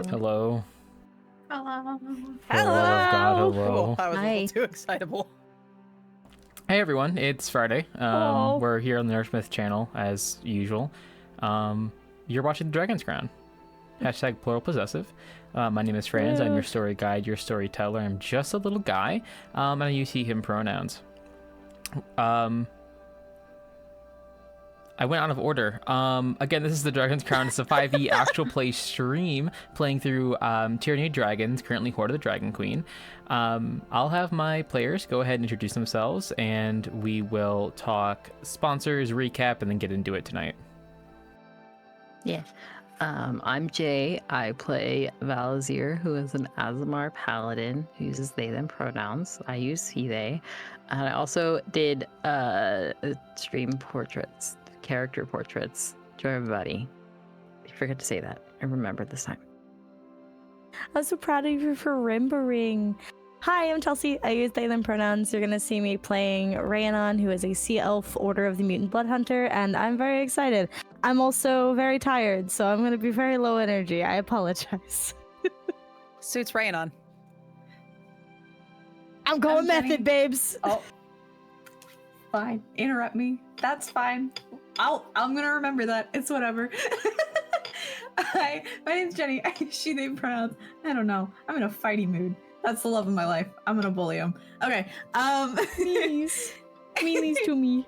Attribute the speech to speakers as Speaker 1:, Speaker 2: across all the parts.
Speaker 1: Hello.
Speaker 2: Hello.
Speaker 1: For the love of God, hello.
Speaker 2: Cool. I was a
Speaker 3: Hi.
Speaker 2: little too excitable.
Speaker 1: Hey everyone, it's Friday.
Speaker 3: Hello.
Speaker 1: We're here on the Nerdsmith channel as usual. You're watching The Dragon's Crown. Hashtag plural possessive. My name is Franz. I'm your story guide, your storyteller. I'm just a little guy. And I use he, him pronouns. I went out of order. Again, this is The Dragon's Crown. It's a 5e actual play stream playing through Tyranny of Dragons, currently Horde of the Dragon Queen. I'll have my players go ahead and introduce themselves, and we will talk sponsors, recap, and then get into it tonight.
Speaker 3: Yeah. I'm Jay. I play Valazir, who is an Azamar paladin who uses they, them pronouns. I use he, they. And I also did stream portraits, character portraits to everybody. I forgot to say that. I remembered this time.
Speaker 4: I'm so proud of you for remembering. Hi, I'm Chelsea. I use they, them pronouns. You're going to see me playing Rhiannon, who is a sea elf Order of the Mutant Blood Hunter, and I'm very excited. I'm also very tired, so I'm going to be very low energy. I apologize.
Speaker 2: Suits Rhiannon.
Speaker 4: I'm going
Speaker 5: Jenny.
Speaker 4: method, babes.
Speaker 5: Oh, fine. Interrupt me. That's fine. I'm gonna remember that. It's whatever. Hi, my name's Jenny. I use she, they pronouns. I don't know. I'm in a fighty mood. That's the love of my life. I'm gonna bully him. Okay.
Speaker 4: Meanies. Meanies to me.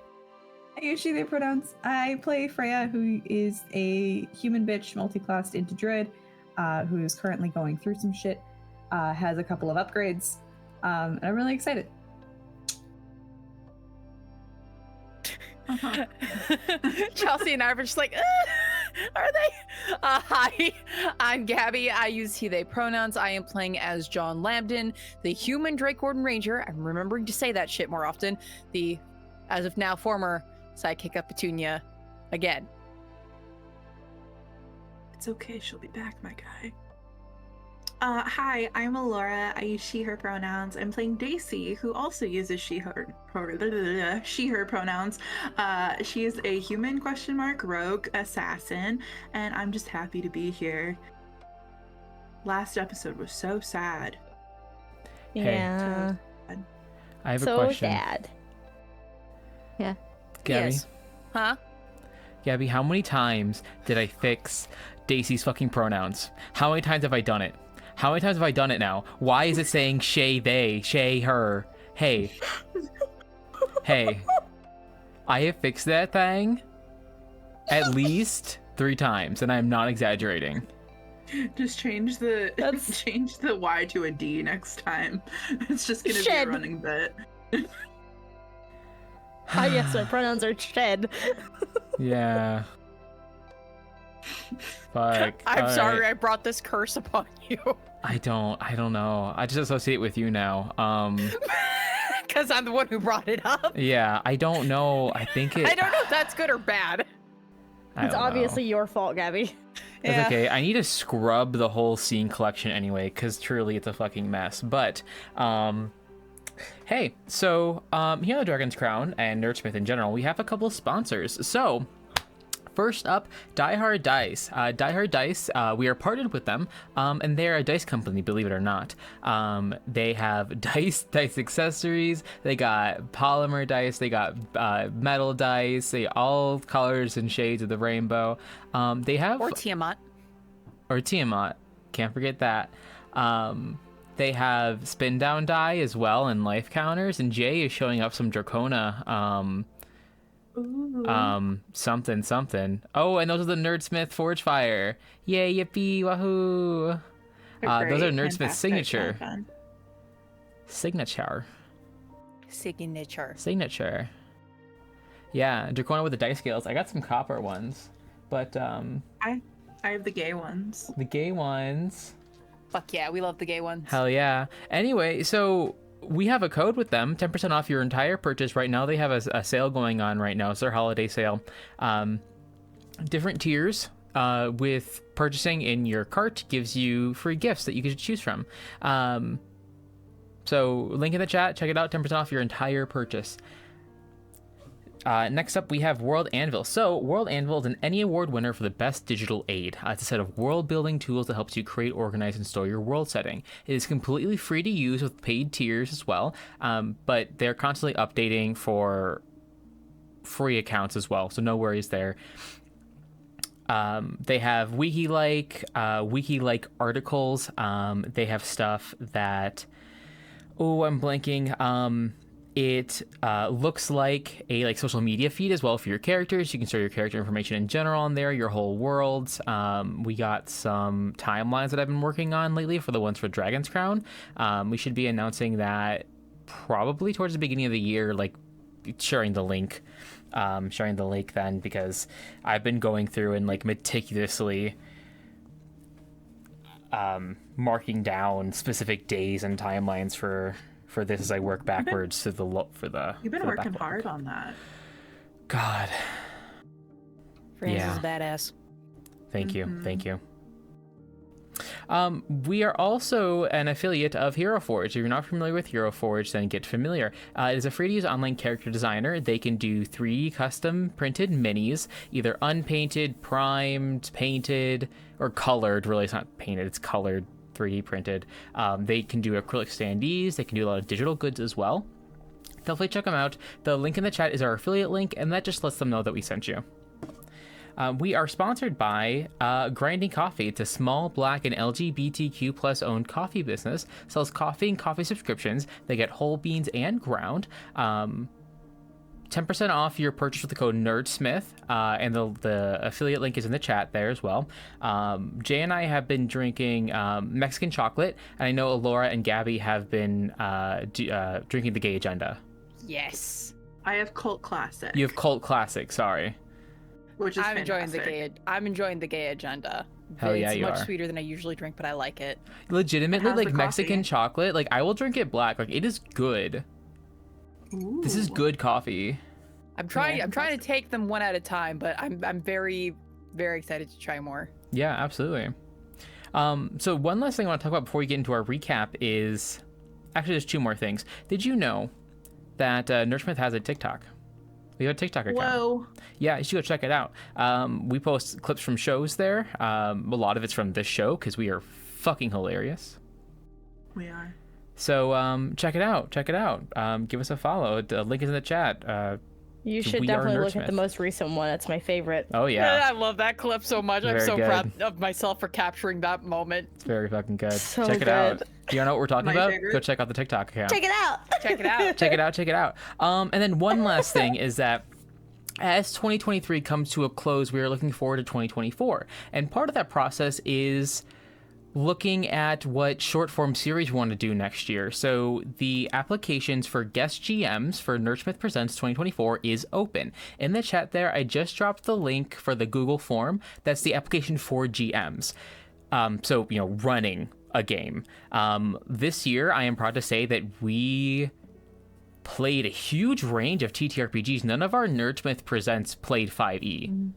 Speaker 5: I use she, they pronouns. I play Freya, who is a human bitch multi-classed into druid, who is currently going through some shit. Has a couple of upgrades. And I'm really excited.
Speaker 2: Chelsea and I were just like, are they? Hi, I'm Gabby. I use he, they pronouns. I am playing as John Lambden, the human Drake Warden Ranger. I'm remembering to say that shit more often. The, as of now, former sidekick of Petunia again.
Speaker 6: It's okay, she'll be back, my guy. Hi, I'm Alora. I use she, her pronouns. I'm playing Daisy, who also uses she, her pronouns. She is a human rogue assassin, and I'm just happy to be here. Last episode was so sad.
Speaker 1: Hey.
Speaker 4: Yeah.
Speaker 1: I have a
Speaker 4: So
Speaker 1: question.
Speaker 4: sad.
Speaker 3: Yeah.
Speaker 1: Gabby,
Speaker 2: Yes. Huh?
Speaker 1: Gabby, how many times did I fix Daisy's fucking pronouns? How many times have I done it? How many times have I done it now? Why is it saying she, they, she, her? Hey. Hey. I have fixed that thing at least 3 times, and I'm not exaggerating.
Speaker 6: Just change the
Speaker 4: That's-
Speaker 6: change the Y to a D next time. It's just gonna be
Speaker 4: Shed.
Speaker 6: a running bit.
Speaker 4: Ah, yes, my pronouns are shed.
Speaker 1: Yeah. Fuck.
Speaker 2: I'm
Speaker 1: All
Speaker 2: sorry
Speaker 1: right.
Speaker 2: I brought this curse upon you.
Speaker 1: I don't know. I just associate with you now.
Speaker 2: Because I'm the one who brought it up.
Speaker 1: Yeah, I don't know. I think it.
Speaker 2: I don't know if that's good or bad.
Speaker 1: I
Speaker 4: It's
Speaker 1: don't know.
Speaker 4: obviously your fault, Gabby.
Speaker 1: It's okay. I need to scrub the whole scene collection anyway, because truly it's a fucking mess. But, hey, so here on the Dragon's Crown and Nerdsmith in general, we have a couple of sponsors. So, first up, Die Hard Dice. Die Hard Dice, we are partnered with them, and they're a dice company, believe it or not. They have dice accessories, they got polymer dice, they got metal dice, they all colors and shades of the rainbow. They have...
Speaker 2: Or Tiamat.
Speaker 1: Or Tiamat, can't forget that. They have spin down die as well and life counters, and Jay is showing up some Dracona something. Oh, and those are the Nerdsmith Forge Fire. Yay, yippee, wahoo. Those are Nerdsmith's signature. Signature. Yeah, Dracona with the dice scales. I got some copper ones, but
Speaker 6: I have the gay ones.
Speaker 1: the gay ones.
Speaker 2: Fuck yeah, we love the gay ones.
Speaker 1: Hell yeah. Anyway, so we have a code with them, 10% off your entire purchase. Right now they have a sale going on right now. It's their holiday sale. Different tiers with purchasing in your cart gives you free gifts that you can choose from. So link in the chat, check it out, 10% off your entire purchase. Next up, we have World Anvil. So, World Anvil is an Any Award winner for the best digital aid. It's a set of world-building tools that helps you create, organize, and store your world setting. It is completely free to use with paid tiers as well, but they're constantly updating for free accounts as well, so no worries there. They have wiki-like articles. They have stuff that... Oh, I'm blanking. It looks like a social media feed as well for your characters. You can store your character information in general on there, your whole worlds. We got some timelines that I've been working on lately for the ones for Dragon's Crown. We should be announcing that probably towards the beginning of the year, like sharing the link then, because I've been going through and like meticulously marking down specific days and timelines for this as I work backwards to the
Speaker 6: You've been working hard on that.
Speaker 1: God.
Speaker 2: Franz is badass.
Speaker 1: Thank you. We are also an affiliate of Hero Forge. If you're not familiar with Hero Forge, then get familiar. It is a free-to-use online character designer. They can do 3 custom printed minis, either unpainted, primed, painted, or colored. Really, it's not painted, it's colored, 3D printed. They can do acrylic standees. They can do a lot of digital goods as well. Definitely check them out. The link in the chat is our affiliate link, and that just lets them know that we sent you. We are sponsored by Grinding Coffee. It's a small, black, and LGBTQ plus owned coffee business. Sells coffee and coffee subscriptions. They get whole beans and ground. 10% off your purchase with the code Nerdsmith, and the affiliate link is in the chat there as well. Jay and I have been drinking Mexican chocolate, and I know Alora and Gabby have been drinking the Gay Agenda.
Speaker 2: Yes.
Speaker 6: I have Cult Classic.
Speaker 1: You have Cult Classic, sorry.
Speaker 6: Which is
Speaker 2: I'm enjoying the gay agenda.
Speaker 1: Hell yeah,
Speaker 2: it's
Speaker 1: you
Speaker 2: much
Speaker 1: are.
Speaker 2: sweeter than I usually drink, but I like it.
Speaker 1: Legitimately,
Speaker 6: How's
Speaker 1: like
Speaker 6: the
Speaker 1: Mexican
Speaker 6: coffee?
Speaker 1: chocolate, like I will drink it black. Like it is good.
Speaker 6: Ooh.
Speaker 1: This is good coffee.
Speaker 2: I'm trying to take them one at a time, but I'm very, very excited to try more.
Speaker 1: Yeah, absolutely. So one last thing I want to talk about before we get into our recap is, actually there's 2 more things. Did you know that Nerdsmith has a TikTok? We have a TikTok account.
Speaker 6: Whoa.
Speaker 1: Yeah, you should go check it out. We post clips from shows there. A lot of it's from this show because we are fucking hilarious.
Speaker 6: We are.
Speaker 1: So check it out. Give us a follow. The link is in the chat.
Speaker 4: You should
Speaker 1: We are
Speaker 4: definitely look at
Speaker 1: Nerdsmith.
Speaker 4: the most recent one. It's my favorite.
Speaker 1: Oh yeah,
Speaker 2: I love that clip so much. I'm
Speaker 1: Very
Speaker 2: so
Speaker 1: good.
Speaker 2: proud of myself for capturing that moment.
Speaker 1: it's very fucking good.
Speaker 4: So
Speaker 1: check it out.
Speaker 4: good.
Speaker 1: Do you know what we're talking
Speaker 6: My
Speaker 1: about?
Speaker 6: favorite.
Speaker 1: Go check out the TikTok account.
Speaker 4: Check it out.
Speaker 2: Check it out.
Speaker 1: Check it out. And then one last thing is that as 2023 comes to a close, we are looking forward to 2024. And part of that process is looking at what short form series we want to do next year. So the applications for guest GMs for Nerdsmith Presents 2024 is open. In the chat there, I just dropped the link for the Google form. That's the application for GMs. So, running a game. This year, I am proud to say that we played a huge range of TTRPGs. None of our Nerdsmith Presents played 5e,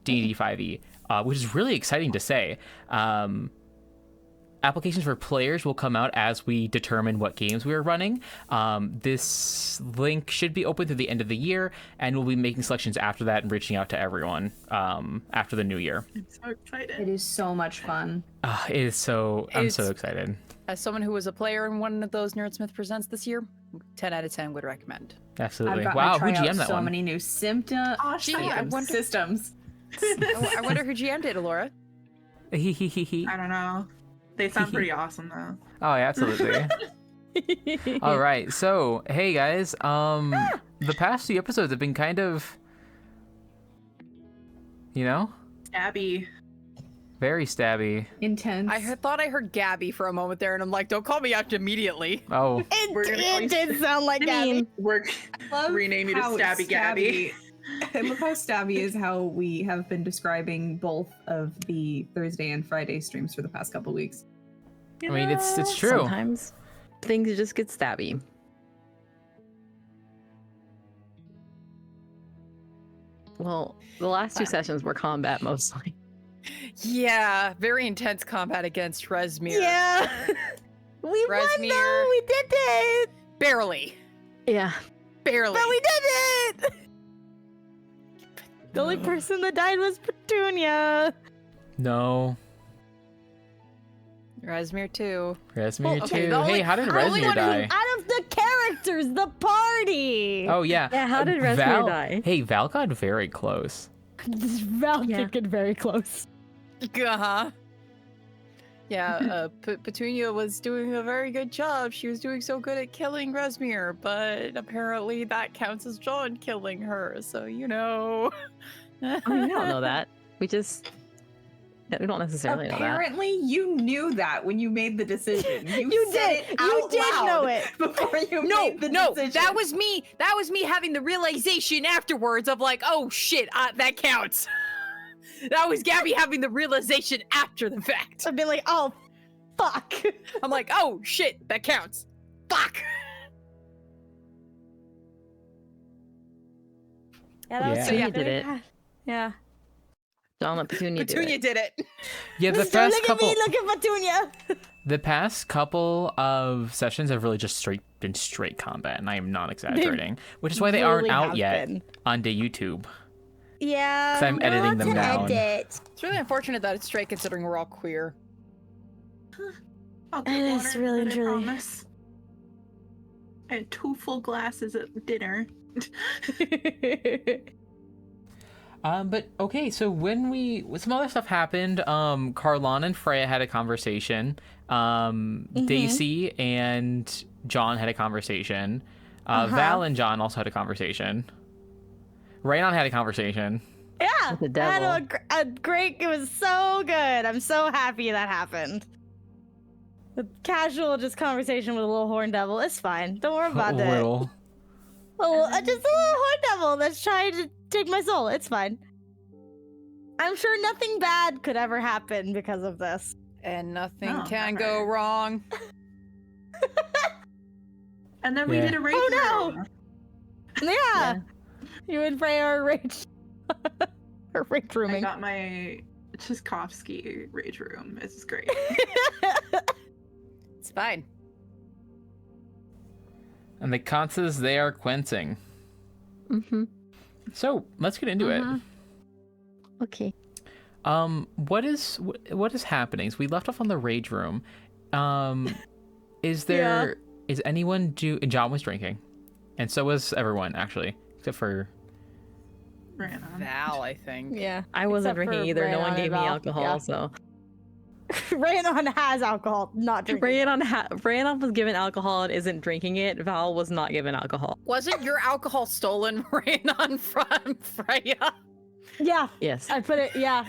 Speaker 1: D&D 5e, which is really exciting to say. Applications for players will come out as we determine what games we are running. This link should be open through the end of the year, and we'll be making selections after that and reaching out to everyone after the new year.
Speaker 6: I'm so excited.
Speaker 5: It is so much fun.
Speaker 1: I'm so excited.
Speaker 2: As someone who was a player in one of those Nerdsmith Presents this year, 10 out of 10 would recommend.
Speaker 1: Absolutely.
Speaker 5: I've gotten
Speaker 1: Wow,
Speaker 5: to
Speaker 1: who
Speaker 5: try out
Speaker 1: GM'd that
Speaker 5: so
Speaker 1: one?
Speaker 5: many new symptoms.
Speaker 2: Gee, I wonder-
Speaker 5: Systems.
Speaker 2: I wonder who GM'd it, Alora.
Speaker 6: I don't know. They sound pretty awesome though.
Speaker 1: Oh, yeah, absolutely. All right. So, hey guys, the past 2 episodes have been kind of,
Speaker 6: Abby.
Speaker 1: very stabby.
Speaker 5: Intense.
Speaker 2: Thought I heard Gabby for a moment there, and I'm like, don't call me out immediately.
Speaker 1: Oh,
Speaker 6: We're gonna call you-
Speaker 4: It did sound like Gabby.
Speaker 6: We're
Speaker 5: love
Speaker 6: rename you to
Speaker 5: how
Speaker 6: Stabby Gabby.
Speaker 5: I love how stabby is how we have been describing both of the Thursday and Friday streams for the past couple weeks.
Speaker 1: I mean, it's true.
Speaker 3: Sometimes things just get stabby. Well, the last 2 sessions were combat mostly.
Speaker 2: Yeah, very intense combat against Resmir.
Speaker 4: Yeah. We won
Speaker 2: Resmir.
Speaker 4: though. We did it.
Speaker 2: Barely.
Speaker 3: Yeah.
Speaker 2: Barely.
Speaker 4: But we did it. The only person that died was Petunia.
Speaker 1: No.
Speaker 2: Rasmir too.
Speaker 1: Resmir
Speaker 2: okay,
Speaker 1: too.
Speaker 2: the only-
Speaker 1: Hey, how did
Speaker 2: the only
Speaker 1: Resmir
Speaker 2: one who-
Speaker 1: die?
Speaker 4: Out of the characters, the party.
Speaker 1: Oh yeah.
Speaker 3: Yeah, how did Resmir
Speaker 1: Val,
Speaker 3: die?
Speaker 1: Hey, Val got very close.
Speaker 4: Val did get very close.
Speaker 2: Uh-huh. Yeah, Petunia was doing a very good job. She was doing so good at killing Rasmir, but apparently that counts as John killing her. So you know.
Speaker 3: I mean, we don't know that. We don't necessarily know that.
Speaker 5: Apparently, you knew that when you made the decision.
Speaker 4: You
Speaker 5: said
Speaker 4: did.
Speaker 5: it
Speaker 4: You
Speaker 5: out
Speaker 4: did
Speaker 5: loud
Speaker 4: know it.
Speaker 5: before you
Speaker 2: No,
Speaker 5: made the
Speaker 2: no,
Speaker 5: decision.
Speaker 2: that was me. That was me having the realization afterwards of like, oh shit, that counts. That was Gabby having the realization after the fact.
Speaker 4: I've been like, oh, fuck.
Speaker 2: I'm like, oh shit, that counts. Fuck.
Speaker 4: Yeah, that was
Speaker 1: Yeah.
Speaker 4: so
Speaker 3: Petunia did it.
Speaker 4: Yeah.
Speaker 3: John let Petunia do
Speaker 2: Petunia
Speaker 3: it.
Speaker 2: did it.
Speaker 1: Yeah, the
Speaker 4: Don't
Speaker 1: past
Speaker 4: look
Speaker 1: couple.
Speaker 4: at me, look at Petunia.
Speaker 1: The past couple of sessions have really just been straight combat, and I am not exaggerating. Which is why they aren't
Speaker 4: Really
Speaker 1: out
Speaker 4: have
Speaker 1: yet
Speaker 4: been.
Speaker 1: onto YouTube.
Speaker 4: Yeah.
Speaker 1: 'Cause I'm editing them down.
Speaker 4: Edit.
Speaker 2: It's really unfortunate that it's straight considering we're all queer.
Speaker 6: I'll get
Speaker 4: It's
Speaker 6: water,
Speaker 4: really
Speaker 6: but I
Speaker 4: truly-
Speaker 6: promise. I had 2 full glasses at dinner.
Speaker 1: But okay, so some other stuff happened. Carlon and Freya had a conversation. Daisy and John had a conversation. Val and John also had a conversation. Raynon had a conversation.
Speaker 4: Yeah.
Speaker 3: With the
Speaker 4: I had
Speaker 3: devil.
Speaker 4: a great, it was so good. I'm so happy that happened. The casual just conversation with a little horn devil. It's fine. Don't worry about it.
Speaker 1: Little.
Speaker 4: Just a little horn devil that's trying to take my soul. It's fine. I'm sure nothing bad could ever happen because of this.
Speaker 2: And nothing
Speaker 6: No,
Speaker 2: can
Speaker 6: never.
Speaker 2: go wrong.
Speaker 6: And then we
Speaker 1: Yeah.
Speaker 6: did a rage
Speaker 4: Oh, no!
Speaker 6: room.
Speaker 4: Yeah. You and Freya are rage. Or rage
Speaker 6: I
Speaker 4: rooming.
Speaker 6: got my Tchaikovsky rage room. It's great.
Speaker 2: It's fine.
Speaker 1: And the conses they are quenching.
Speaker 3: Mm-hmm.
Speaker 1: So let's get into it.
Speaker 3: Okay.
Speaker 1: What is happening? So we left off on the rage room. Is anyone John was drinking, and so was everyone actually, except for
Speaker 6: Ran on.
Speaker 2: Val, I think.
Speaker 4: Yeah.
Speaker 3: I wasn't
Speaker 4: Except
Speaker 3: drinking
Speaker 4: for
Speaker 3: either. No one
Speaker 4: Raynon
Speaker 3: gave
Speaker 4: and
Speaker 3: me
Speaker 4: Val.
Speaker 3: alcohol,
Speaker 4: Yeah.
Speaker 3: so.
Speaker 4: Raynon has alcohol, not drinking.
Speaker 3: Raynon was given alcohol and isn't drinking it. Val was not given alcohol.
Speaker 2: Wasn't your alcohol stolen, Raynon, from Freya?
Speaker 4: Yeah.
Speaker 3: Yes.
Speaker 4: I put it down.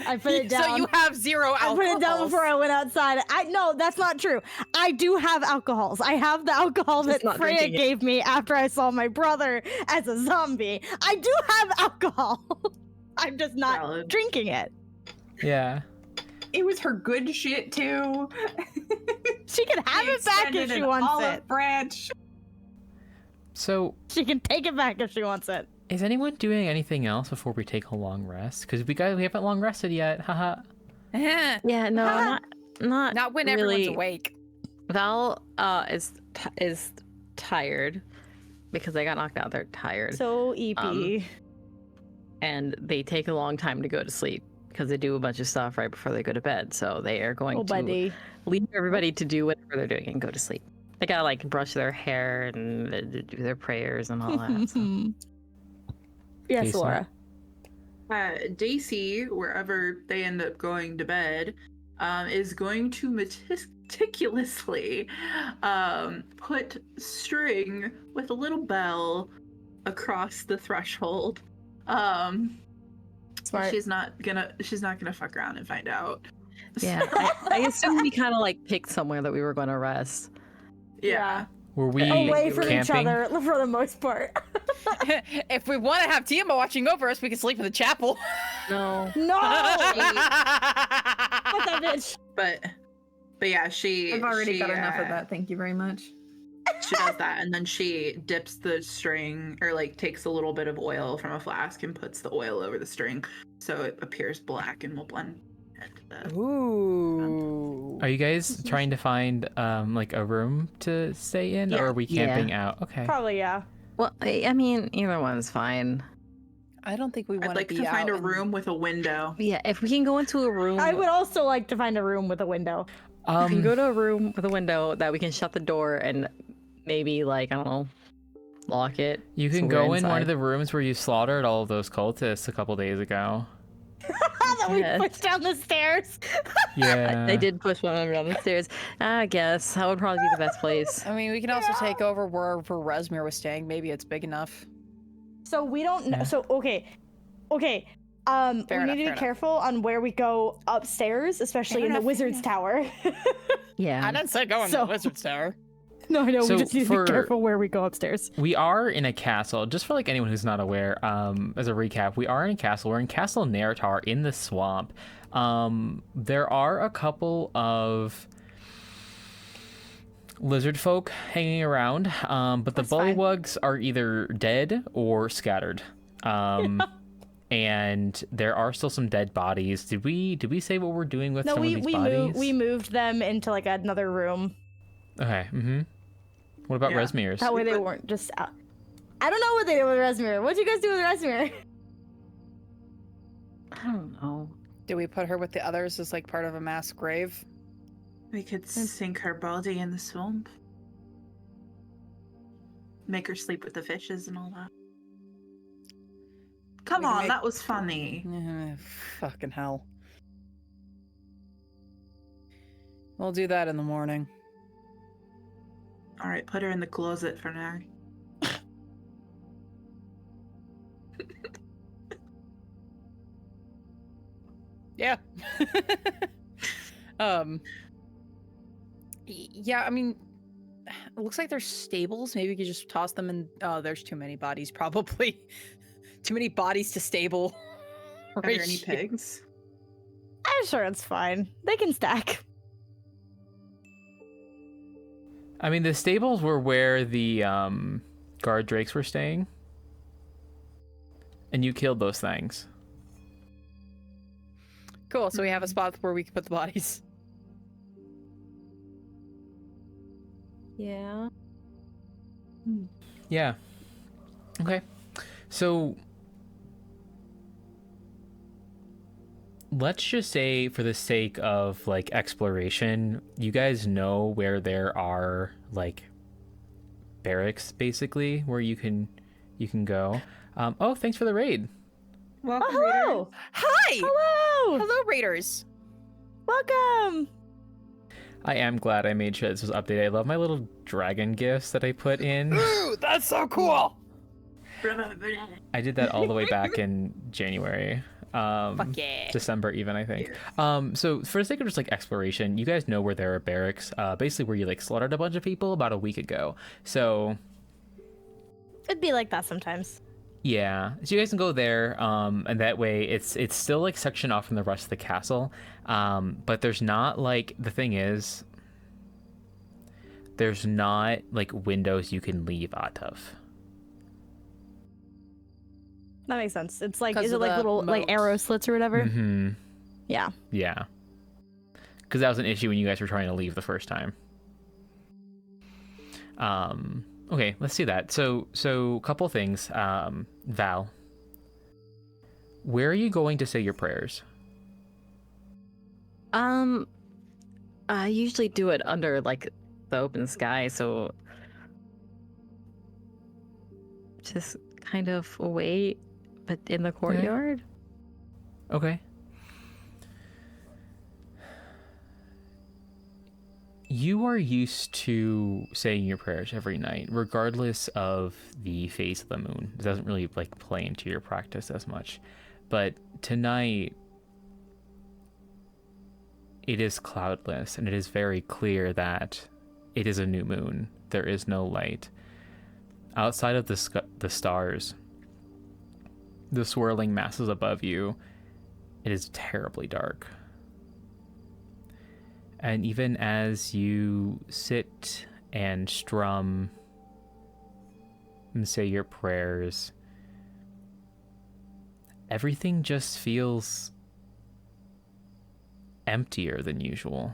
Speaker 2: So you have 0
Speaker 4: I
Speaker 2: alcohol.
Speaker 4: put it down before I went outside. No, that's not true. I do have alcohols. I have the alcohol
Speaker 3: Just
Speaker 4: that
Speaker 3: not
Speaker 4: Freya
Speaker 3: drinking it.
Speaker 4: gave me after I saw my brother as a zombie. I do have alcohol. I'm just not
Speaker 6: Valid.
Speaker 4: drinking it.
Speaker 1: yeah.
Speaker 5: It was her good shit too.
Speaker 4: She can have
Speaker 5: She
Speaker 4: it back if
Speaker 5: extended
Speaker 4: she
Speaker 5: an
Speaker 4: wants
Speaker 5: olive
Speaker 4: it.
Speaker 5: branch.
Speaker 1: So
Speaker 4: She can take it back if she wants it.
Speaker 1: is anyone doing anything else before we take a long rest? Because we haven't long rested yet. Haha.
Speaker 3: Yeah, no, not
Speaker 2: Not when
Speaker 3: really.
Speaker 2: everyone's awake.
Speaker 3: Val is tired because they got knocked out. They're tired.
Speaker 4: So EP.
Speaker 3: And they take a long time to go to sleep because they do a bunch of stuff right before they go to bed. So they are going
Speaker 4: Oh,
Speaker 3: to
Speaker 4: buddy.
Speaker 3: leave everybody to do whatever they're doing and go to sleep. They gotta like brush their hair and do their prayers and all that. So.
Speaker 4: Yes,
Speaker 1: Jason.
Speaker 4: Laura.
Speaker 6: Daisy, wherever they end up going to bed, is going to meticulously put string with a little bell across the threshold.
Speaker 4: Smart.
Speaker 6: She's not gonna fuck around and find out.
Speaker 3: Yeah, I assume we kind of like picked somewhere that we were going to rest.
Speaker 6: Yeah.
Speaker 1: Were we
Speaker 4: Away from each
Speaker 1: camping?
Speaker 4: other for the most part.
Speaker 2: If we want to have Tiamat watching over us, we can sleep in the chapel.
Speaker 3: No.
Speaker 4: No! Fuck
Speaker 2: Fuck
Speaker 4: that bitch.
Speaker 6: But yeah, she
Speaker 5: I've already got enough of
Speaker 6: uh,
Speaker 5: that. Thank you very much.
Speaker 6: She does that, and then she dips the string, or like takes a little bit of oil from a flask and puts the oil over the string, so it appears black and will blend into the.
Speaker 2: Ooh.
Speaker 1: Are you guys trying to find like a room to stay in, or are we
Speaker 3: Yeah.
Speaker 1: camping out? Okay.
Speaker 4: Probably, yeah.
Speaker 3: Well, I mean, either one's fine.
Speaker 2: I don't think we
Speaker 6: I'd
Speaker 2: want
Speaker 6: like
Speaker 2: be
Speaker 6: to find a
Speaker 2: out in-
Speaker 6: room with a window.
Speaker 3: Yeah, if we can go into a room,
Speaker 4: I would also like to find a room with a window.
Speaker 3: if we can go to a room with a window that we can shut the door and maybe like I don't know, lock it.
Speaker 1: You
Speaker 3: so
Speaker 1: can
Speaker 3: we're
Speaker 1: go in one
Speaker 3: inside.
Speaker 1: of the rooms where you slaughtered all of those cultists a couple days ago.
Speaker 4: That we
Speaker 3: Yeah.
Speaker 4: pushed down the stairs.
Speaker 1: Yeah.
Speaker 3: They did push one of them down the stairs. I guess that would probably be the best place.
Speaker 2: I mean, we can also take over wherever Resmir was staying. Maybe it's big enough.
Speaker 4: So we don't know.
Speaker 1: Yeah.
Speaker 4: So okay.
Speaker 2: Fair
Speaker 4: We
Speaker 2: enough,
Speaker 4: need to
Speaker 2: fair
Speaker 4: be
Speaker 2: enough.
Speaker 4: careful on where we go upstairs, especially
Speaker 2: Fair
Speaker 4: in the
Speaker 2: enough, fair
Speaker 4: wizard's
Speaker 2: enough.
Speaker 4: tower.
Speaker 3: Yeah.
Speaker 2: didn't say go
Speaker 4: So-
Speaker 2: the Wizard's Tower.
Speaker 4: No, I know.
Speaker 1: So
Speaker 4: we just need to
Speaker 1: for-
Speaker 4: be careful where we go upstairs.
Speaker 1: We are in a castle. Just for like anyone who's not aware, as a recap, we are in a castle. We're in Castle Neratar in the swamp. There are a couple of lizard folk hanging around, but the
Speaker 4: That's fine.
Speaker 1: bullywugs are either dead or scattered. And there are still some dead bodies. Did we say what we're doing with
Speaker 4: No,
Speaker 1: some
Speaker 4: we
Speaker 1: of these
Speaker 4: we
Speaker 1: bodies?
Speaker 4: moved we moved them into like another room.
Speaker 1: Okay. Mm-hmm. What about
Speaker 6: Yeah.
Speaker 1: Resmir's?
Speaker 4: That way they weren't just out. I don't know what they did with Resmir. What'd you guys do with Resmir?
Speaker 3: I don't know.
Speaker 2: Do we put her with the others as like part of a mass grave?
Speaker 6: We could sink her body in the swamp. Make her sleep with the fishes and all that. Come
Speaker 2: We can
Speaker 6: on,
Speaker 2: make-
Speaker 6: that was funny.
Speaker 2: Fucking hell. We'll do that in the morning.
Speaker 6: All right, put her in the closet for now.
Speaker 2: Yeah. Yeah, I mean, it looks like there's stables. Maybe we could just toss them in. Oh, there's too many bodies, probably. Too many bodies to stable.
Speaker 6: Are there any pigs?
Speaker 4: I'm sure it's fine. They can stack.
Speaker 1: I mean, the stables were where the guard drakes were staying. And you killed those things.
Speaker 2: Cool, so we have a spot where we can put the bodies.
Speaker 4: Yeah.
Speaker 1: Yeah. Okay. So let's just say, for the sake of like exploration, you guys know where there are like barracks, basically, where you can go. Oh, thanks for the raid.
Speaker 6: Welcome,
Speaker 4: Oh,
Speaker 6: readers.
Speaker 4: hello.
Speaker 2: Hi!
Speaker 4: Hello.
Speaker 2: Hello, Raiders!
Speaker 4: Welcome.
Speaker 1: I am glad I made sure this was updated. I love my little dragon gifts that I put in.
Speaker 2: Ooh, that's so cool!
Speaker 1: I did that all the way back in January.
Speaker 2: Fuck yeah.
Speaker 1: December even, I think. So for the sake of just like exploration, you guys know where there are barracks, basically where you like slaughtered a bunch of people about a week ago. So
Speaker 4: It'd be like that sometimes.
Speaker 1: yeah, so you guys can go there, and that way it's still like sectioned off from the rest of the castle. But there's not like, the thing is, there's not like windows you can leave out of.
Speaker 4: That makes sense. It's like,
Speaker 2: 'Cause
Speaker 4: is it
Speaker 2: of
Speaker 4: like
Speaker 2: the
Speaker 4: little like
Speaker 2: moat.
Speaker 4: arrow slits or whatever?
Speaker 1: Mm-hmm.
Speaker 4: Yeah.
Speaker 1: Yeah. Because that was an issue when you guys were trying to leave the first time. Okay, let's do that. So couple things. Val, where are you going to say your prayers?
Speaker 3: I usually do it under like the open sky, so just kind of away, but in the courtyard.
Speaker 1: Okay. You are used to saying your prayers every night, regardless of the phase of the moon. It doesn't really like play into your practice as much. But tonight, it is cloudless, and it is very clear that it is a new moon. There is no light. Outside of the stars, the swirling masses above you, it is terribly dark. And even as you sit and strum and say your prayers, everything just feels emptier than usual.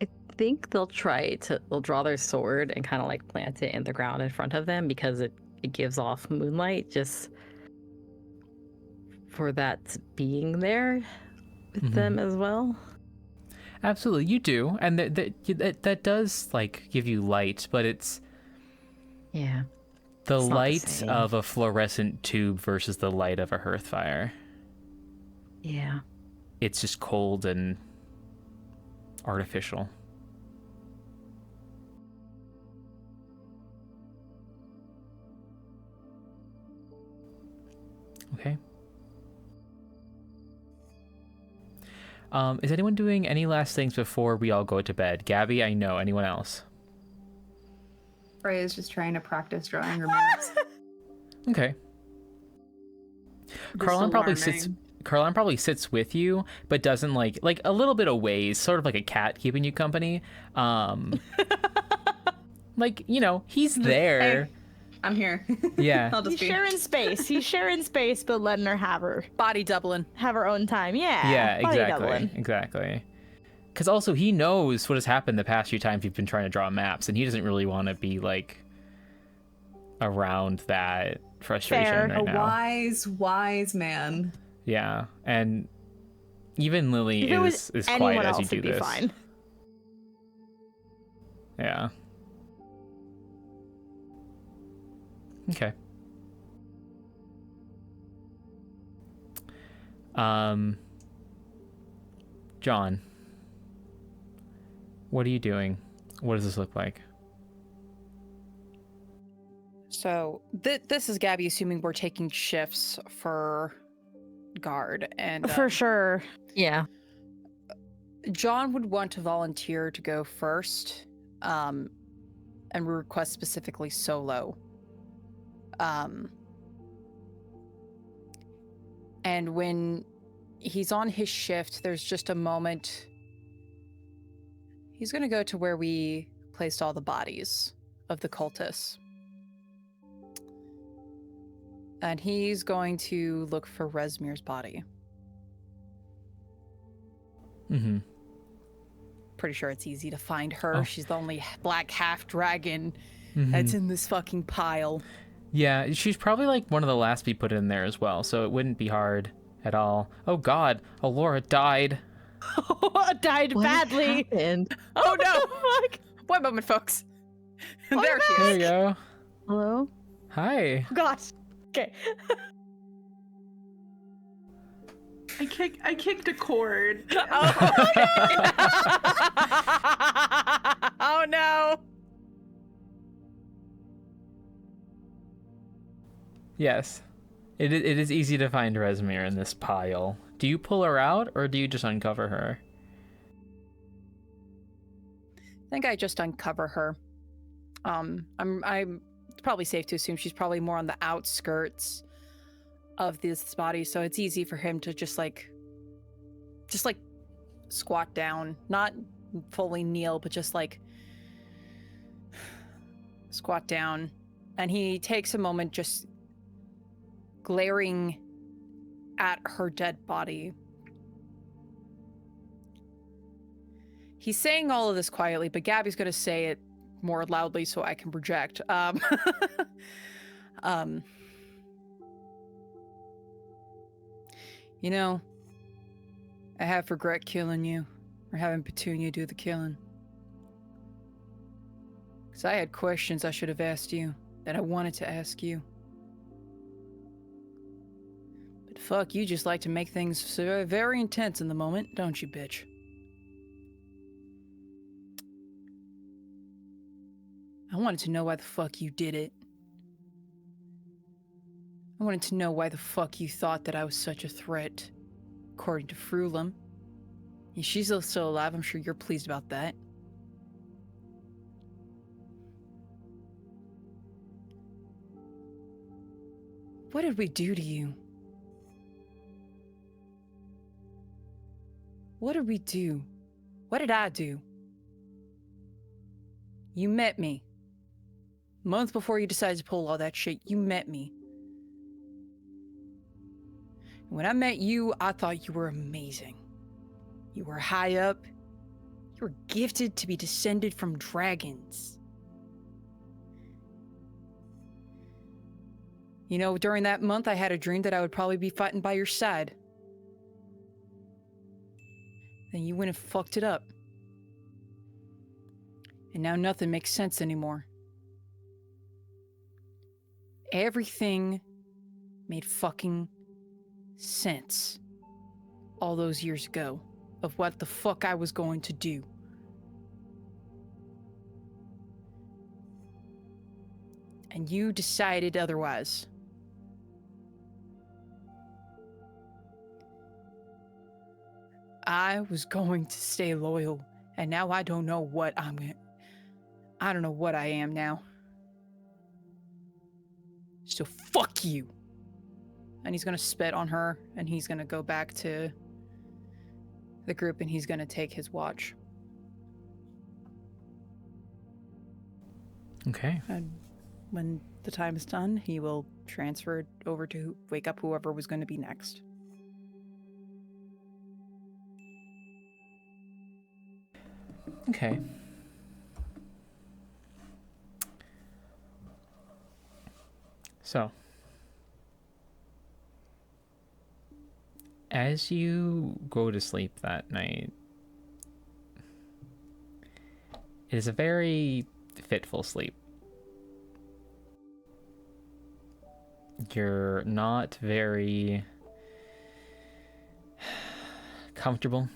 Speaker 3: I think they'll draw their sword and kind of like plant it in the ground in front of them because it gives off moonlight just for that being there with them as well.
Speaker 1: Absolutely, you do, and that does like give you light, but it's
Speaker 3: the
Speaker 1: light
Speaker 3: same.
Speaker 1: of a fluorescent tube versus the light of a hearth fire.
Speaker 3: Yeah.
Speaker 1: It's just cold and artificial. Okay. Is anyone doing any last things before we all go to bed? Gabby, I know. Anyone else?
Speaker 5: Freya is just trying to practice drawing her maps.
Speaker 1: Okay. Carlin probably sits with you, but doesn't like a little bit of ways, sort of like a cat keeping you company. Like, you know, he's there.
Speaker 5: Hey, I'm here.
Speaker 1: Yeah.
Speaker 5: I'll just
Speaker 4: He's sharing space. He's sharing space, but letting her have her
Speaker 2: doubling.
Speaker 4: have her own time. Yeah.
Speaker 1: Yeah,
Speaker 4: body
Speaker 1: exactly.
Speaker 4: doubling.
Speaker 1: Exactly. Because also he knows what has happened the past few times you've been trying to draw maps, and he doesn't really want to be like around that frustration
Speaker 4: Fair.
Speaker 1: right
Speaker 5: A
Speaker 1: now.
Speaker 5: wise man.
Speaker 1: Yeah, and even Lily
Speaker 4: If it was
Speaker 1: is
Speaker 4: anyone
Speaker 1: quiet as
Speaker 4: else,
Speaker 1: you do
Speaker 4: it'd be
Speaker 1: this.
Speaker 4: fine.
Speaker 1: Yeah. Okay. John, what are you doing? What does this look like?
Speaker 2: So this is Gabby assuming we're taking shifts for guard, and
Speaker 4: For sure.
Speaker 3: Yeah.
Speaker 2: John would want to volunteer to go first, and request specifically solo. And when he's on his shift, there's just a moment. He's going to go to where we placed all the bodies of the cultists. And he's going to look for Resmir's body.
Speaker 1: Mm-hmm.
Speaker 2: Pretty sure it's easy to find her.
Speaker 1: Oh.
Speaker 2: She's the only black half dragon
Speaker 1: Mm-hmm.
Speaker 2: that's in this fucking pile.
Speaker 1: Yeah, she's probably like one of the last to be put in there as well, so it wouldn't be hard at all. Oh God, Alora died.
Speaker 4: Died
Speaker 3: What
Speaker 4: badly.
Speaker 3: happened?
Speaker 2: Oh no!
Speaker 4: Fuck.
Speaker 2: One moment, folks.
Speaker 4: Oh,
Speaker 2: There she
Speaker 1: There
Speaker 2: is.
Speaker 1: you go.
Speaker 3: Hello?
Speaker 1: Hi.
Speaker 4: Gosh. Okay.
Speaker 6: I kicked a cord.
Speaker 2: Oh no!
Speaker 1: Yes. It is easy to find Resmir in this pile. Do you pull her out, or do you just uncover her?
Speaker 2: I think I just uncover her. It's probably safe to assume she's probably more on the outskirts of this body, so it's easy for him to just like squat down, not fully kneel, but just like squat down, and he takes a moment just glaring at her dead body. He's saying all of this quietly, but Gabby's going to say it more loudly so I can project. You know, I have regret killing you, or having Petunia do the killing. Because I had questions I should have asked you, that I wanted to ask you. But fuck, you just like to make things very intense in the moment, don't you, bitch? I wanted to know why the fuck you did it. I wanted to know why the fuck you thought that I was such a threat. According to Frulam. Yeah, she's still alive, I'm sure you're pleased about that. What did we do to you? What did we do? What did I do? You met me. Months before you decided to pull all that shit, you met me. When I met you, I thought you were amazing. You were high up. You You're gifted to be descended from dragons. You know, during that month, I had a dream that I would probably be fighting by your side. Then you went and fucked it up. And now nothing makes sense anymore. Everything made fucking sense all those years ago of what the fuck I was going to do. And you decided otherwise. I was going to stay loyal, and now I don't know what I don't know what I am now. So fuck you. And he's gonna spit on her, and he's gonna go back to the group, and he's gonna take his watch.
Speaker 1: Okay.
Speaker 2: And when the time is done, he will transfer it over to wake up whoever was going to be next.
Speaker 1: Okay. So, as you go to sleep that night, it is a very fitful sleep. You're not very comfortable.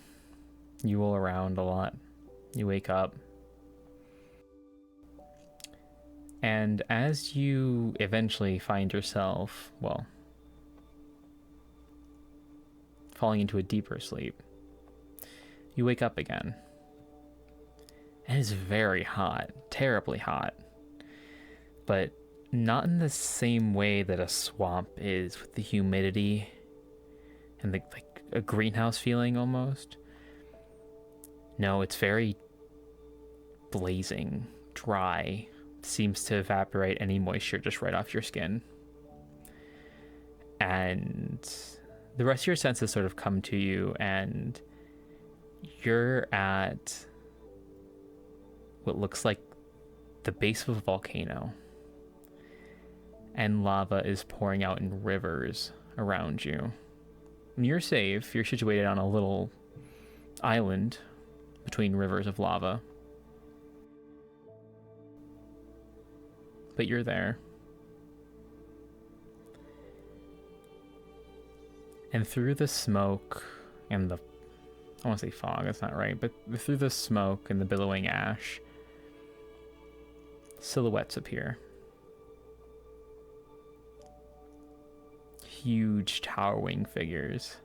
Speaker 1: You roll around a lot. You wake up. And as you eventually find yourself, well, falling into a deeper sleep, you wake up again. And it's very hot, terribly hot. But not in the same way that a swamp is, with the humidity and the, like a greenhouse feeling almost. No, it's very blazing, dry, seems to evaporate any moisture just right off your skin. And the rest of your senses sort of come to you, and you're at what looks like the base of a volcano. And lava is pouring out in rivers around you. And you're safe. You're situated on a little island between rivers of lava. But you're there. And through the smoke and the, I want to say fog, that's not right, but through the smoke and the billowing ash, silhouettes appear. Huge towering figures.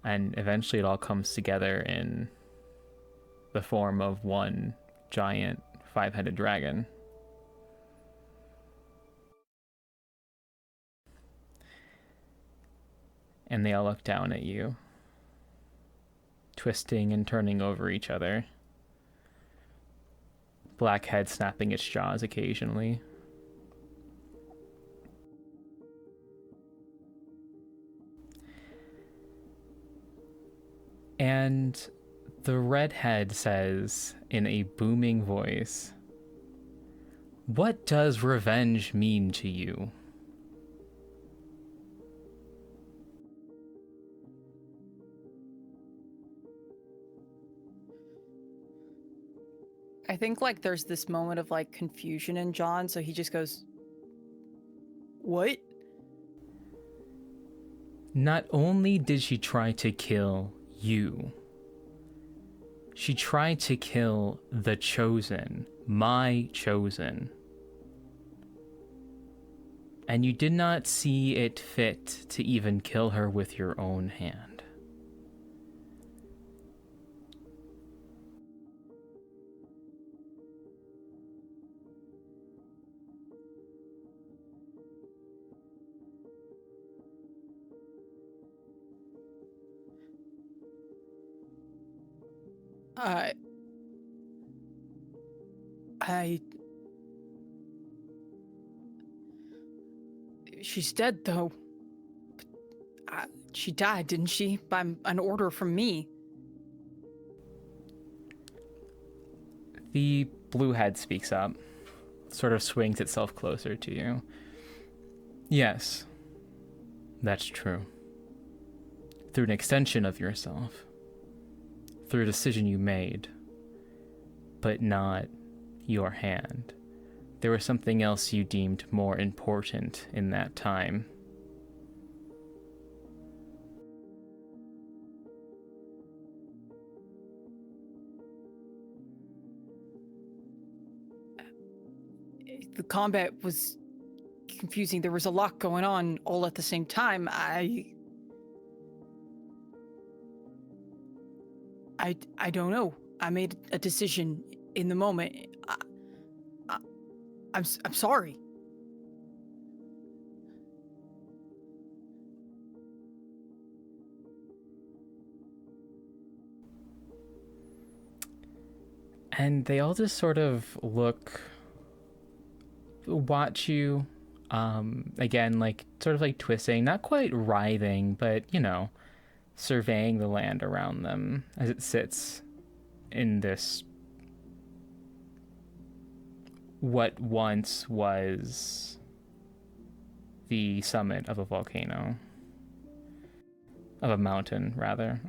Speaker 1: And eventually it all comes together in the form of one giant 5-headed dragon. And they all look down at you, twisting and turning over each other. Black head snapping its jaws occasionally. And the redhead says in a booming voice, "What does revenge mean to you?"
Speaker 2: I think like there's this moment of like confusion in John, so he just goes, "What?"
Speaker 1: Not only did she try to kill you, she tried to kill the chosen, my chosen. And you did not see it fit to even kill her with your own hand. She's dead though. But
Speaker 2: She died, didn't she? By an order from me.
Speaker 1: The blue head speaks up, sort of swings itself closer to you. Yes, that's true. Through an extension of yourself. Through a decision you made, but not your hand. There was something else you deemed more important in that time.
Speaker 2: The combat was confusing. There was a lot going on all at the same time. I don't know. I made a decision in the moment. I'm sorry.
Speaker 1: And they all just sort of watch you, again, like, sort of like twisting, not quite writhing, but, you know, surveying the land around them as it sits in this, what once was the summit of a volcano. Of a mountain, rather.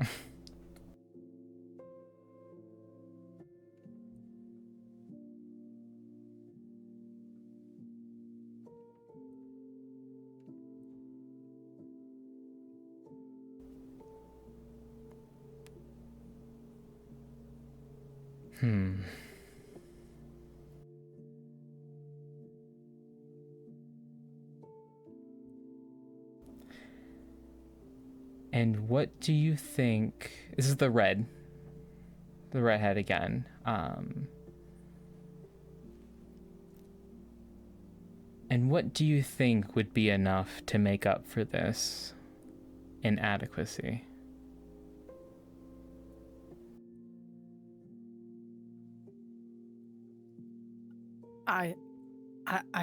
Speaker 1: And what do you think? This is the redhead again. And what do you think would be enough to make up for this inadequacy?
Speaker 2: I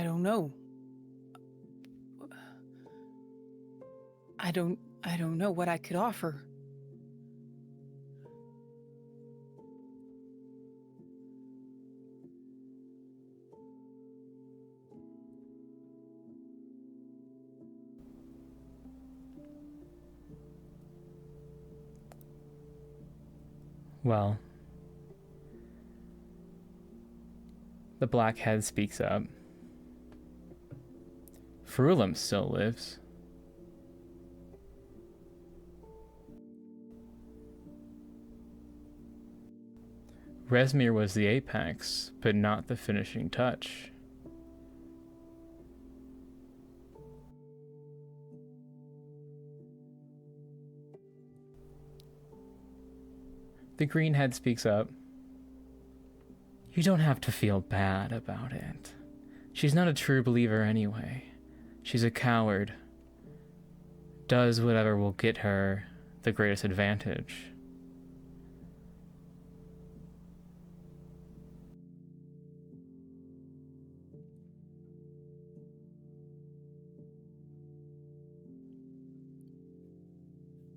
Speaker 2: don't know. I don't know what I could offer.
Speaker 1: Well, the blackhead speaks up. Ferulim still lives. Resmir was the apex, but not the finishing touch. The greenhead speaks up. You don't have to feel bad about it. She's not a true believer anyway. She's a coward. Does whatever will get her the greatest advantage.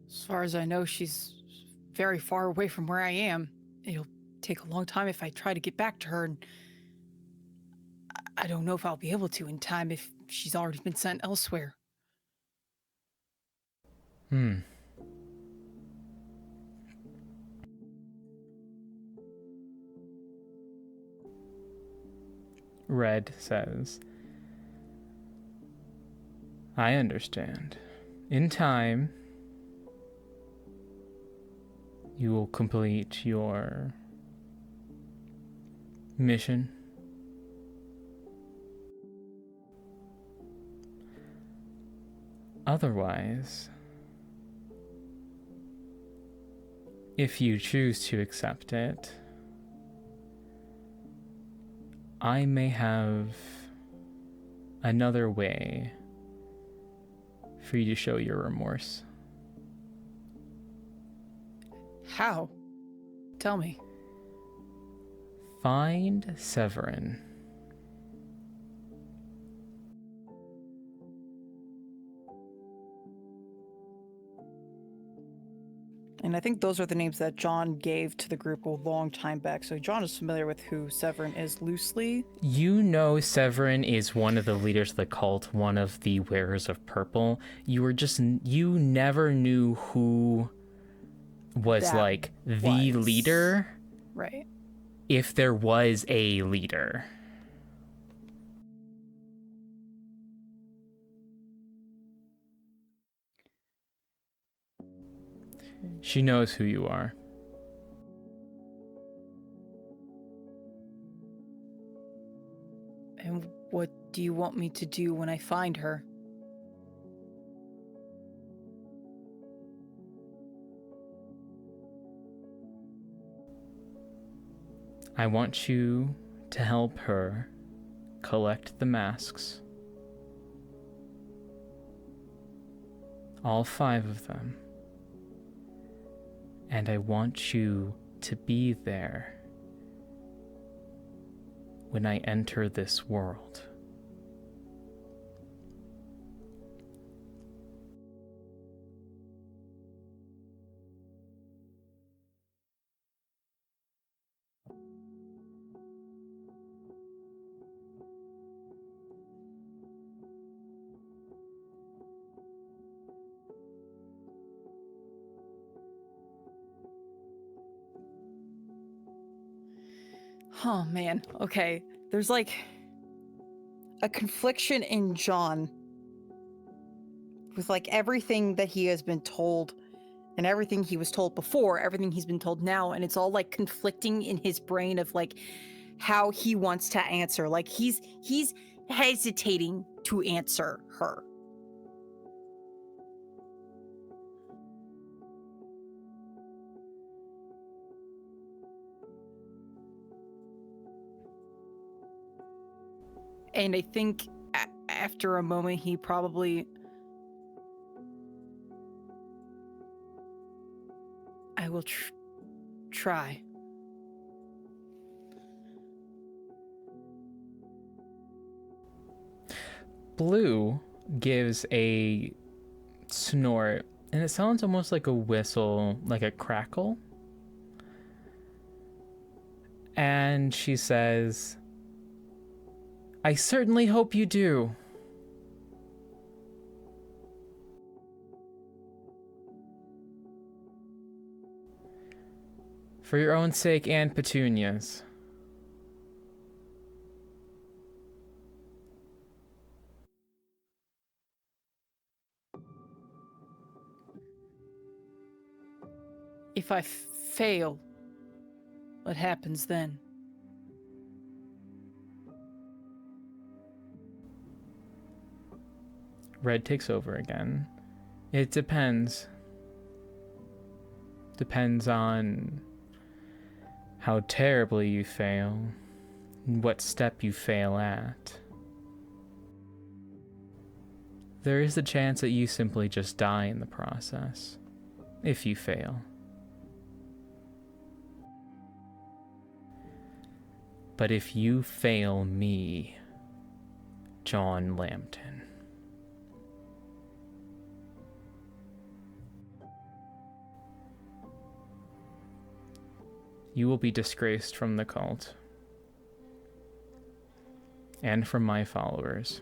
Speaker 2: As far as I know, she's very far away from where I am. It'll take a long time if I try to get back to her, and I don't know if I'll be able to in time if she's already been sent elsewhere.
Speaker 1: Red says, I understand. In time, you will complete your mission. Otherwise, if you choose to accept it, I may have another way for you to show your remorse.
Speaker 2: How? Tell me.
Speaker 1: Find Severin.
Speaker 7: And I think those are the names that John gave to the group a long time back. So John is familiar with who Severin is loosely.
Speaker 1: You know Severin is one of the leaders of the cult, one of the wearers of purple. You never knew who was
Speaker 7: That
Speaker 1: like the
Speaker 7: was.
Speaker 1: leader,
Speaker 7: Right.
Speaker 1: if there was a leader. She knows who you are.
Speaker 7: And what do you want me to do when I find her?
Speaker 1: I want you to help her collect the masks. All 5 of them. And I want you to be there when I enter this world.
Speaker 7: Oh man, okay. There's like a confliction in John with like everything that he has been told and everything he was told before, everything he's been told now, and it's all like conflicting in his brain of like how he wants to answer. Like he's hesitating to answer her. And I think after a moment, he probably... I will try.
Speaker 1: Blue gives a snort, and it sounds almost like a whistle, like a crackle. And she says, I certainly hope you do. For your own sake and Petunia's.
Speaker 7: If I fail, what happens then?
Speaker 1: Red takes over again. It depends. Depends on how terribly you fail, and what step you fail at. There is a chance that you simply just die in the process, if you fail. But if you fail me, John Lambton, you will be disgraced from the cult and from my followers,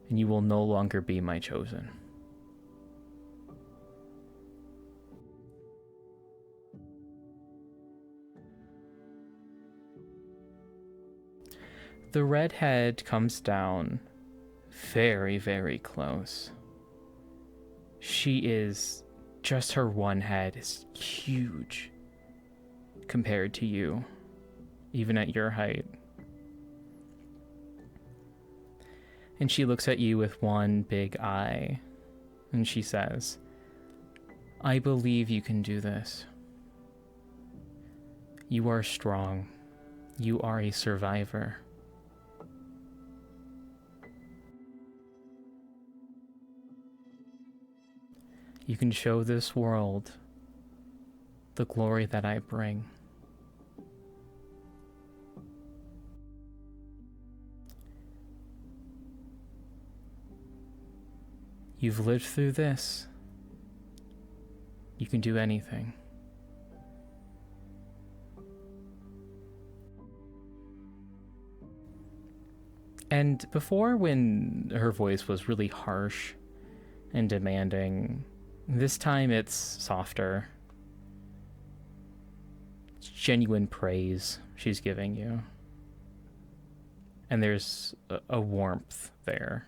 Speaker 1: and you will no longer be my chosen. The redhead comes down very, very close. She is, just her one head is huge compared to you, even at your height. And she looks at you with one big eye, and she says, I believe you can do this. You are strong. You are a survivor. You can show this world the glory that I bring. You've lived through this. You can do anything. And before, when her voice was really harsh and demanding, this time it's softer. It's genuine praise she's giving you. And there's a warmth there.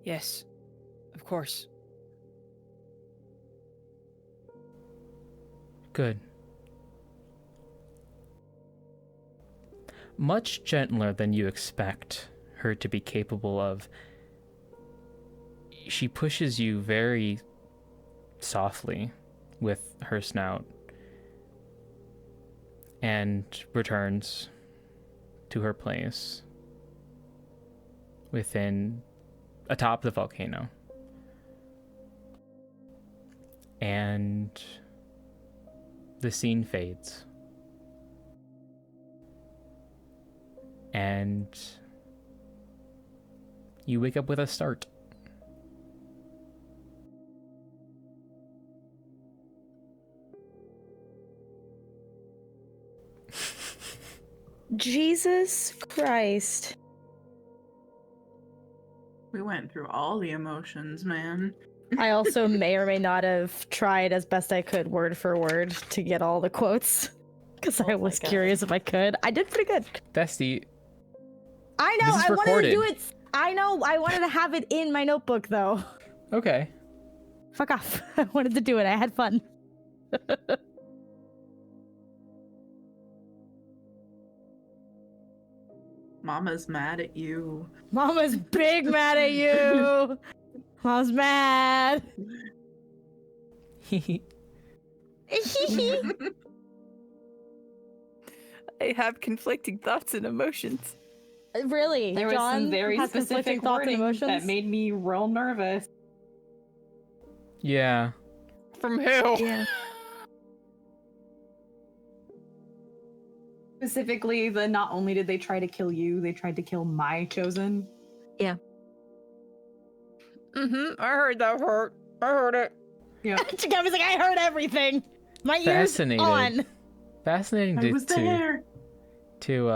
Speaker 7: Yes, of course.
Speaker 1: Good. Much gentler than you expect her to be capable of, she pushes you very softly with her snout and returns to her place within atop the volcano. And the scene fades. And you wake up with a start.
Speaker 4: Jesus Christ.
Speaker 6: We went through all the emotions, man.
Speaker 4: I also may or may not have tried as best I could, word for word, to get all the quotes. Because I was curious if I could. I did pretty good.
Speaker 1: Bestie,
Speaker 4: I know,
Speaker 1: this is
Speaker 4: I wanted to
Speaker 1: recorded.
Speaker 4: do it. I know, I wanted to have it in my notebook, though.
Speaker 1: Okay.
Speaker 4: Fuck off. I wanted to do it. I had fun.
Speaker 6: Mama's mad at you.
Speaker 4: Mama's big mad at you. Mom's mad.
Speaker 2: I have conflicting thoughts and emotions.
Speaker 4: Really?
Speaker 5: There was
Speaker 4: John
Speaker 5: some very
Speaker 4: has conflicting
Speaker 5: specific
Speaker 4: thoughts and
Speaker 5: wording
Speaker 4: emotions?
Speaker 5: that made me real nervous.
Speaker 1: Yeah.
Speaker 2: From who?
Speaker 4: Yeah.
Speaker 5: Specifically, the not only did they try to kill you, they tried to kill my chosen.
Speaker 2: Mm-hmm. I heard that hurt. I heard it.
Speaker 5: Yeah.
Speaker 4: Gabby's like, I heard everything. My ears
Speaker 1: Fascinated.
Speaker 4: on.
Speaker 1: Fascinating
Speaker 6: I was there.
Speaker 1: to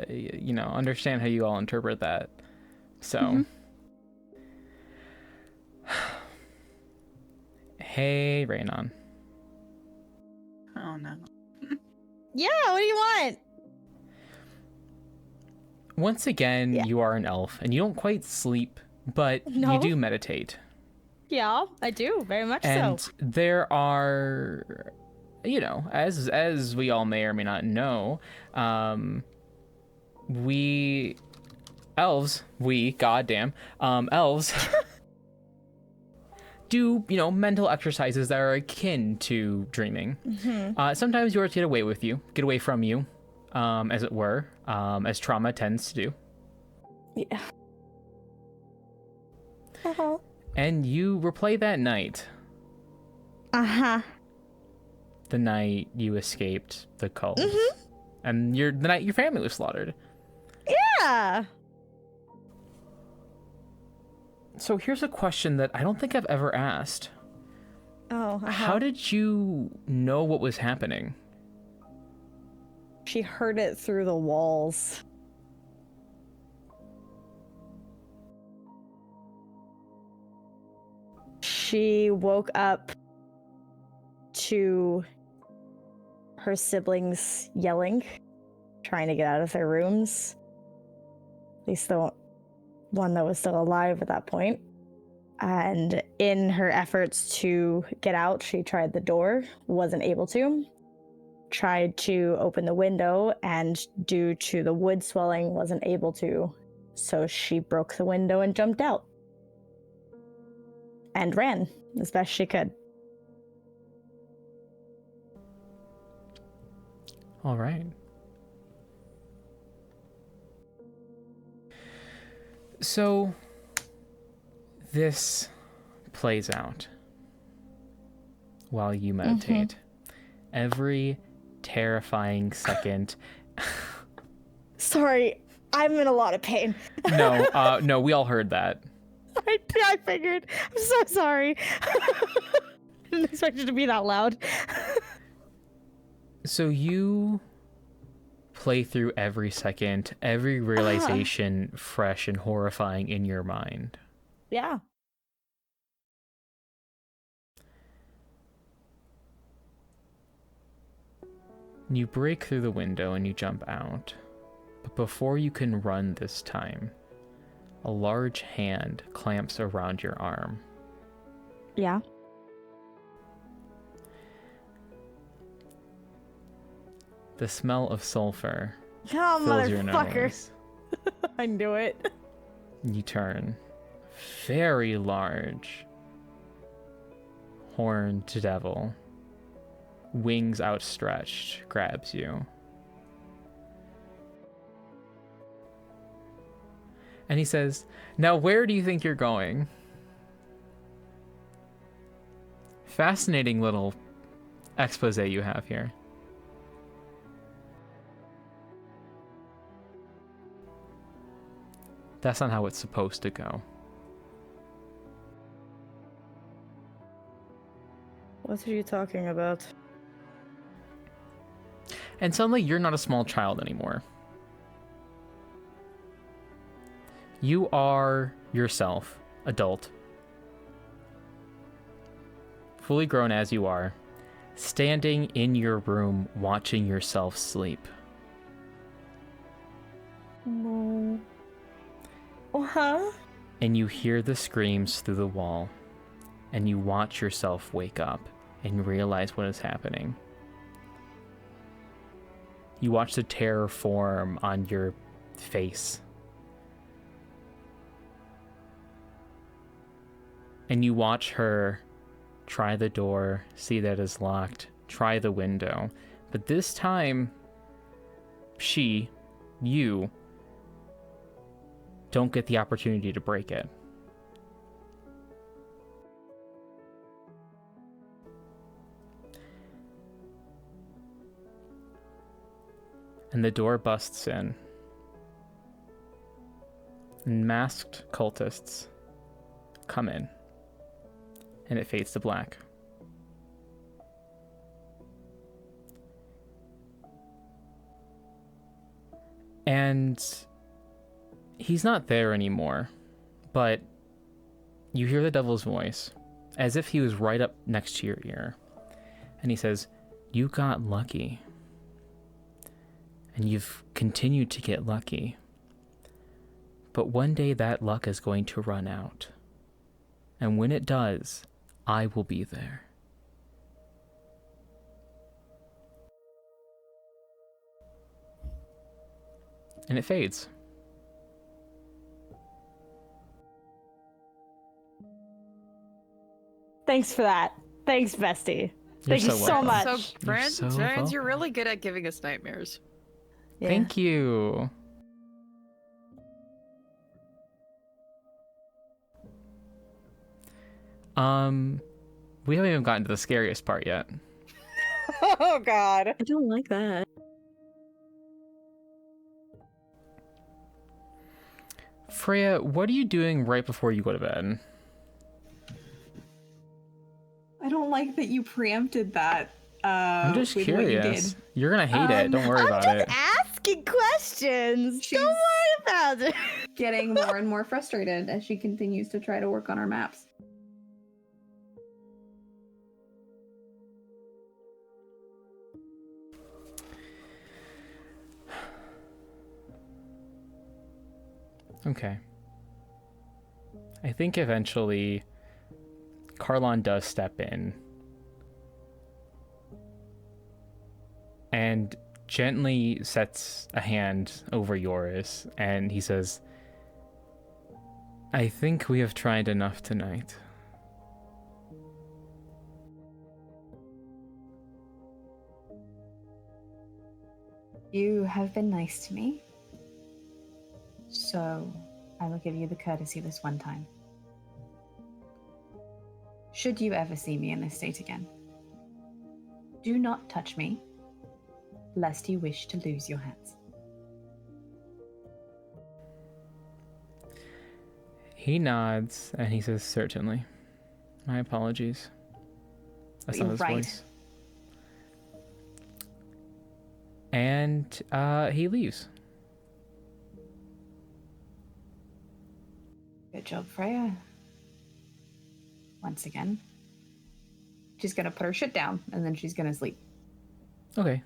Speaker 1: understand how you all interpret that. So Hey, Raynon.
Speaker 6: Oh no.
Speaker 4: Yeah, what do you want?
Speaker 1: Once again,
Speaker 4: Yeah.
Speaker 1: you are an elf, and you don't quite sleep, but
Speaker 4: No.
Speaker 1: you do meditate.
Speaker 4: Yeah, I do, very much
Speaker 1: And
Speaker 4: so.
Speaker 1: there are, as we all may or may not know, elves, do, mental exercises that are akin to dreaming. Sometimes yours get away from you, as it were, as trauma tends to do.
Speaker 4: Yeah. Uh-huh.
Speaker 1: And you replay that night,
Speaker 4: Uh-huh.
Speaker 1: the night you escaped the cult, and the night your family was slaughtered.
Speaker 4: Yeah.
Speaker 1: So here's a question that I don't think I've ever asked.
Speaker 4: Oh, uh-huh.
Speaker 1: How did you know what was happening?
Speaker 4: She heard it through the walls. She woke up to her siblings yelling, trying to get out of their rooms. At least the one that was still alive at that point. And in her efforts to get out, she tried the door, wasn't able to. Tried to open the window, and due to the wood swelling, wasn't able to. So she broke the window and jumped out. And ran as best she could.
Speaker 1: All right. So this plays out. while you meditate. Every terrifying second.
Speaker 4: Sorry, I'm in a lot of pain.
Speaker 1: No, we all heard that.
Speaker 4: I figured. I'm so sorry. I didn't expect it to be that loud.
Speaker 1: So you play through every second, every realization fresh and horrifying in your mind.
Speaker 4: Yeah.
Speaker 1: You break through the window and you jump out. But before you can run this time, a large hand clamps around your arm.
Speaker 4: Yeah.
Speaker 1: The smell of sulfur
Speaker 4: Oh,
Speaker 1: fills your
Speaker 4: motherfucker.
Speaker 1: nose.
Speaker 4: I knew it.
Speaker 1: You turn. Very large. Horned devil. Wings outstretched, grabs you. And he says, "Now where do you think you're going?" Fascinating little expose you have here. That's not how it's supposed to go.
Speaker 4: What are you talking about?
Speaker 1: And suddenly you're not a small child anymore. You are yourself, adult. Fully grown as you are, standing in your room watching yourself sleep.
Speaker 4: No. Huh?
Speaker 1: And you hear the screams through the wall, and you watch yourself wake up and realize what is happening. You watch the terror form on your face. And you watch her try the door, see that it's locked, try the window. But this time, you, don't get the opportunity to break it. And the door busts in. And masked cultists come in. And it fades to black. And he's not there anymore, but you hear the devil's voice, as if he was right up next to your ear. And he says, "You got lucky. And you've continued to get lucky. But one day that luck is going to run out. And when it does, I will be there." And it fades.
Speaker 4: Thanks for that. Thanks, bestie.
Speaker 1: You're
Speaker 4: Thank you so
Speaker 1: welcome.
Speaker 4: much.
Speaker 2: So, Franz,
Speaker 1: so
Speaker 2: you're
Speaker 1: welcome.
Speaker 2: really good at giving us nightmares.
Speaker 4: Yeah.
Speaker 1: Thank you. We haven't even gotten to the scariest part yet.
Speaker 7: Oh God.
Speaker 4: I don't like that.
Speaker 1: Freya, what are you doing right before you go to bed?
Speaker 5: I don't like that you preempted that.
Speaker 1: I'm just
Speaker 5: with what you
Speaker 1: curious.
Speaker 5: did.
Speaker 1: You're gonna hate it. Don't worry about it.
Speaker 4: Asking questions.
Speaker 5: She's
Speaker 4: Don't worry about it.
Speaker 5: getting more and more frustrated as she continues to try to work on our maps.
Speaker 1: Okay. I think eventually Carlon does step in and gently sets a hand over yours, and he says, "I think we have tried enough tonight."
Speaker 5: You have been nice to me, so I will give you the courtesy this one time. Should you ever see me in this state again, Do not touch me, lest you wish to lose your hands.
Speaker 1: He nods and he says, "Certainly. My apologies." That's not his
Speaker 5: Right.
Speaker 1: voice. And he leaves.
Speaker 5: Good job, Freya. Once again. She's gonna put her shit down, and then she's gonna sleep.
Speaker 1: Okay.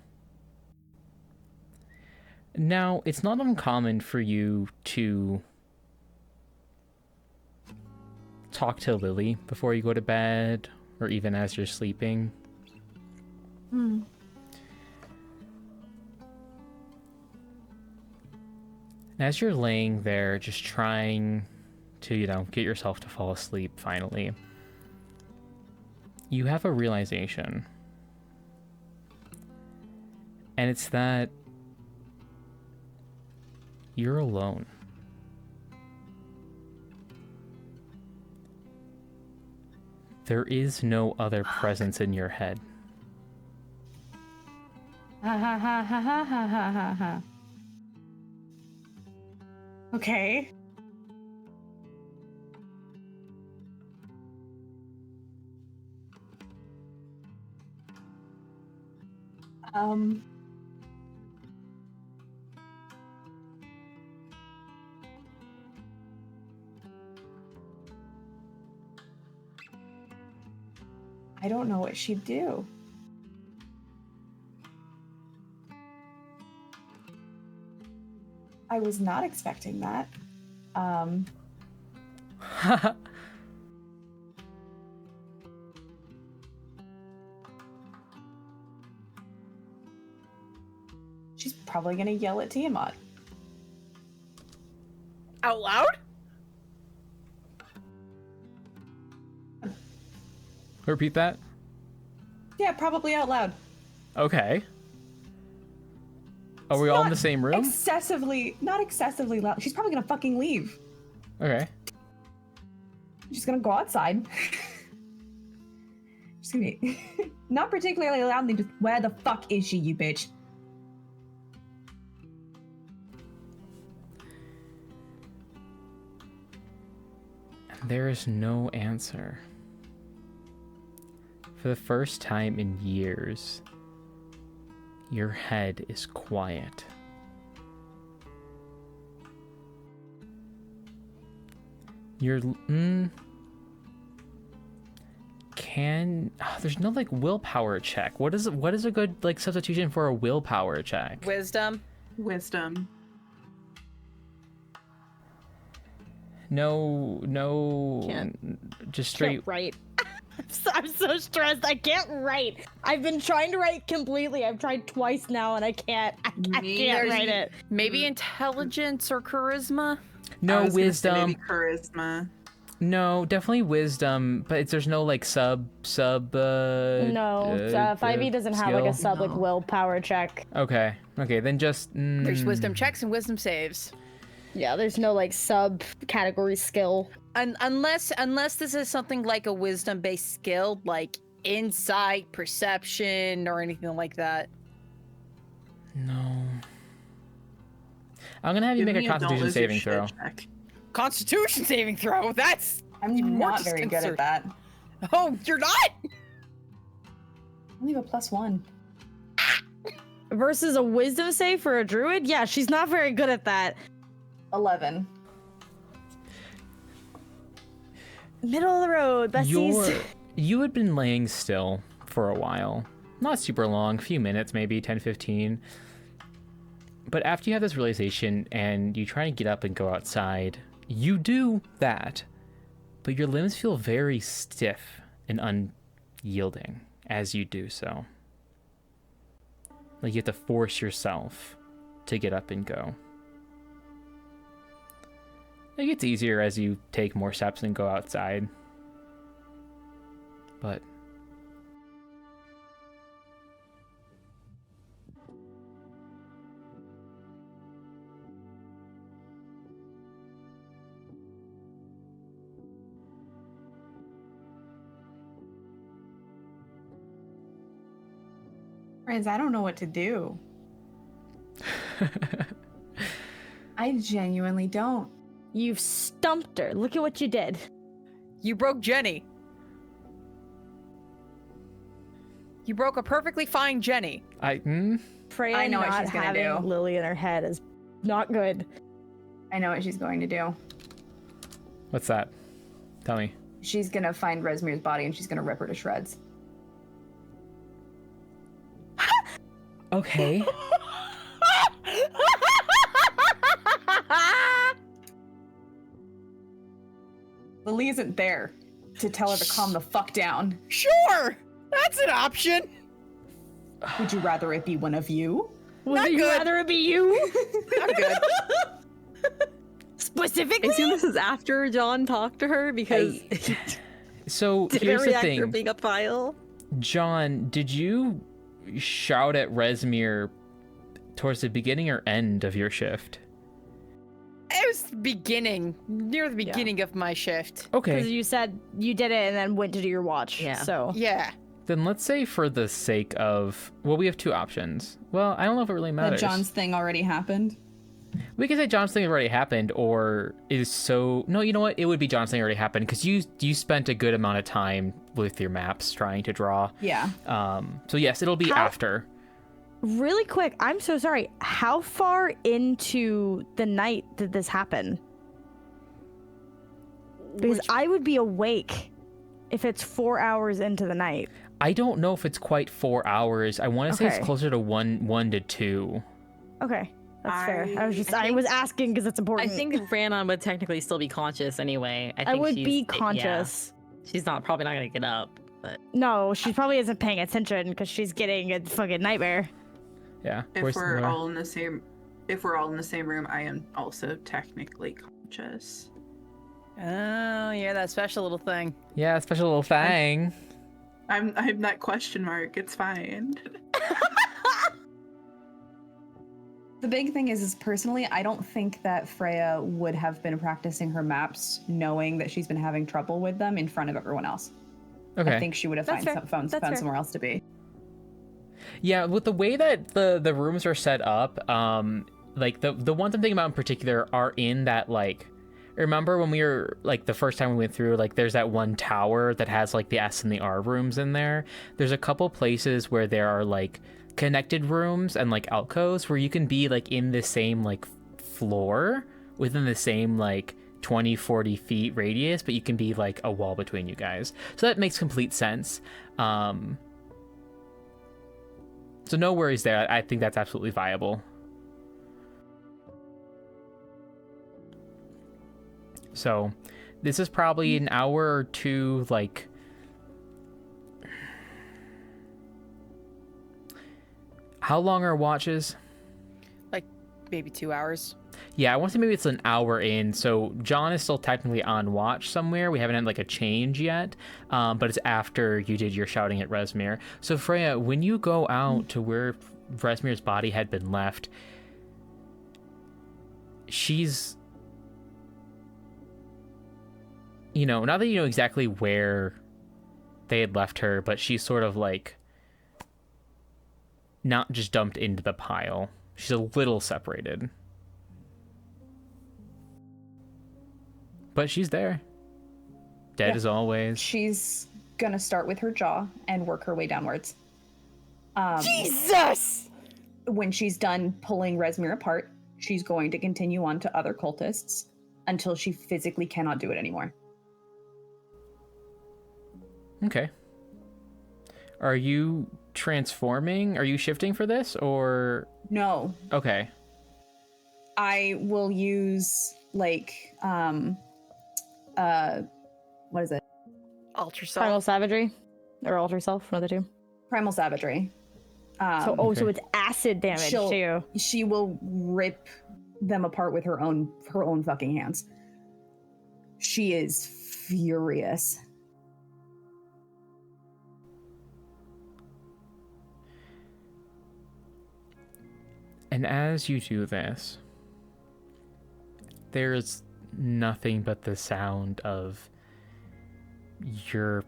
Speaker 1: Now, it's not uncommon for you to talk to Lily before you go to bed, or even as you're sleeping. As you're laying there, just trying to, get yourself to fall asleep finally, you have a realization. And it's that you're alone. There is no other presence in your head.
Speaker 5: Ha ha ha ha ha ha ha ha ha. Okay. I don't know what she'd do. I was not expecting that. She's probably gonna yell at Tiamat.
Speaker 2: Out loud?
Speaker 1: Repeat that?
Speaker 5: Yeah, probably out loud.
Speaker 1: Okay. Are we all in the same room?
Speaker 5: Not excessively loud. She's probably gonna fucking leave.
Speaker 1: Okay.
Speaker 5: She's gonna go outside. She's gonna be not particularly loudly, just where the fuck is she, you bitch?
Speaker 1: There is no answer. For the first time in years, your head is quiet. There's no willpower check. What is a good substitution for a willpower check?
Speaker 2: Wisdom.
Speaker 6: Wisdom.
Speaker 1: No,
Speaker 4: Can't.
Speaker 1: just straight.
Speaker 4: Can't write. I'm so stressed. I can't write. I've been trying to write completely. I've tried twice now and I can't. I can't write it.
Speaker 2: Maybe intelligence or charisma?
Speaker 1: No
Speaker 6: I was gonna say
Speaker 1: wisdom.
Speaker 6: maybe charisma.
Speaker 1: No, definitely wisdom, but there's no sub.
Speaker 4: No, 5e doesn't have a
Speaker 1: skill?
Speaker 4: sub willpower check.
Speaker 1: Okay, then just.
Speaker 2: There's wisdom checks and wisdom saves.
Speaker 4: Yeah, there's no sub category skill.
Speaker 2: Unless this is something like a wisdom based skill, like insight, perception, or anything like that.
Speaker 1: No. I'm gonna have you
Speaker 6: Give
Speaker 1: make
Speaker 6: me
Speaker 1: a
Speaker 6: don't
Speaker 1: Constitution
Speaker 6: lose your
Speaker 1: saving
Speaker 6: shit
Speaker 1: throw.
Speaker 6: check.
Speaker 2: Constitution saving throw. That's
Speaker 5: I'm
Speaker 2: even more
Speaker 5: not very good at
Speaker 2: disconcerting.
Speaker 5: that.
Speaker 2: Oh, you're not?
Speaker 5: Only have a +1.
Speaker 4: Versus a wisdom save for a druid? Yeah, she's not very good at that.
Speaker 5: 11.
Speaker 4: Middle of the road, besties.
Speaker 1: You had been laying still for a while. Not super long, a few minutes, maybe 10, 15. But after you have this realization and you try to get up and go outside, you do that. But your limbs feel very stiff and unyielding as you do so. Like you have to force yourself to get up and go. It gets easier as you take more steps and go outside. But
Speaker 5: Franz, I don't know what to do. I genuinely don't.
Speaker 4: You've stumped her. Look at what you did.
Speaker 7: You broke Jenny. You broke a perfectly fine Jenny.
Speaker 4: Freya
Speaker 5: I know what
Speaker 4: not
Speaker 5: she's gonna
Speaker 4: having
Speaker 5: do.
Speaker 4: Lily in her head is not good.
Speaker 5: I know what she's going to do.
Speaker 1: What's that? Tell me.
Speaker 5: She's gonna find Resmir's body and she's gonna rip her to shreds.
Speaker 1: Okay.
Speaker 5: Lily isn't there to tell her to calm the fuck down.
Speaker 7: Sure, that's an option.
Speaker 5: Would you rather it be one of you?
Speaker 4: Would you rather it be you?
Speaker 7: Not good.
Speaker 4: Specifically?
Speaker 3: I assume this is after John talked to her because
Speaker 1: So
Speaker 3: did
Speaker 1: here's
Speaker 3: a
Speaker 1: the
Speaker 3: reactor
Speaker 1: thing.
Speaker 3: being a pile?
Speaker 1: John, did you shout at Resmir towards the beginning or end of your shift?
Speaker 7: It was the beginning, near the beginning of my shift.
Speaker 4: Because
Speaker 1: Okay,
Speaker 4: you said you did it and then went to do your watch.
Speaker 3: Yeah.
Speaker 4: So
Speaker 7: Yeah.
Speaker 1: then let's say for the sake of... Well, we have two options. Well, I don't know if it really
Speaker 5: That
Speaker 1: matters.
Speaker 5: John's thing already happened.
Speaker 1: We could say John's thing already happened, or is so... No, you know what? It would be John's thing already happened, because you spent a good amount of time with your maps trying to draw.
Speaker 5: Yeah.
Speaker 1: So yes, it'll be
Speaker 4: How-
Speaker 1: after.
Speaker 4: really quick, I'm so sorry. How far into the night did this happen? Because I would be awake if it's 4 hours into the night.
Speaker 1: I don't know if it's quite 4 hours. I want to say
Speaker 4: Okay.
Speaker 1: it's closer to one to two.
Speaker 4: Okay, that's fair. I
Speaker 3: think-
Speaker 4: was asking because it's
Speaker 3: I
Speaker 4: important.
Speaker 3: think Ranon would technically still be conscious anyway.
Speaker 4: I
Speaker 3: think
Speaker 4: would
Speaker 3: she's-
Speaker 4: be
Speaker 3: yeah.
Speaker 4: conscious.
Speaker 3: She's probably not gonna get up, but
Speaker 4: No, she probably isn't paying attention because she's getting a fucking nightmare.
Speaker 1: Yeah.
Speaker 6: If
Speaker 1: where's
Speaker 6: we're
Speaker 1: Laura?
Speaker 6: all in the same room, I am also technically conscious.
Speaker 7: Oh, yeah, that special little thing.
Speaker 1: Yeah, special little thing.
Speaker 6: I'm that question mark. It's fine.
Speaker 5: The big thing is personally, I don't think that Freya would have been practicing her maps knowing that she's been having trouble with them in front of everyone else.
Speaker 1: Okay.
Speaker 5: I think she would have
Speaker 4: That's fair.
Speaker 5: found
Speaker 4: That's fair.
Speaker 5: somewhere else to be.
Speaker 1: Yeah, with the way that the rooms are set up, like the ones I'm thinking about in particular are in that, like, remember when we were, like, the first time we went through, like, there's that one tower that has, like, the S and the R rooms in there. There's a couple places where there are, like, connected rooms and, like, alcoves where you can be, like, in the same, like, floor within the same, like, 20-40 feet radius, but you can be, like, a wall between you guys. So that makes complete sense. So no worries there. I think that's absolutely viable. So this is probably an hour or two, like... How long are watches?
Speaker 7: Like, maybe 2 hours.
Speaker 1: Yeah, I want to say maybe it's an hour in, so John is still technically on watch somewhere. We haven't had, like, a change yet, but it's after you did your shouting at Resmir. So, Freya, when you go out to where Resmir's body had been left, she's... You know, not that you know exactly where they had left her, but she's sort of, like, not just dumped into the pile. She's a little separated. But she's there. Dead as always.
Speaker 5: She's gonna start with her jaw and work her way downwards.
Speaker 7: Jesus!
Speaker 5: When she's done pulling Resmir apart, she's going to continue on to other cultists until she physically cannot do it anymore.
Speaker 1: Okay. Are you transforming? Are you shifting for this, or...
Speaker 5: No,
Speaker 1: Okay.
Speaker 5: I will use, like, what is it?
Speaker 7: Ultrasound.
Speaker 4: Primal Savagery or Alter Self, one of the two.
Speaker 5: Primal Savagery.
Speaker 4: So
Speaker 1: okay.
Speaker 4: it's acid damage
Speaker 5: she'll-
Speaker 4: too.
Speaker 5: She will rip them apart with her own fucking hands. She is furious.
Speaker 1: And as you do this, there's nothing but the sound of your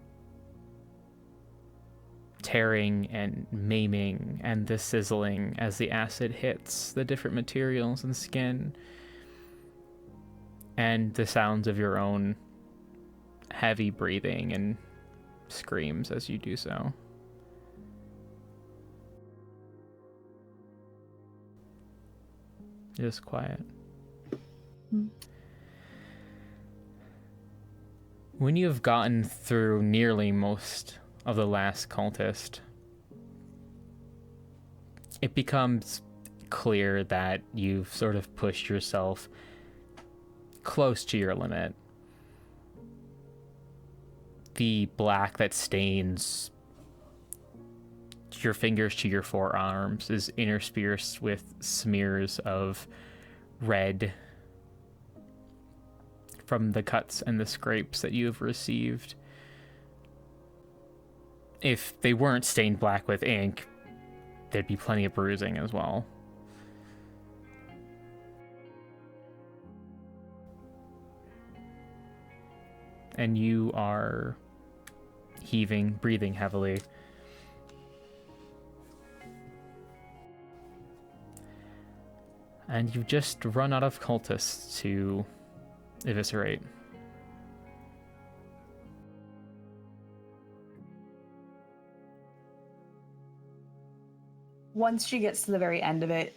Speaker 1: tearing and maiming and the sizzling as the acid hits the different materials and skin, and the sounds of your own heavy breathing and screams as you do so. It is quiet. When you have gotten through nearly most of the last cultist, it becomes clear that you've sort of pushed yourself close to your limit. The black that stains your fingers to your forearms is interspersed with smears of red from the cuts and the scrapes that you have received. If they weren't stained black with ink, there'd be plenty of bruising as well. And you are heaving, breathing heavily. And you've just run out of cultists to eviscerate.
Speaker 5: Once she gets to the very end of it,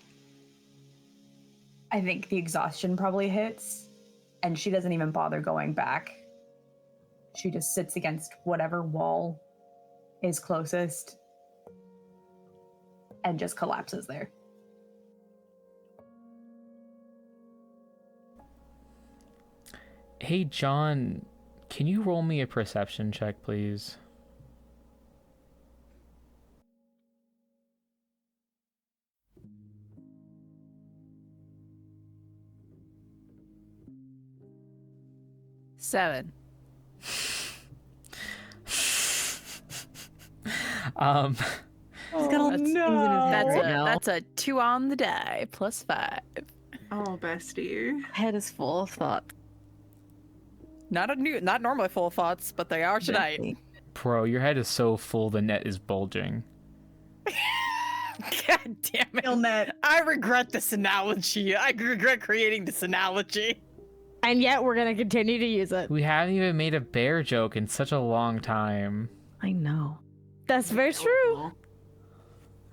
Speaker 5: I think the exhaustion probably hits, and she doesn't even bother going back. She just sits against whatever wall is closest and just collapses there.
Speaker 1: Hey, John, can you roll me a perception check, please?
Speaker 2: Seven.
Speaker 3: He's got all
Speaker 2: That's-
Speaker 3: things in his head right now.
Speaker 2: That's a 2 on the die, +5.
Speaker 6: Oh, bestie.
Speaker 3: Head is full of thought.
Speaker 7: Not normally full of thoughts, but they are tonight.
Speaker 1: Bro, your head is so full the net is bulging.
Speaker 7: God damn it.
Speaker 5: Net.
Speaker 7: I regret this analogy. I regret creating this analogy.
Speaker 4: And yet we're gonna continue to use it.
Speaker 1: We haven't even made a bear joke in such a long time.
Speaker 3: I know.
Speaker 4: That's very true.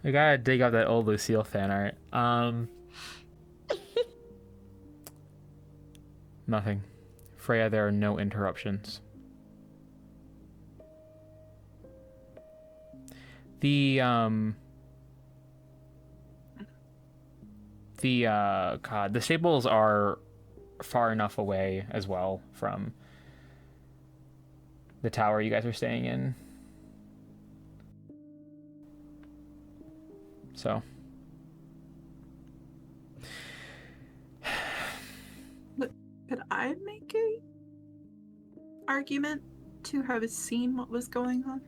Speaker 1: We gotta dig up that old Lucille fan art. Nothing. Freya, there are no interruptions. The stables are far enough away as well from the tower you guys are staying in. So
Speaker 6: Could I make a argument to have seen what was going on?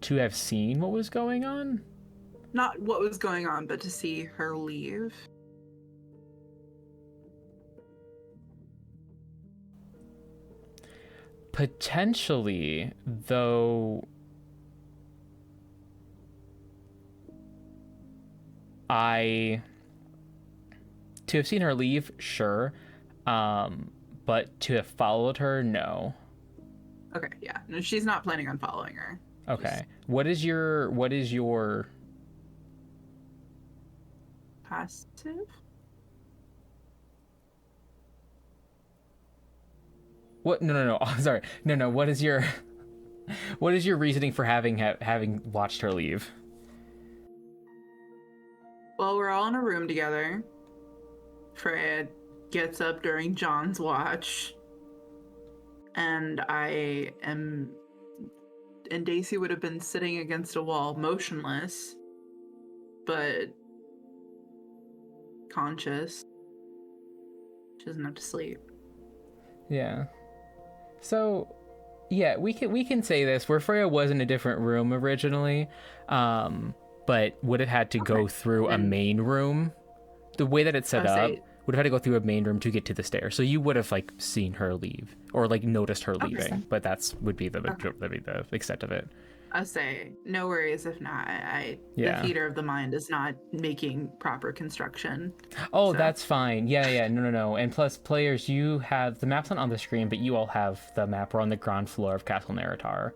Speaker 1: to have seen what was going on?
Speaker 6: Not what was going on, but to see her leave.
Speaker 1: Potentially, though to have seen her leave, sure. But to have followed her, no.
Speaker 6: Okay, yeah. No, she's not planning on following her.
Speaker 1: Okay. What is your
Speaker 6: Passive?
Speaker 1: what? No. I'm sorry. No. What is your reasoning for having watched her leave?
Speaker 6: Well, we're all in a room together. Freya gets up during John's watch. And Daisy would have been sitting against a wall, motionless, but conscious. She doesn't have to sleep.
Speaker 1: Yeah. So, yeah, we can say this where Freya was in a different room originally, but would have had to go through a main room. The way that it's set up would have had to go through a main room to get to the stairs. So you would have seen her leave or noticed her leaving, but would be the extent of it.
Speaker 6: I'll say no worries if not.
Speaker 1: Yeah.
Speaker 6: The theater of the mind is not making proper construction.
Speaker 1: Oh,
Speaker 6: so.
Speaker 1: that's fine. Yeah. No. And plus, players, you have the map's not on the screen, but you all have the map. We're on the ground floor of Castle Naratar.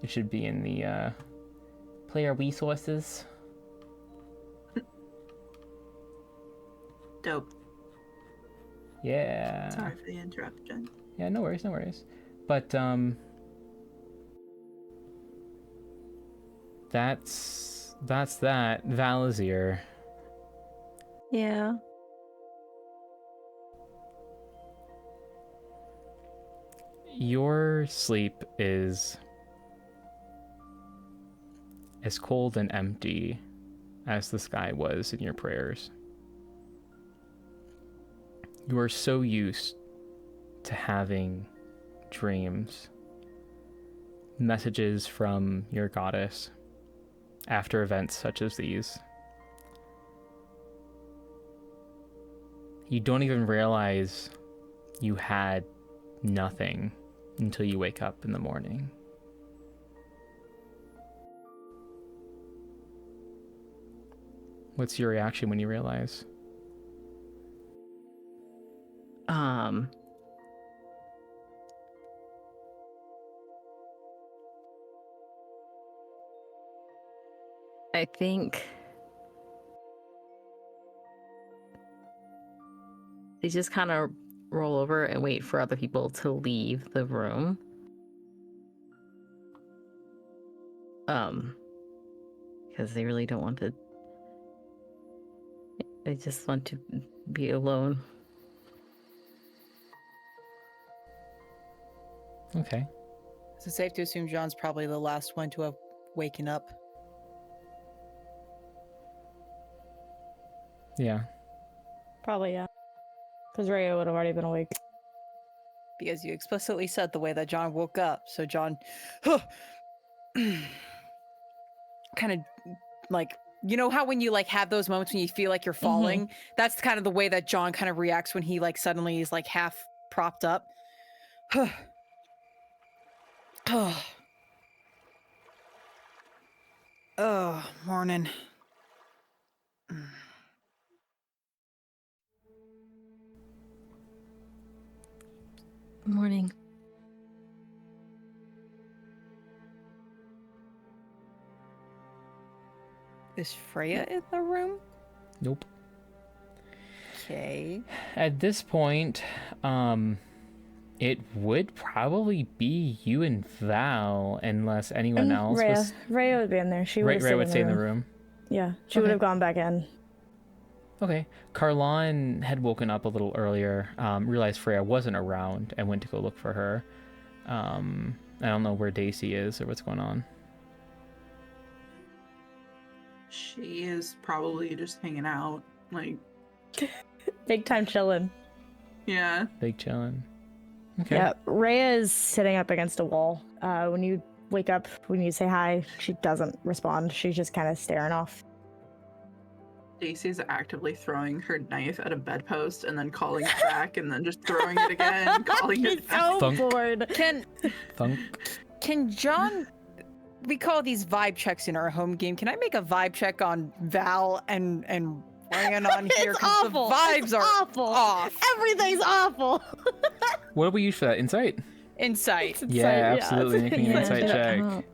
Speaker 1: It should be in the player resources.
Speaker 6: Dope.
Speaker 1: Yeah.
Speaker 6: Sorry for the interruption.
Speaker 1: Yeah, no worries. But that's that. Valazir.
Speaker 4: Yeah.
Speaker 1: Your sleep is as cold and empty as the sky was in your prayers. You are so used to having dreams, messages from your goddess after events such as these. You don't even realize you had nothing until you wake up in the morning. What's your reaction when you realize?
Speaker 3: I think they just kind of roll over and wait for other people to leave the room. Because they really don't want to. They just want to be alone.
Speaker 1: Okay.
Speaker 7: Is it safe to assume John's probably the last one to have waken up?
Speaker 1: Yeah.
Speaker 4: Probably, yeah. Because Rhea would have already been awake.
Speaker 7: Because you explicitly said the way that John woke up. So John kind of like, you know how when you like have those moments when you feel like you're falling? That's kind of the way that John kind of reacts when he like suddenly is like half propped up. Oh, morning.
Speaker 3: Morning.
Speaker 7: Is Freya in the room?
Speaker 1: Nope.
Speaker 7: Okay.
Speaker 1: At this point, it would probably be you and Val, unless anyone else
Speaker 4: Rhea.
Speaker 1: was.
Speaker 4: Rhea would be in there. She would
Speaker 1: Rhea would stay in the room.
Speaker 4: Yeah, she would
Speaker 1: Okay.
Speaker 4: have gone back in.
Speaker 1: Okay. Carlon had woken up a little earlier, realized Freya wasn't around, and went to go look for her. I don't know where Daisy is or what's going on.
Speaker 6: She is probably just hanging out. Like,
Speaker 4: Big time chilling.
Speaker 6: yeah.
Speaker 1: Big chillin'. Okay.
Speaker 4: Yeah, Rhea is sitting up against a wall. When you wake up, when you say hi, she doesn't respond. She's just kind of staring off.
Speaker 6: Daisy actively throwing her knife at a bedpost and then calling it back and then just throwing it again, calling it back.
Speaker 4: so
Speaker 1: Thunk.
Speaker 4: bored.
Speaker 7: Can John? We call these vibe checks in our home game. Can I make a vibe check on Val and Rhiannon here?
Speaker 4: It's
Speaker 7: 'Cause
Speaker 4: awful.
Speaker 7: The vibes
Speaker 4: It's
Speaker 7: are
Speaker 4: awful.
Speaker 7: off.
Speaker 4: Everything's awful.
Speaker 1: What do we use for that? Insight?
Speaker 7: Insight.
Speaker 1: Yeah,
Speaker 4: It's
Speaker 1: absolutely. Making an insight check.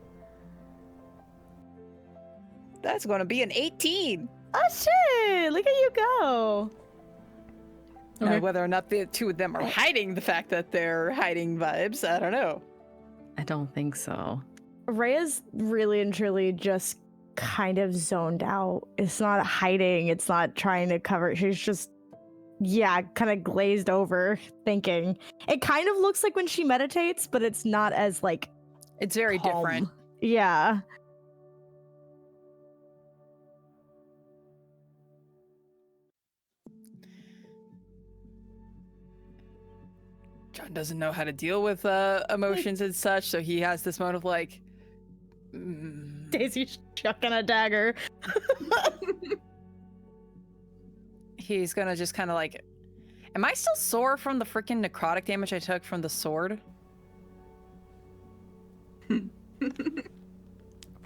Speaker 7: That's going to be an 18.
Speaker 4: Oh shit! Look at you go.
Speaker 1: Okay.
Speaker 7: Now, whether or not the two of them are hiding the fact that they're hiding vibes, I don't know.
Speaker 3: I don't think so.
Speaker 4: Rhea's really and truly just kind of zoned out. It's not hiding. It's not trying to cover. She's just, yeah, kind of glazed over, thinking. It kind of looks like when she meditates, but it's not as like.
Speaker 7: It's very
Speaker 4: calm.
Speaker 7: different.
Speaker 4: Yeah.
Speaker 7: John doesn't know how to deal with emotions and such, so he has this moment of like,
Speaker 4: Daisy's chucking a dagger.
Speaker 7: he's gonna just kind of like, am I still sore from the freaking necrotic damage I took from the sword?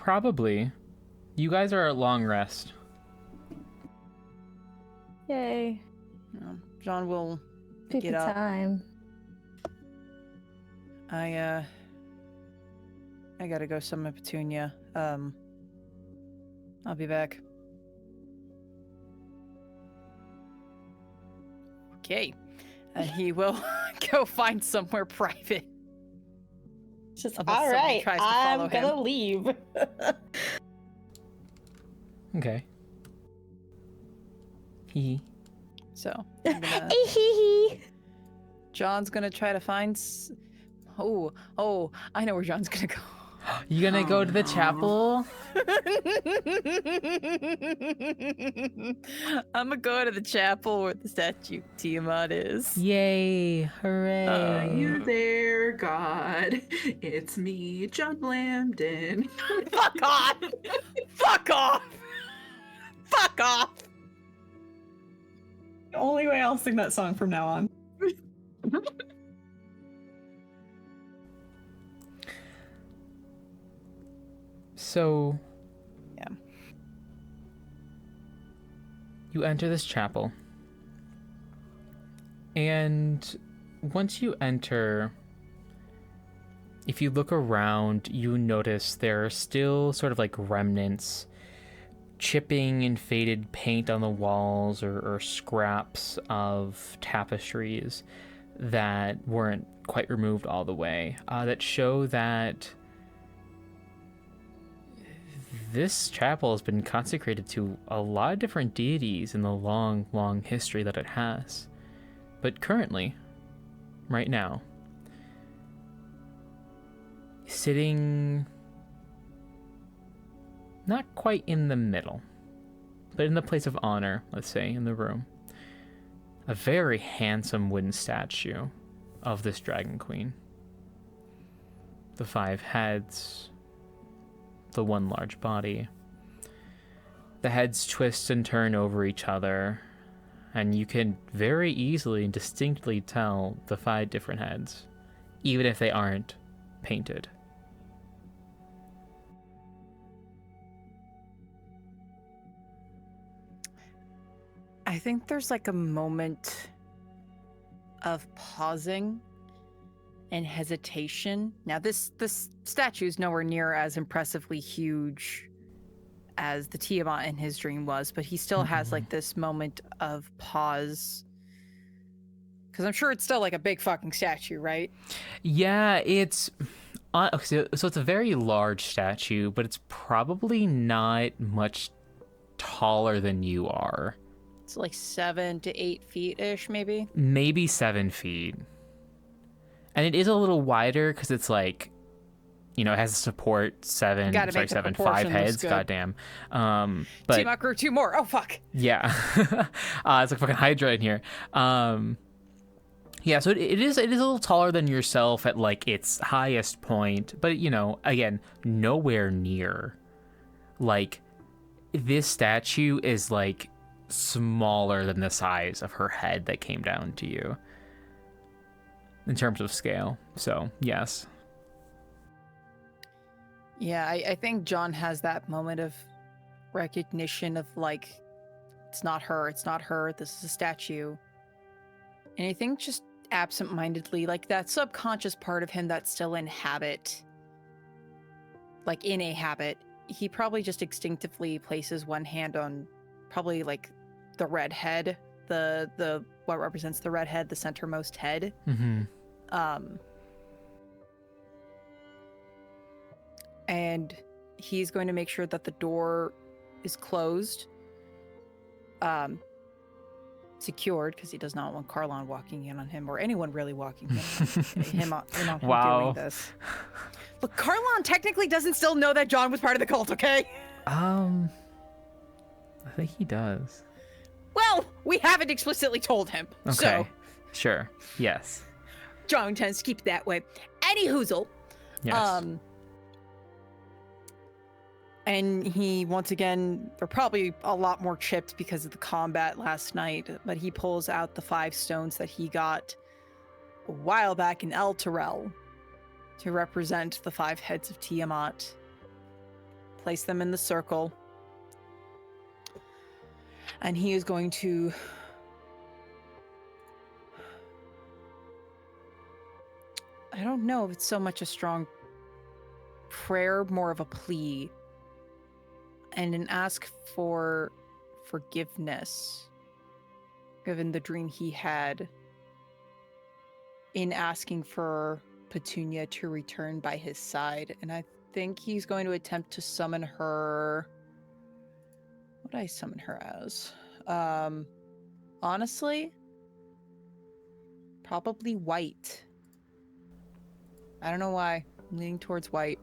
Speaker 1: Probably. You guys are at long rest.
Speaker 4: Yay.
Speaker 7: John will
Speaker 4: Good
Speaker 7: get up.
Speaker 4: time.
Speaker 7: I gotta go summon Petunia. I'll be back. Okay. And he will go find somewhere private.
Speaker 4: Just
Speaker 7: Unless
Speaker 4: all
Speaker 7: someone
Speaker 4: right.
Speaker 7: tries to follow
Speaker 4: I'm gonna
Speaker 7: him.
Speaker 4: leave.
Speaker 1: Okay. Hee.
Speaker 7: So I'm gonna, John's gonna try to find. Oh! I know where John's gonna go.
Speaker 1: You gonna go to the
Speaker 6: no.
Speaker 1: chapel?
Speaker 7: I'm gonna go to the chapel where the statue of Tiamat is.
Speaker 1: Yay! Hooray!
Speaker 6: Are you there, God? It's me, John Lambden.
Speaker 7: Fuck off! Fuck off! Fuck off!
Speaker 5: The only way I'll sing that song from now on.
Speaker 1: So,
Speaker 7: Yeah.
Speaker 1: you enter this chapel, and once you enter, if you look around, you notice there are still sort of like remnants, chipping and faded paint on the walls, or scraps of tapestries that weren't quite removed all the way, that show that this chapel has been consecrated to a lot of different deities in the long, long history that it has. But currently, right now, sitting not quite in the middle, but in the place of honor, let's say, in the room, a very handsome wooden statue of this dragon queen. The 5 heads, the one large body. The heads twist and turn over each other, and you can very easily and distinctly tell the 5 different heads, even if they aren't painted.
Speaker 7: I think there's like a moment of pausing and hesitation. Now, this statue is nowhere near as impressively huge as the Tiamat in his dream was, but he still has like this moment of pause. Because I'm sure it's still like a big fucking statue, right?
Speaker 1: Yeah, it's... so it's a very large statue, but it's probably not much taller than you are.
Speaker 7: It's like 7 to 8 feet-ish, maybe?
Speaker 1: Maybe 7 feet. And it is a little wider because it's like, you know, it has a support
Speaker 7: Gotta make the
Speaker 1: 5
Speaker 7: proportions
Speaker 1: heads.
Speaker 7: good.
Speaker 1: Goddamn. But
Speaker 7: Tiamat grew 2 more. Oh, fuck.
Speaker 1: yeah, it's like fucking Hydra in here. Yeah, so it is a little taller than yourself at like its highest point, but you know, again, nowhere near. Like, this statue is like smaller than the size of her head that came down to you in terms of scale. So yes.
Speaker 7: Yeah, I think John has that moment of recognition of like, it's not her, this is a statue. And I think just absentmindedly, like that subconscious part of him that's still in habit, like in a habit, he probably just instinctively places one hand on probably like the red head, the what represents the red head, the centermost head.
Speaker 1: Mm-hmm.
Speaker 7: And he's going to make sure that the door is closed, secured, because he does not want Carlon walking in on him, or anyone really walking in on him
Speaker 1: Wow.
Speaker 7: doing this. Look, Carlon technically doesn't still know that John was part of the cult, okay?
Speaker 1: I think he does.
Speaker 7: Well, we haven't explicitly told him.
Speaker 1: Okay.
Speaker 7: So,
Speaker 1: Sure. Yes.
Speaker 7: John intends to keep it that way. Any hoozle.
Speaker 1: Yes.
Speaker 7: And he, once again, they're probably a lot more chipped because of the combat last night, but he pulls out the 5 stones that he got a while back in El Terrell to represent the 5 heads of Tiamat, place them in the circle. And he is going to I don't know if it's so much a strong prayer, more of a plea, and an ask for forgiveness, given the dream he had, in asking for Petunia to return by his side. And I think he's going to attempt to summon her. What would I summon her as? Honestly, probably white. I don't know why. I'm leaning towards white.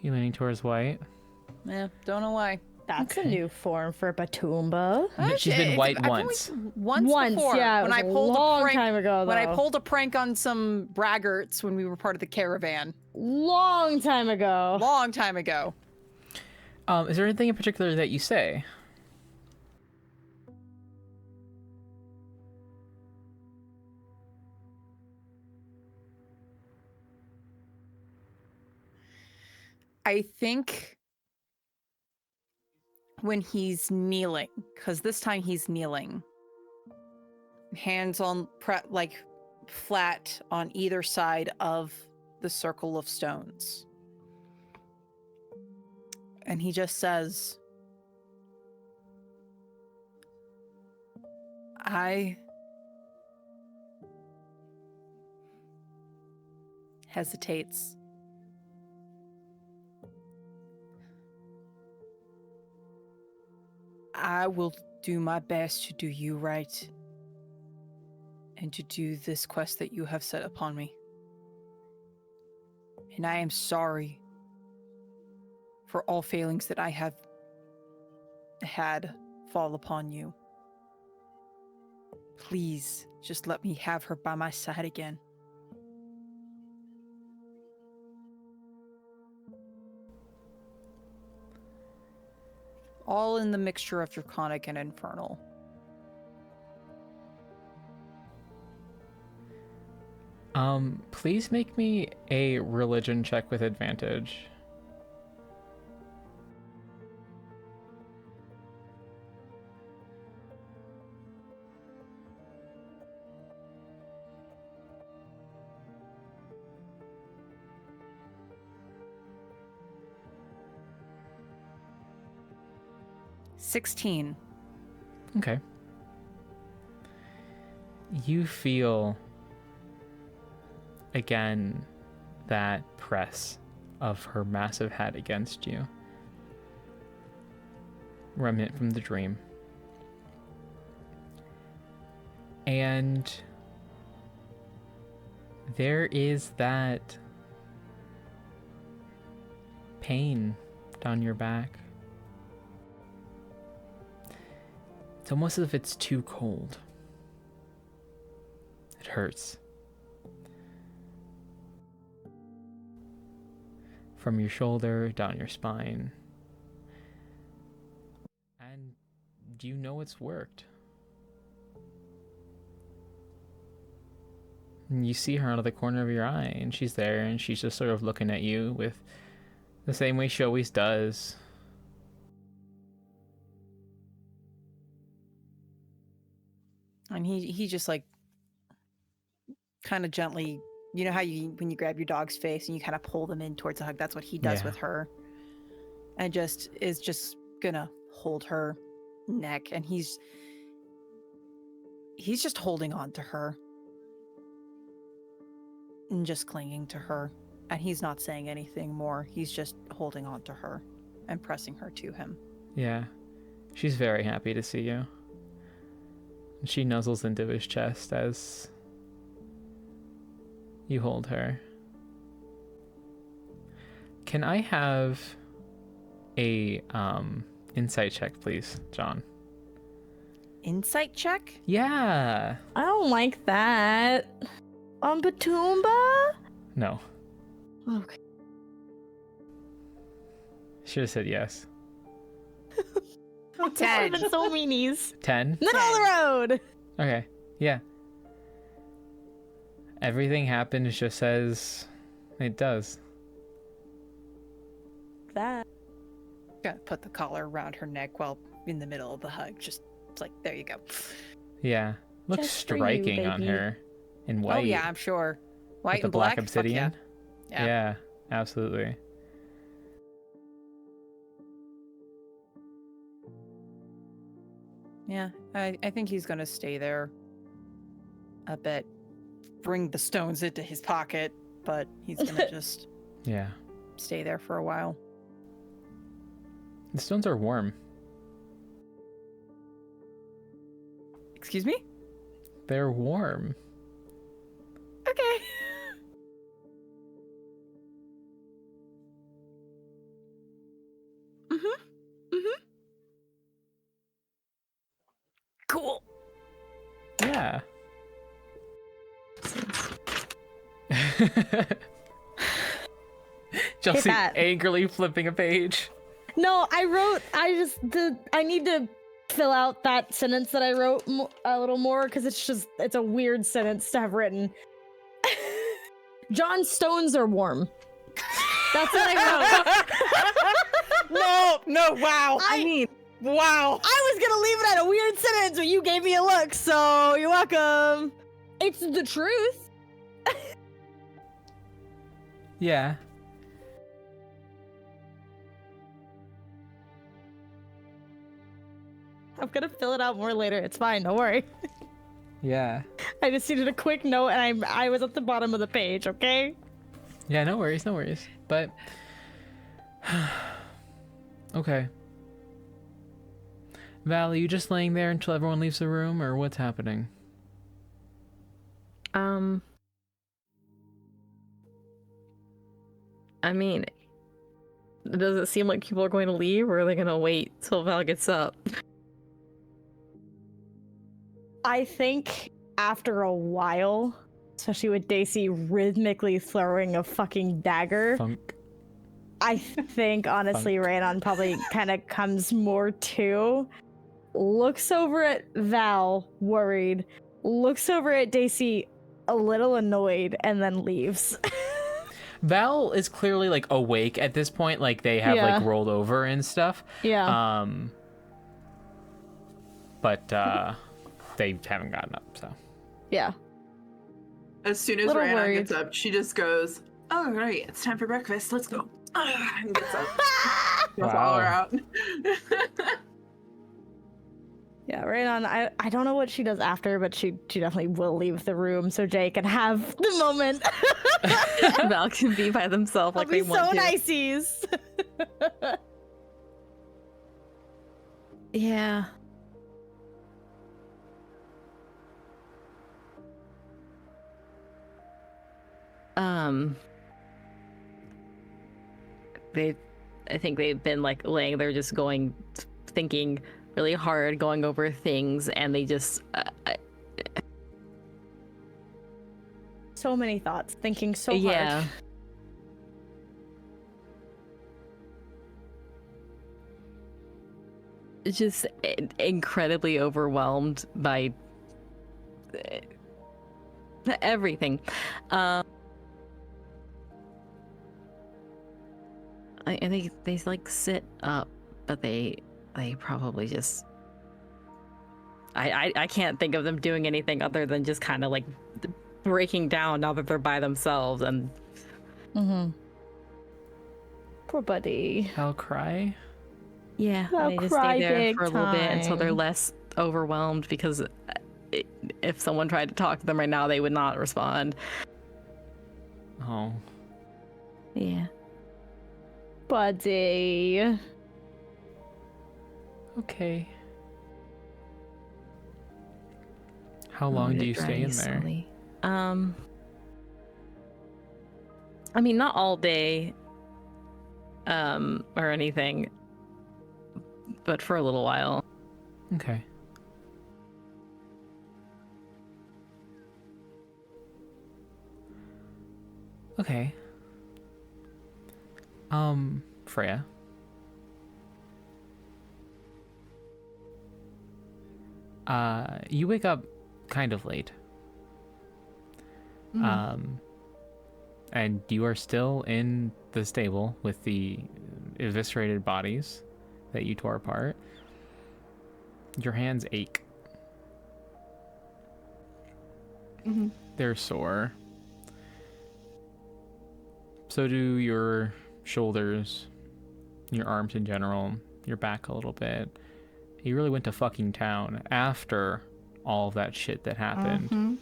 Speaker 1: You leaning towards white?
Speaker 7: Don't know why.
Speaker 4: That's a
Speaker 1: Okay.
Speaker 4: new form for Batumba.
Speaker 1: She's been white
Speaker 7: I've
Speaker 1: once.
Speaker 7: Once before,
Speaker 4: yeah.
Speaker 7: when
Speaker 4: It
Speaker 7: I
Speaker 4: was
Speaker 7: pulled
Speaker 4: a long
Speaker 7: a prank.
Speaker 4: time ago,
Speaker 7: When I
Speaker 4: though.
Speaker 7: pulled a prank on some braggarts when we were part of the caravan,
Speaker 4: Long time ago.
Speaker 7: long time ago.
Speaker 1: Is there anything in particular that you say?
Speaker 7: I think when he's kneeling, because this time he's kneeling, hands on like flat on either side of the circle of stones, and he just says, I hesitates. I will do my best to do you right and to do this quest that you have set upon me. And I am sorry for all failings that I have had fall upon you. Please, just let me have her by my side again. All in the mixture of draconic and infernal.
Speaker 1: Please make me a religion check with advantage.
Speaker 7: $16.
Speaker 1: Okay. You feel again that press of her massive head against you. Remnant from the dream. And there is that pain down your back. It's almost as if it's too cold. It hurts. From your shoulder down your spine. And you know it's worked. And you see her out of the corner of your eye, and she's there, and she's just sort of looking at you with the same way she always does.
Speaker 7: And he just like kind of gently, you know how you when you grab your dog's face and you kind of pull them in towards a hug, that's what he does
Speaker 1: Yeah.
Speaker 7: with her. And is just gonna hold her neck, and he's just holding on to her and just clinging to her, and he's not saying anything more. He's just holding on to her and pressing her to him.
Speaker 1: Yeah. She's very happy to see you. She nuzzles into his chest as you hold her. Can I have a insight check, please, John?
Speaker 7: Insight check?
Speaker 1: Yeah.
Speaker 4: I don't like that. On Batumba?
Speaker 1: No.
Speaker 4: Okay.
Speaker 1: Should have said yes.
Speaker 4: That would have been so meanies.
Speaker 1: 10?
Speaker 4: Middle of the road!
Speaker 1: Okay. Yeah. Everything happens just as it does.
Speaker 4: That.
Speaker 7: Gonna put the collar around her neck while in the middle of the hug. Just it's like, there you go.
Speaker 1: Yeah. Looks
Speaker 4: Just for you,
Speaker 1: striking on
Speaker 4: baby.
Speaker 1: her in white.
Speaker 7: Oh yeah, I'm sure. White
Speaker 1: with the
Speaker 7: and
Speaker 1: black
Speaker 7: Fuck
Speaker 1: obsidian.
Speaker 7: Yeah.
Speaker 1: Yeah, absolutely.
Speaker 7: Yeah, I think he's gonna stay there a bit. Bring the stones into his pocket, but he's gonna just
Speaker 1: Yeah.
Speaker 7: stay there for a while.
Speaker 1: The stones are warm.
Speaker 7: Excuse me?
Speaker 1: They're warm.
Speaker 7: Okay. Cool.
Speaker 1: Yeah. Chelsea
Speaker 4: that.
Speaker 1: angrily flipping a page.
Speaker 4: No, I need to fill out that sentence that I wrote a little more because it's a weird sentence to have written. John's stones are warm. That's what I wrote.
Speaker 7: No, wow. I mean, wow.
Speaker 4: I was gonna leave it at a weird sentence, but you gave me a look, so you're welcome. It's the truth.
Speaker 1: Yeah.
Speaker 4: I'm gonna fill it out more later. It's fine. Don't worry.
Speaker 1: Yeah.
Speaker 4: I just needed a quick note, and I was at the bottom of the page. Okay.
Speaker 1: Yeah, no worries, no worries. But okay. Val, are you just laying there until everyone leaves the room, or what's happening?
Speaker 3: I mean, does it seem like people are going to leave, or are they going to wait till Val gets up?
Speaker 4: I think after a while, especially with Daisy rhythmically throwing a fucking dagger,
Speaker 1: Funk.
Speaker 4: I think honestly Rhanon probably kind of comes more to, looks over at Val, worried, looks over at Daisy, a little annoyed, and then leaves.
Speaker 1: Val is clearly like awake at this point, like they have like
Speaker 4: Yeah.
Speaker 1: rolled over and stuff.
Speaker 4: Yeah.
Speaker 1: But they haven't gotten up, so.
Speaker 4: Yeah.
Speaker 6: As soon as
Speaker 4: Little
Speaker 6: Rhiannon
Speaker 4: worried.
Speaker 6: gets up, she just goes, "Oh, right, it's time for breakfast. Let's go." And gets up. Go follow her out.
Speaker 4: Yeah, Rhanon, I don't know what she does after, but she definitely will leave the room so Jay can have the moment.
Speaker 3: Val can be by themselves like
Speaker 4: I'll be
Speaker 3: they want
Speaker 4: so
Speaker 3: to.
Speaker 4: niceys.
Speaker 3: Yeah. I think they've been like laying there just thinking really hard, going over things, and they just,
Speaker 4: So many thoughts, thinking so hard.
Speaker 3: yeah. Just incredibly overwhelmed by everything. I think they like sit up, but they probably just. I can't think of them doing anything other than just kind of like breaking down now that they're by themselves, and
Speaker 4: Mm-hmm. Poor buddy.
Speaker 1: I'll cry.
Speaker 3: yeah,
Speaker 4: They'll
Speaker 3: they just
Speaker 4: cry
Speaker 3: stay there
Speaker 4: big
Speaker 3: for a little bit until they're
Speaker 4: time.
Speaker 3: less overwhelmed, because if someone tried to talk to them right now, they would not respond.
Speaker 1: Oh.
Speaker 3: Yeah.
Speaker 4: Buddy.
Speaker 1: Okay. How long do you stay in there?
Speaker 3: Slowly. I mean, not all day, or anything, but for a little while.
Speaker 1: Okay. Okay. Freya. You wake up kind of late. And you are still in the stable with the eviscerated bodies that you tore apart. Your hands ache.
Speaker 5: Mm-hmm.
Speaker 1: They're sore. So do your shoulders, your arms in general, your back a little bit. You really went to fucking town after all of that shit that happened.
Speaker 5: Mm-hmm.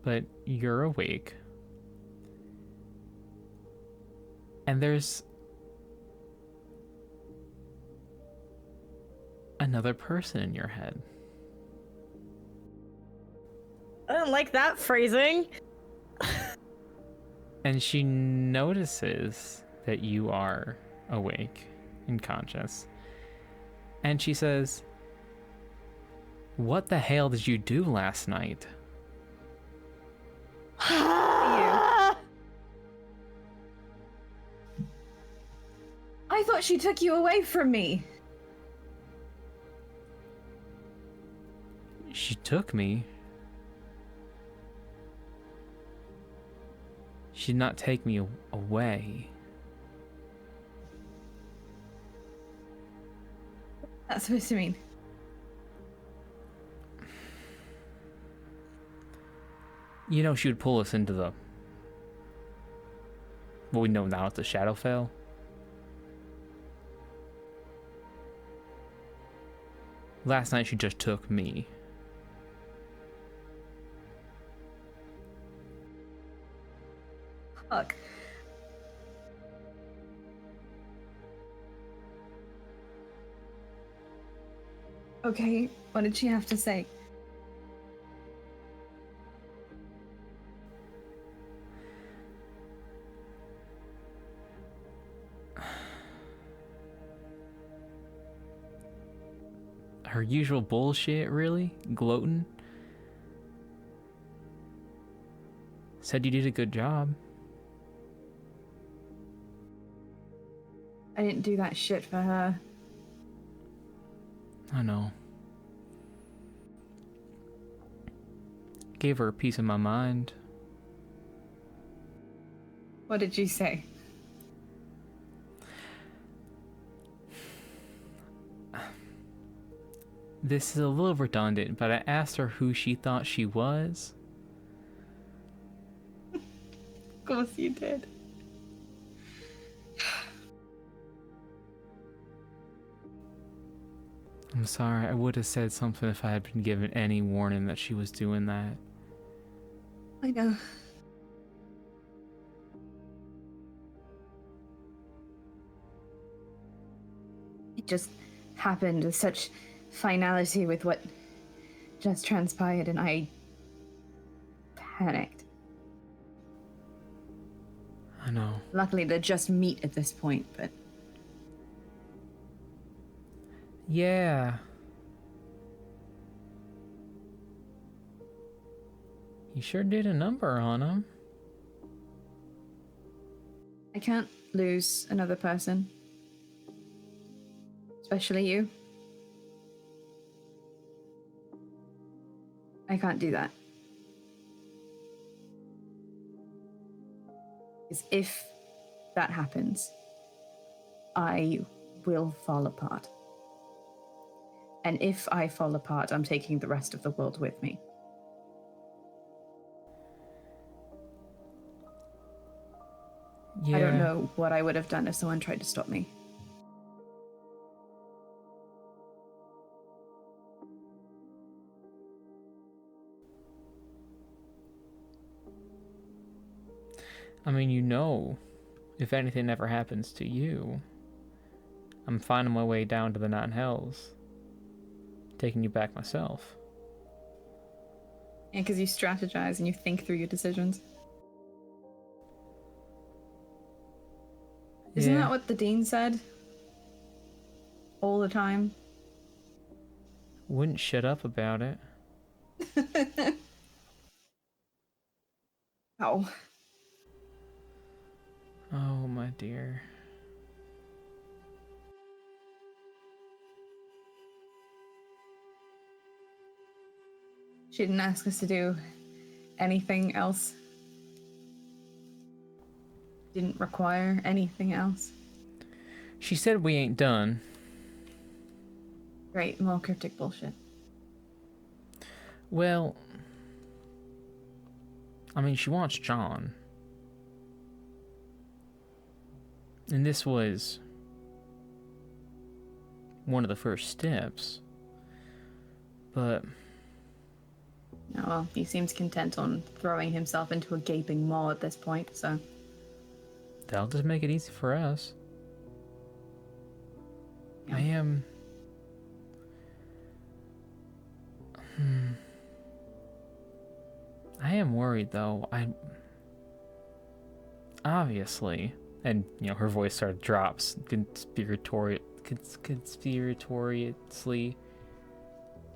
Speaker 1: But you're awake. And there's another person in your head.
Speaker 4: I don't like that phrasing.
Speaker 1: And she notices that you are awake and conscious. And she says, "What the hell did you do last night?"
Speaker 5: I thought she took you away from me.
Speaker 1: She took me. She did not take me away.
Speaker 5: That's supposed to mean.
Speaker 1: You know, she would pull us into the... what we know now as the Shadowfell. Last night she just took me.
Speaker 5: Fuck. Okay, what did she have to say?
Speaker 1: Her usual bullshit, really? Gloating? Said you did a good job.
Speaker 5: I didn't do that shit for her.
Speaker 1: I know. Gave her a piece of my mind.
Speaker 5: What did you say?
Speaker 1: This is a little redundant, but I asked her who she thought she was.
Speaker 5: Of course you did.
Speaker 1: I'm sorry, I would have said something if I had been given any warning that she was doing that.
Speaker 5: I know. It just happened with such finality with what just transpired, and I panicked.
Speaker 1: I know.
Speaker 5: Luckily, they're just meat at this point, but
Speaker 1: Yeah. You sure did a number on him.
Speaker 5: I can't lose another person. Especially you. I can't do that. Because if that happens, I will fall apart. And if I fall apart, I'm taking the rest of the world with me.
Speaker 1: Yeah.
Speaker 5: I don't know what I would have done if someone tried to stop me.
Speaker 1: I mean, you know, if anything ever happens to you, I'm finding my way down to the Nine Hells. Taking you back myself.
Speaker 5: Yeah, because you strategize and you think through your decisions. Isn't
Speaker 1: Yeah.
Speaker 5: that what the dean said? All the time?
Speaker 1: Wouldn't shut up about it.
Speaker 5: Oh.
Speaker 1: Oh, my dear.
Speaker 5: She didn't ask us to do anything else. Didn't require anything else.
Speaker 1: She said we ain't done.
Speaker 5: Great, more cryptic bullshit.
Speaker 1: Well, I mean, she wants John. And this was one of the first steps. But
Speaker 5: Oh, well, he seems content on throwing himself into a gaping maw at this point, so...
Speaker 1: that'll just make it easy for us. I am... I am worried, though. Obviously... And, you know, her voice sort of drops conspiratoriously,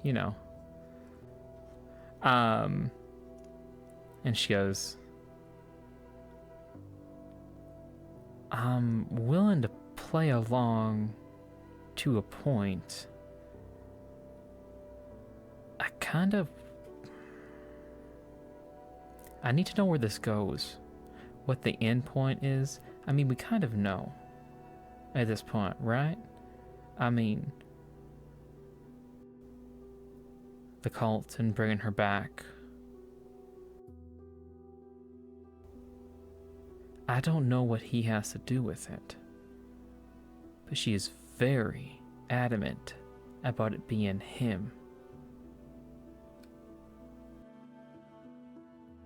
Speaker 1: you know. And she goes, I'm willing to play along to a point. I need to know where this goes. What the end point is. I mean, we kind of know at this point, right? I mean, the cult and bringing her back. I don't know what he has to do with it, but she is very adamant about it being him.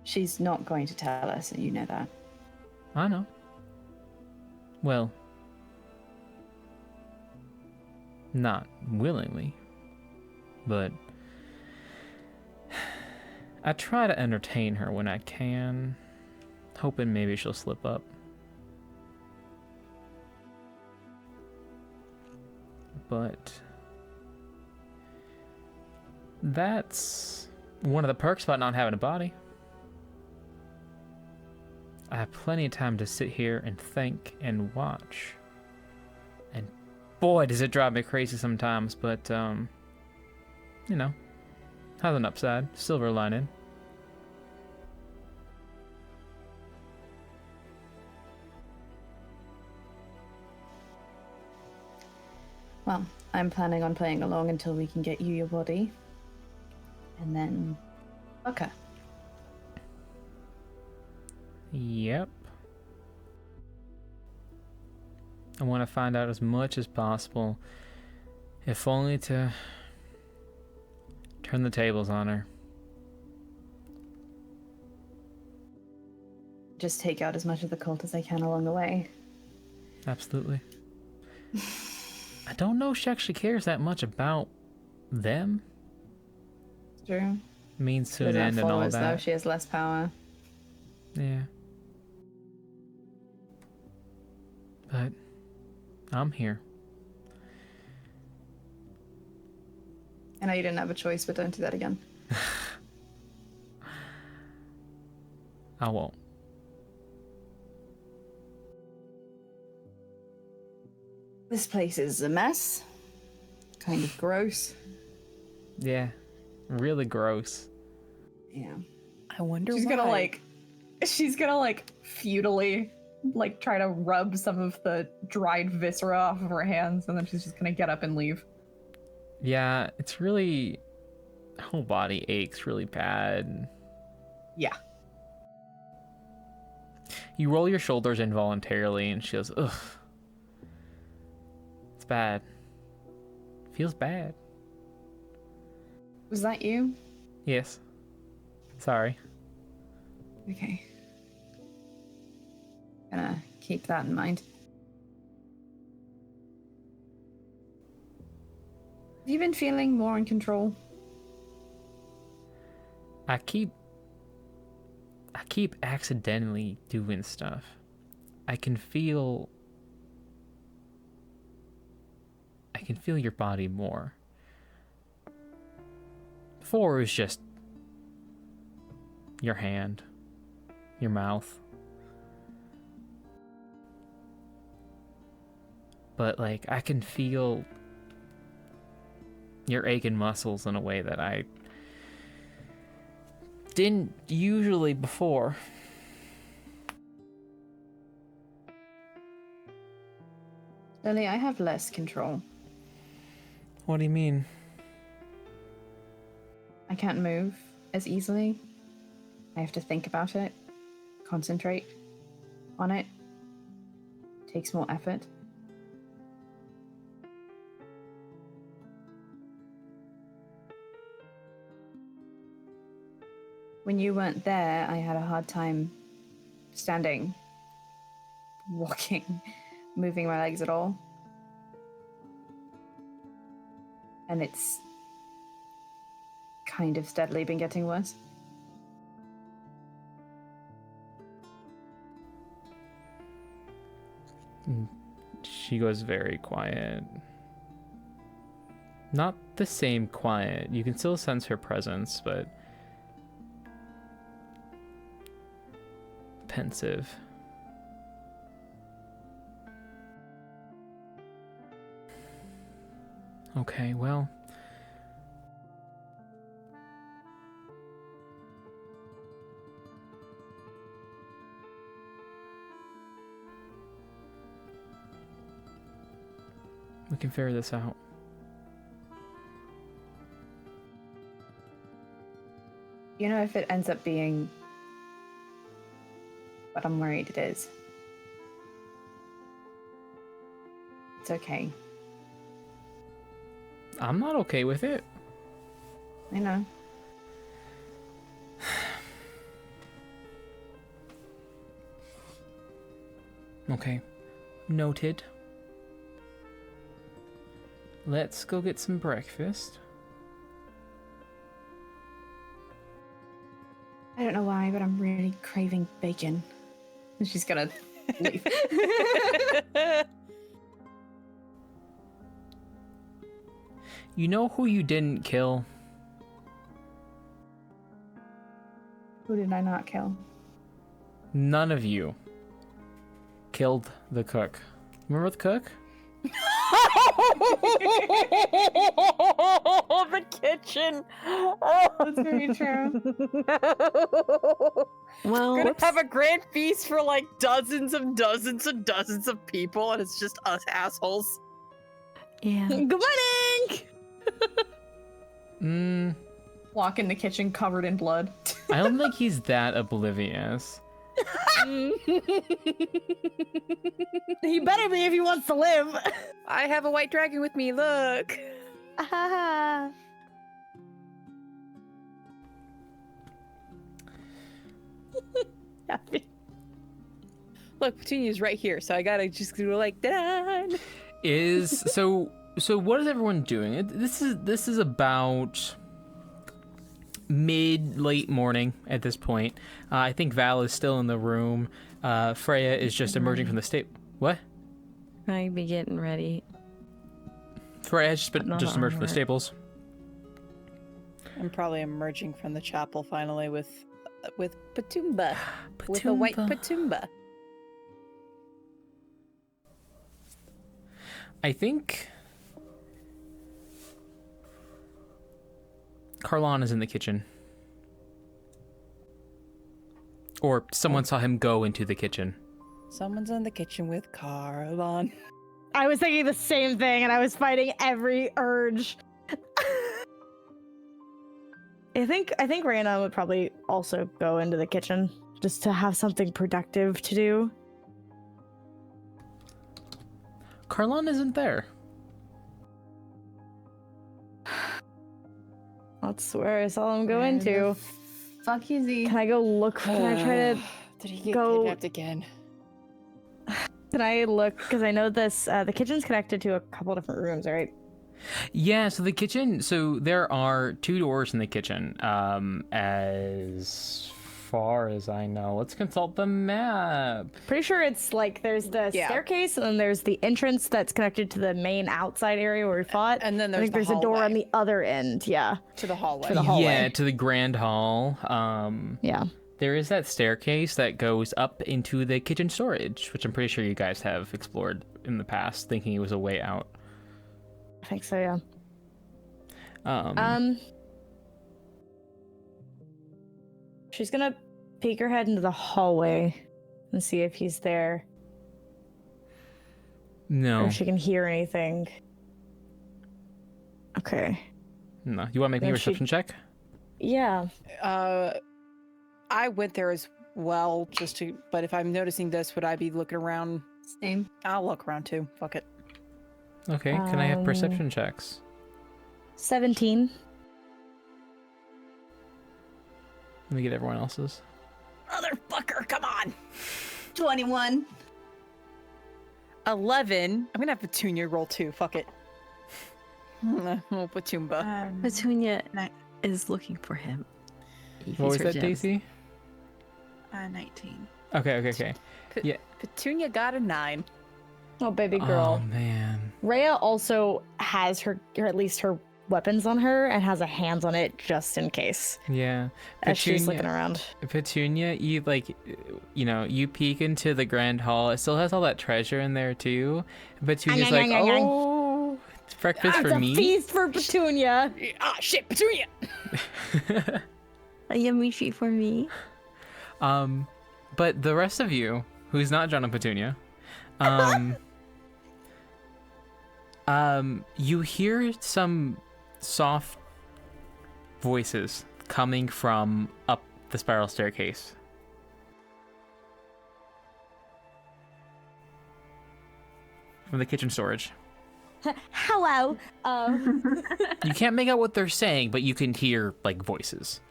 Speaker 5: She's not going to tell us, and you know that.
Speaker 1: I know. Well, not willingly, but I try to entertain her when I can, hoping maybe she'll slip up. But that's one of the perks about not having a body. I have plenty of time to sit here and think and watch. And boy, does it drive me crazy sometimes, but, you know, has an upside, silver lining.
Speaker 5: Well, I'm planning on playing along until we can get you your body. And then... okay.
Speaker 1: Yep. I want to find out as much as possible, if only to turn the tables on her.
Speaker 5: Just take out as much of the cult as I can along the way.
Speaker 1: Absolutely. I don't know if she actually cares that much about them.
Speaker 5: It's true.
Speaker 1: Means to
Speaker 5: She
Speaker 1: an
Speaker 5: doesn't
Speaker 1: end
Speaker 5: have
Speaker 1: and all
Speaker 5: followers, though.
Speaker 1: that.
Speaker 5: She has less power.
Speaker 1: Yeah. But I'm here.
Speaker 5: I know you didn't have a choice, but don't do that again.
Speaker 1: I won't.
Speaker 5: This place is a mess. Kind of gross.
Speaker 1: Yeah. Really gross.
Speaker 5: Yeah.
Speaker 2: I wonder
Speaker 5: She's
Speaker 2: why.
Speaker 5: gonna like futilely like try to rub some of the dried viscera off of her hands, and then she's just gonna get up and leave.
Speaker 1: Yeah, it's really... whole body aches really bad.
Speaker 5: Yeah.
Speaker 1: You roll your shoulders involuntarily and she goes, ugh. It's bad. Feels bad.
Speaker 5: Was that you?
Speaker 1: Yes. Sorry.
Speaker 5: Okay. Gonna keep that in mind. Have you been feeling more in control?
Speaker 1: I keep accidentally doing stuff. I can feel your body more. Before it was just your hand, your mouth. But like I can feel your aching muscles in a way that I didn't usually before.
Speaker 5: Lily, I have less control.
Speaker 1: What do you mean?
Speaker 5: I can't move as easily. I have to think about it, concentrate on it. Takes more effort. When you weren't there, I had a hard time standing, walking, moving my legs at all. And it's kind of steadily been getting worse.
Speaker 1: She goes very quiet. Not the same quiet. You can still sense her presence, but pensive. Okay, well. We can figure this out.
Speaker 5: You know, if it ends up being what I'm worried it is, it's okay.
Speaker 1: I'm not okay with it.
Speaker 5: I know.
Speaker 1: Okay. Noted. Let's go get some breakfast.
Speaker 5: I don't know why, but I'm really craving bacon. And she's gonna leave.
Speaker 1: You know who you didn't kill?
Speaker 5: Who did I not kill?
Speaker 1: None of you killed the cook. Remember the cook?
Speaker 7: The kitchen.
Speaker 5: That's very true.
Speaker 4: Well,
Speaker 7: We're gonna
Speaker 4: whoops.
Speaker 7: have a grand feast for like dozens and dozens and dozens of people, and it's just us assholes.
Speaker 4: Yeah. Good morning.
Speaker 5: Walk in the kitchen covered in blood.
Speaker 1: I don't think he's that oblivious.
Speaker 4: He better be if he wants to live.
Speaker 2: I have a white dragon with me. Look. Look, Petunia's right here, so I gotta just go like that.
Speaker 1: So what is everyone doing? This is about late morning at this point. I think Val is still in the room. Freya is just emerging from the What?
Speaker 4: I be getting ready.
Speaker 1: Freya has just emerged from the
Speaker 4: armor.
Speaker 1: stables.
Speaker 7: I'm probably emerging from the chapel finally with Patumba. With a white Patumba.
Speaker 1: I think Carlon is in the kitchen. Or someone saw him go into the kitchen.
Speaker 7: Someone's in the kitchen with Carlon.
Speaker 4: I was thinking the same thing, and I was fighting every urge. I think Raina would probably also go into the kitchen just to have something productive to do.
Speaker 1: Carlon isn't there.
Speaker 4: That's where I saw him go into.
Speaker 5: Fuck is he?
Speaker 4: Can I go look? Can I try to?
Speaker 7: Did he get
Speaker 4: go-
Speaker 7: kidnapped again?
Speaker 4: Can I look? Because I know this. The kitchen's connected to a couple different rooms, right?
Speaker 1: Yeah, so the kitchen, so there are 2 doors in the kitchen, as far as I know. Let's consult the map.
Speaker 4: Pretty sure it's like there's the
Speaker 2: Yeah.
Speaker 4: staircase, and then there's the entrance that's connected to the main outside area where we fought.
Speaker 7: And then
Speaker 4: I think
Speaker 7: there's
Speaker 4: there's
Speaker 7: the
Speaker 4: a door on
Speaker 7: hallway.
Speaker 4: the other end. Yeah.
Speaker 7: To the hallway.
Speaker 4: To the hallway.
Speaker 1: Yeah, to the grand hall.
Speaker 4: Yeah.
Speaker 1: There is that staircase that goes up into the kitchen storage, which I'm pretty sure you guys have explored in the past, thinking it was a way out.
Speaker 4: I think so. Yeah.
Speaker 1: Um,
Speaker 4: She's gonna peek her head into the hallway and see if he's there.
Speaker 1: No.
Speaker 4: Or if she can hear anything. Okay.
Speaker 1: No. You want to make me a
Speaker 4: Then she-
Speaker 1: perception check?
Speaker 4: Yeah.
Speaker 7: I went there as well, but if I'm noticing this, would I be looking around?
Speaker 5: Same.
Speaker 7: I'll look around too. Fuck it.
Speaker 1: Okay. Can I have
Speaker 4: Um,
Speaker 1: perception checks?
Speaker 4: 17.
Speaker 1: Let me get everyone else's.
Speaker 7: Motherfucker, come on.
Speaker 5: 21.
Speaker 7: 11. I'm gonna have Petunia roll too. Fuck it. Oh, Petumba.
Speaker 3: Petunia
Speaker 6: Ni-
Speaker 3: is looking for him. He's
Speaker 1: What was
Speaker 3: her
Speaker 1: that,
Speaker 3: gems.
Speaker 1: Daisy?
Speaker 6: 19.
Speaker 1: Okay.
Speaker 7: Petunia got a 9.
Speaker 4: Oh, baby girl.
Speaker 1: Oh, man.
Speaker 4: Rhea also has her, or at least her weapons on her, and has a hands on it just in case.
Speaker 1: Yeah.
Speaker 4: As she's looking around.
Speaker 1: Petunia, you you peek into the grand hall. It still has all that treasure in there too. Petunia's like, oh, it's breakfast
Speaker 4: It's
Speaker 1: for
Speaker 4: a
Speaker 1: me.
Speaker 4: feast for Petunia.
Speaker 7: Ah, shit, Petunia.
Speaker 3: A yummy treat for me.
Speaker 1: But the rest of you, who's not John and Petunia, you hear some soft voices coming from up the spiral staircase. From the kitchen storage.
Speaker 4: Hello.
Speaker 1: You can't make out what they're saying, but you can hear like voices.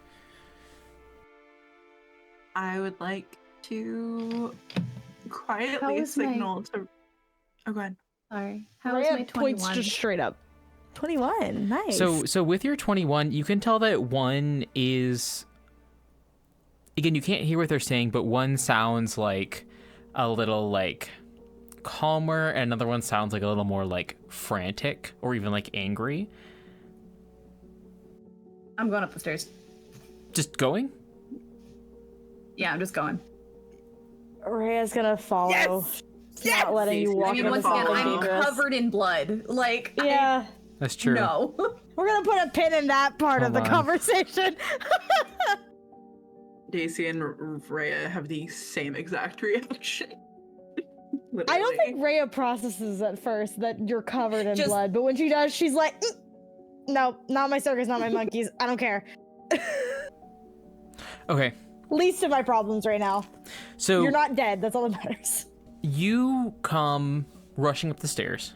Speaker 6: I would like to
Speaker 5: How
Speaker 6: quietly
Speaker 5: is my-
Speaker 6: signal to. Oh, go ahead.
Speaker 5: Sorry. How is
Speaker 4: Rhea
Speaker 5: my
Speaker 4: points
Speaker 5: 21?
Speaker 4: just straight up. 21. Nice.
Speaker 1: So with your 21, you can tell that one is, again, you can't hear what they're saying, but one sounds like a little like calmer, and another one sounds like a little more like frantic or even like angry.
Speaker 5: I'm going up the stairs.
Speaker 1: Just going?
Speaker 5: Yeah, I'm just going.
Speaker 4: Rhea's gonna follow.
Speaker 7: Yes!
Speaker 4: Not letting you
Speaker 6: Daisy,
Speaker 4: walk
Speaker 5: I
Speaker 6: I'm
Speaker 5: mean,
Speaker 4: in
Speaker 5: once
Speaker 6: gonna
Speaker 5: again,
Speaker 6: follow.
Speaker 5: I'm
Speaker 4: dangerous.
Speaker 5: covered in blood. Like,
Speaker 4: Yeah.
Speaker 1: That's true.
Speaker 5: No.
Speaker 4: We're gonna put a pin in that part of the
Speaker 1: Hold on.
Speaker 4: conversation.
Speaker 6: Daisy and Rhea have the same exact reaction.
Speaker 4: I don't think
Speaker 6: Literally.
Speaker 4: Rhea processes at first that you're covered in
Speaker 5: Just-
Speaker 4: blood, but when she does, she's like, no, not my circus, not my monkeys. I don't care.
Speaker 1: Okay.
Speaker 4: Least of my problems right now.
Speaker 1: So
Speaker 4: You're not dead. That's all that matters.
Speaker 1: you come rushing up the stairs.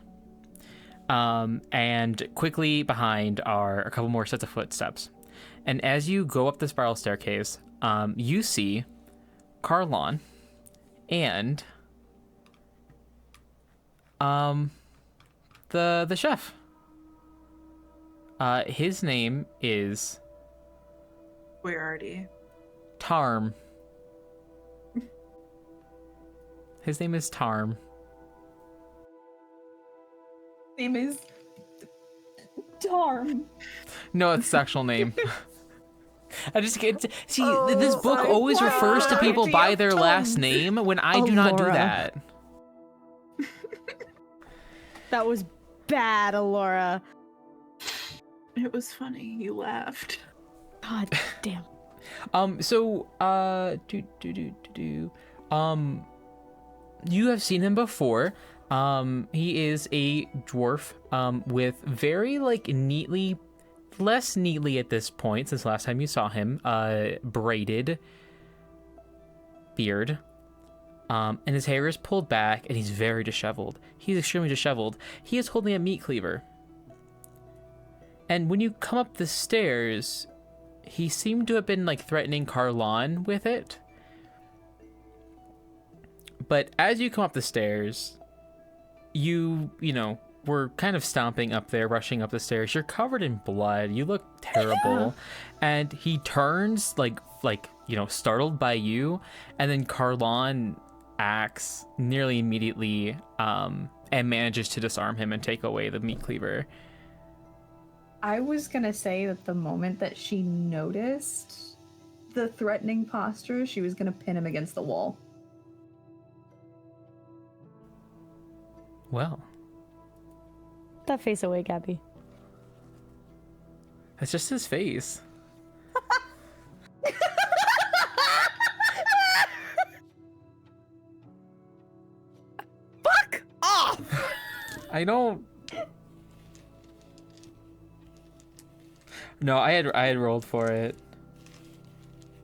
Speaker 1: And quickly behind are a couple more sets of footsteps. And as you go up the spiral staircase, you see Carlon and the chef. His name is
Speaker 6: Where are you?
Speaker 1: Tarm. His name is Tarm.
Speaker 5: Name is Darm.
Speaker 1: No, it's his actual name. I just get see this
Speaker 5: Oh,
Speaker 1: book
Speaker 5: sorry.
Speaker 1: always refers to people
Speaker 5: Variety
Speaker 1: by
Speaker 5: of
Speaker 1: their last
Speaker 5: tongues.
Speaker 1: name when I do not do
Speaker 4: Laura.
Speaker 1: that.
Speaker 4: That was bad, Alora.
Speaker 6: It was funny. You laughed.
Speaker 4: God damn.
Speaker 1: You have seen him before. He is a dwarf with very like less neatly at this point since last time you saw him, braided beard. And his hair is pulled back and he's very disheveled. He's extremely disheveled. He is holding a meat cleaver. And when you come up the stairs, he seemed to have been like threatening Carlon with it. But as you come up the stairs, you know, were kind of stomping up there, rushing up the stairs. You're covered in blood. You look terrible. And he turns like, you know, startled by you. And then Carlon acts nearly immediately and manages to disarm him and take away the meat cleaver.
Speaker 5: I was gonna say that the moment that she noticed the threatening posture, she was gonna pin him against the wall.
Speaker 1: Well,
Speaker 4: That face away, Gabby.
Speaker 1: that's just his face.
Speaker 7: Fuck off!
Speaker 1: I don't. No, I had rolled for it.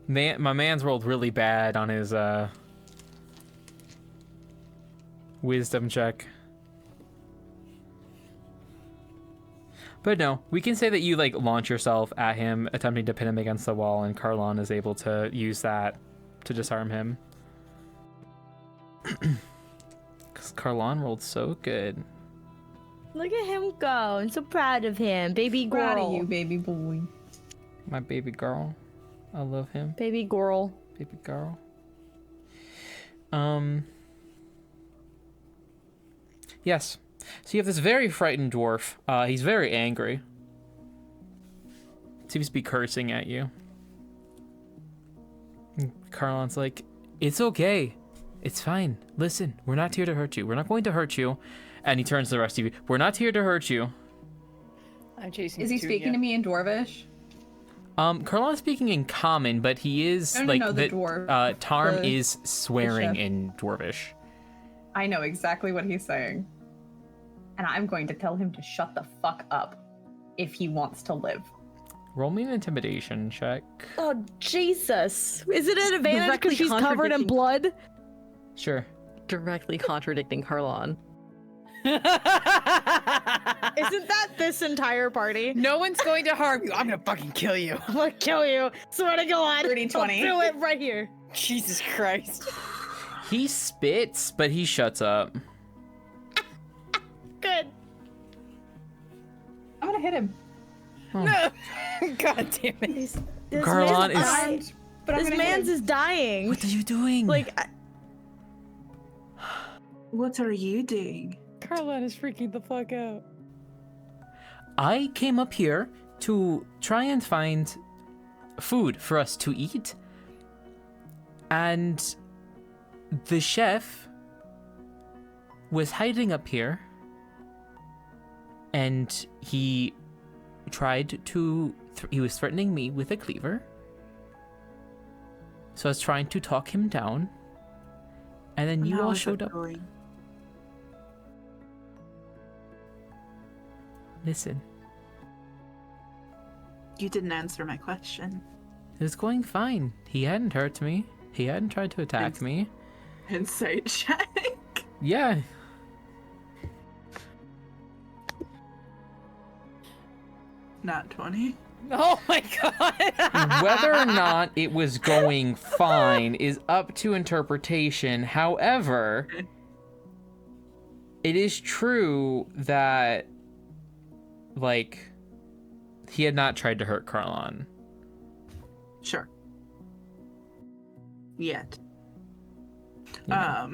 Speaker 1: My man's rolled really bad on his wisdom check. But no, we can say that you like launch yourself at him, attempting to pin him against the wall, and Carlon is able to use that to disarm him. Because Carlon rolled so good.
Speaker 4: Look at him go. I'm so proud of him. Baby girl.
Speaker 5: Proud of you, baby boy.
Speaker 1: My baby girl. I love him.
Speaker 4: Baby girl.
Speaker 1: Baby girl. Yes. So you have this very frightened dwarf. He's very angry. Seems to be cursing at you. And Carlon's like, it's okay. It's fine. Listen, we're not here to hurt you. We're not going to hurt you. And he turns to the rest of you. We're not here to hurt you.
Speaker 2: I'm chasing.
Speaker 5: Is he speaking to me in Dwarvish?
Speaker 1: Carlon's speaking in common, but he is
Speaker 5: No,
Speaker 1: like
Speaker 5: the dwarf.
Speaker 1: Tarm
Speaker 5: The-
Speaker 1: is swearing
Speaker 5: chef.
Speaker 1: in Dwarvish.
Speaker 5: I know exactly what he's saying. And I'm going to tell him to shut the fuck up if he wants to live.
Speaker 1: Roll me an intimidation check.
Speaker 4: Oh, Jesus. Is it an advantage
Speaker 3: Directly
Speaker 4: because she's covered in
Speaker 3: contradicting-
Speaker 4: blood?
Speaker 1: Sure.
Speaker 3: Directly contradicting Carlon.
Speaker 4: Isn't that this entire party?
Speaker 2: No one's going to harm you. I'm gonna fucking kill you.
Speaker 4: I'm gonna kill you. Swear to God.
Speaker 5: Dirty 20.
Speaker 4: I'll do it right here.
Speaker 2: Jesus Christ.
Speaker 1: He spits, but he shuts up.
Speaker 4: Good.
Speaker 5: I'm gonna hit him.
Speaker 2: No. God damn it.
Speaker 4: This
Speaker 1: Carlon
Speaker 4: man's
Speaker 1: is-
Speaker 4: dying.
Speaker 5: But I'm
Speaker 4: This
Speaker 5: gonna hit
Speaker 4: man's
Speaker 5: him.
Speaker 4: is dying.
Speaker 1: What are you doing?
Speaker 4: Like,
Speaker 6: What are you doing?
Speaker 2: Carlon is freaking the fuck out.
Speaker 1: I came up here to try and find food for us to eat. And the chef was hiding up here. And he tried to... he was threatening me with a cleaver. So I was trying to talk him down. And then you
Speaker 6: How
Speaker 1: all
Speaker 6: is it
Speaker 1: showed up.
Speaker 6: going?
Speaker 1: Listen,
Speaker 6: You didn't answer my question.
Speaker 1: it was going fine. He hadn't hurt me. He hadn't tried to attack
Speaker 6: Thanks.
Speaker 1: me.
Speaker 6: Insight check.
Speaker 1: Yeah.
Speaker 6: Not 20.
Speaker 2: Oh my god.
Speaker 1: Whether or not it was going fine is up to interpretation. However, it is true that, like, he had not tried to hurt Carlon.
Speaker 6: Sure. Yet.
Speaker 1: Yeah.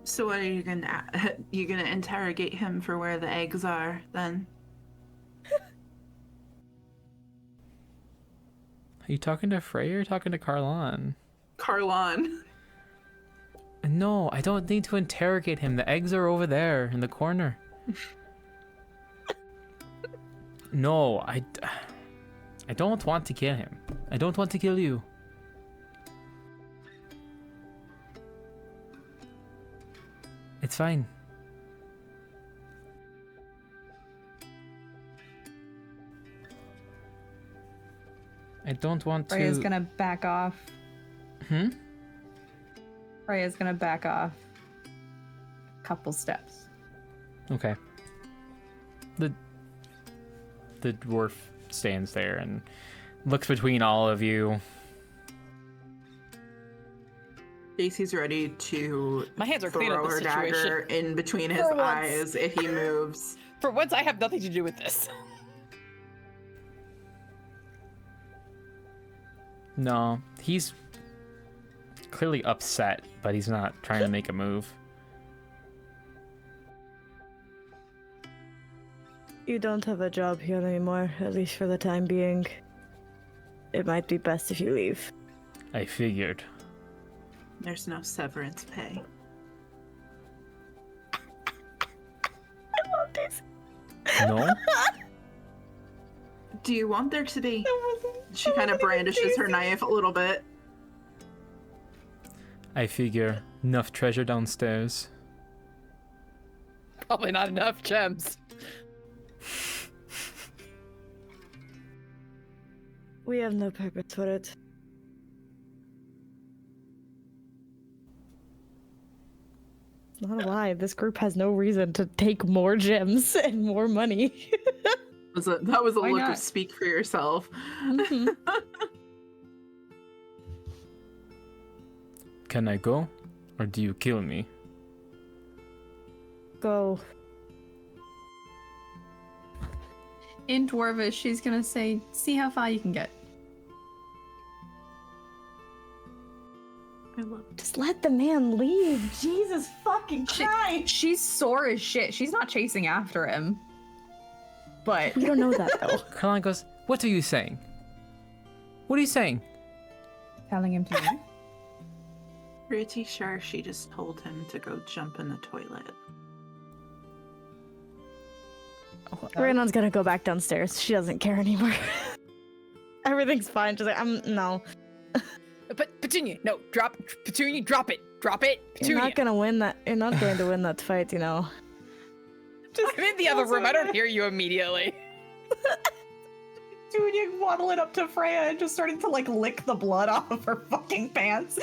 Speaker 6: So what are you gonna you gonna interrogate him for where the eggs are then?
Speaker 1: Are you talking to Frey or talking to Carlon?
Speaker 6: Carlon.
Speaker 1: No, I don't need to interrogate him. The eggs are over there in the corner. No, I don't want to kill him. I don't want to kill you. It's fine. I don't want to...
Speaker 5: Freya's gonna back off.
Speaker 1: Hmm?
Speaker 5: Freya's gonna back off a couple steps.
Speaker 1: Okay. The dwarf stands there and looks between all of you.
Speaker 6: Stacy's ready to
Speaker 2: My hands are clean of
Speaker 6: throw
Speaker 2: this
Speaker 6: her dagger
Speaker 2: situation.
Speaker 6: in between his
Speaker 2: For once.
Speaker 6: eyes if he moves.
Speaker 2: For once, I have nothing to do with this.
Speaker 1: No, he's clearly upset, but he's not trying to make a move.
Speaker 4: You don't have a job here anymore, at least for the time being. It might be best if you leave.
Speaker 1: I figured.
Speaker 6: There's no severance pay.
Speaker 4: I love this.
Speaker 1: No?
Speaker 6: Do you want there to be? She kind of brandishes her knife a little bit.
Speaker 1: I figure Enough treasure downstairs.
Speaker 2: Probably not enough gems.
Speaker 4: We have no purpose for it. Not a lie, this group has no reason to take more gems and more money.
Speaker 6: That was a
Speaker 5: Why
Speaker 6: look
Speaker 5: not?
Speaker 6: of speak for yourself.
Speaker 4: Mhm.
Speaker 1: Can I go? Or do you kill me?
Speaker 4: Go.
Speaker 5: In Dwarvish, she's gonna say, see how far you can get.
Speaker 6: I love
Speaker 4: Just let the man leave. Jesus fucking Christ.
Speaker 5: She's sore as shit. She's not chasing after him. But
Speaker 4: You don't know that though.
Speaker 1: Caroline goes, what are you saying? What are you saying?
Speaker 5: telling him to leave.
Speaker 6: Pretty sure she just told him to go jump in the toilet.
Speaker 4: Rhiannon's gonna go back downstairs. She doesn't care anymore. Everything's fine. She's like, no.
Speaker 2: But Petunia, no, drop Petunia, drop it. Petunia.
Speaker 4: You're not gonna win that. You're not going to win that fight, you know.
Speaker 2: I'm in the other room. I don't hear you immediately.
Speaker 5: Petunia waddling up to Freya and just starting to like lick the blood off of her fucking pants.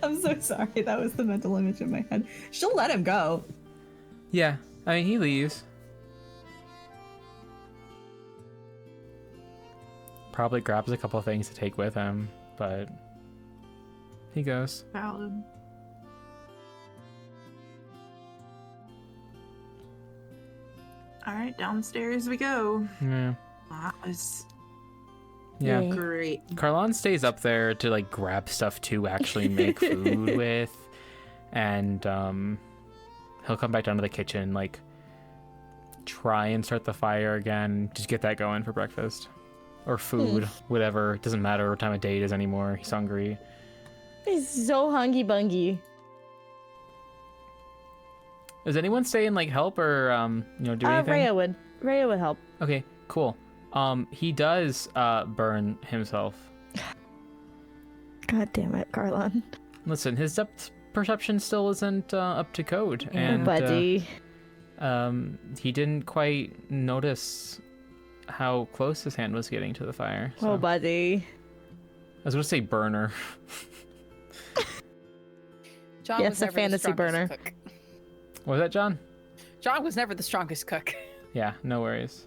Speaker 5: I'm so sorry. That was the mental image in my head. She'll let him go.
Speaker 1: Yeah, I mean, he leaves. Probably grabs a couple things to take with him, but he goes.
Speaker 6: Valid. Alright, downstairs we go.
Speaker 1: Yeah.
Speaker 6: That was
Speaker 1: Yeah.
Speaker 4: Yeah.
Speaker 6: great.
Speaker 1: Carlon stays up there to like grab stuff to actually make food with, and he'll come back down to the kitchen, like try and start the fire again, just get that going for breakfast or food, whatever. It doesn't matter what time of day it is anymore. He's hungry.
Speaker 4: He's so hungy bungy.
Speaker 1: Does anyone stay and like help or do anything?
Speaker 4: Rhea would help.
Speaker 1: Okay, cool. He does burn himself.
Speaker 4: God damn it, Carlon.
Speaker 1: Listen, his depth perception still isn't up to code,
Speaker 4: Yeah,
Speaker 1: and
Speaker 4: buddy.
Speaker 1: he didn't quite notice how close his hand was getting to the fire. So.
Speaker 4: Oh, buddy.
Speaker 1: I was gonna say burner.
Speaker 2: John
Speaker 4: Yeah,
Speaker 2: was
Speaker 4: it's a
Speaker 2: never the
Speaker 4: fantasy
Speaker 2: strongest
Speaker 4: burner.
Speaker 2: cook.
Speaker 1: What was that, John?
Speaker 2: John was never the strongest cook.
Speaker 1: Yeah, no worries.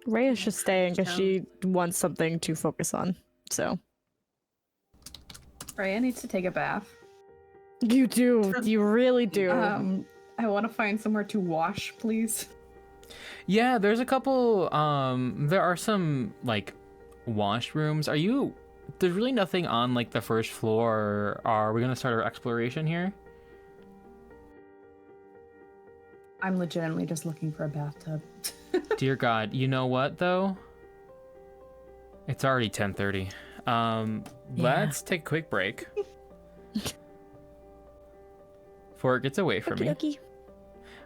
Speaker 4: Rhea's just staying because she wants something to focus on. So.
Speaker 5: Freya needs to take a bath.
Speaker 4: You do. You really do.
Speaker 5: I want to find somewhere to wash, please.
Speaker 1: Yeah, there's a couple. There are some like washrooms. There's really nothing on like the first floor. Are we gonna start our exploration here?
Speaker 5: I'm legitimately just looking for a bathtub.
Speaker 1: Dear God, you know what though? It's already 10:30. Let's take a quick break. Before it gets away from me.
Speaker 4: Okey-dokey.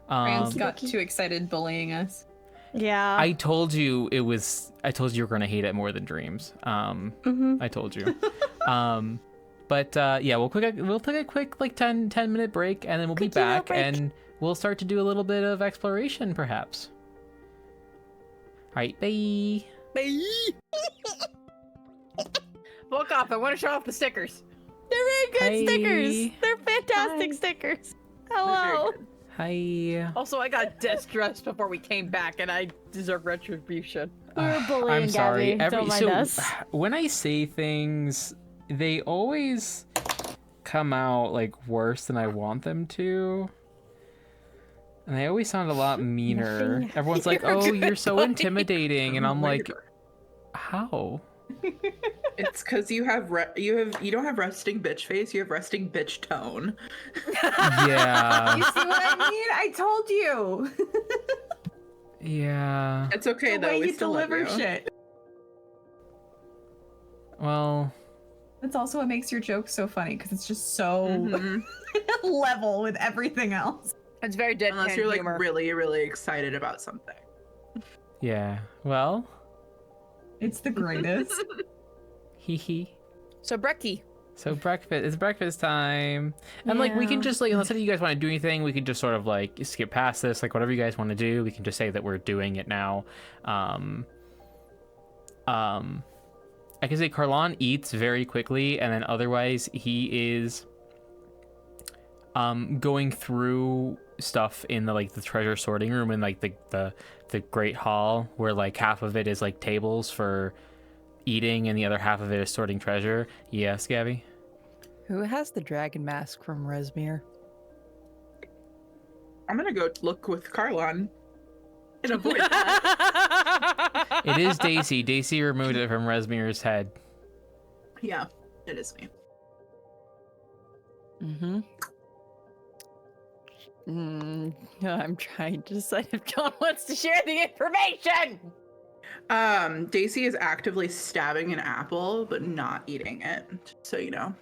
Speaker 5: Franz
Speaker 1: Um,
Speaker 5: got too excited bullying us.
Speaker 4: Yeah.
Speaker 1: I told you you were gonna hate it more than dreams. I told you. But yeah, we'll take a quick like 10 minute break, and then we'll be
Speaker 4: Quick little
Speaker 1: back
Speaker 4: break.
Speaker 1: and we'll start to do a little bit of exploration perhaps. Alright, bye.
Speaker 2: Woke up. I want to show off the stickers.
Speaker 4: They're really good
Speaker 1: Hi.
Speaker 4: stickers. They're fantastic
Speaker 6: Hi.
Speaker 4: stickers.
Speaker 6: They're very
Speaker 4: Hello.
Speaker 6: good.
Speaker 1: Hi.
Speaker 2: Also, I got distressed before we came back, and I deserve retribution.
Speaker 4: We were bullying
Speaker 1: I'm sorry.
Speaker 4: Gabby. Don't mind us.
Speaker 1: When I say things, they always come out like worse than I want them to. And they always sound a lot meaner.
Speaker 4: Nothing.
Speaker 1: Everyone's like,
Speaker 2: You're
Speaker 1: "Oh,
Speaker 2: good,
Speaker 1: you're so
Speaker 2: buddy."
Speaker 1: intimidating," and I'm like, "How?"
Speaker 6: It's because you don't have resting bitch face, you have resting bitch tone.
Speaker 1: Yeah.
Speaker 5: You see what I mean? I told you.
Speaker 1: Yeah.
Speaker 6: It's okay
Speaker 5: The
Speaker 6: though,
Speaker 5: way
Speaker 6: we
Speaker 5: you
Speaker 6: still love
Speaker 5: deliver
Speaker 6: you.
Speaker 5: shit.
Speaker 1: Well,
Speaker 5: That's also what makes your joke so funny, because it's just so
Speaker 6: Mhm.
Speaker 5: level with everything else.
Speaker 2: It's very deadpan
Speaker 6: Unless you're like
Speaker 2: humor.
Speaker 6: really, really excited about something.
Speaker 1: yeah. Well,
Speaker 5: It's the greatest.
Speaker 1: Hee hee.
Speaker 2: So Brecky.
Speaker 1: So breakfast, it's breakfast time. And like we can
Speaker 4: Yeah.
Speaker 1: just like, unless you guys want to do anything, we can just sort of like skip past this, like whatever you guys want to do, we can just say that we're doing it now. I can say Carlon eats very quickly, and then otherwise he is going through stuff in the like the treasure sorting room in like the great hall, where like half of it is like tables for eating and the other half of it is sorting treasure. Yes, Gabby?
Speaker 7: Who has the dragon mask from Resmir?
Speaker 6: I'm gonna go look with Carlon and avoid that.
Speaker 1: It is Daisy. Daisy removed it from Resmir's head.
Speaker 6: Yeah, it is me.
Speaker 7: Mm-hmm. I'm trying to decide if John wants to share the information.
Speaker 6: Daisy is actively stabbing an apple, but not eating it. So you know.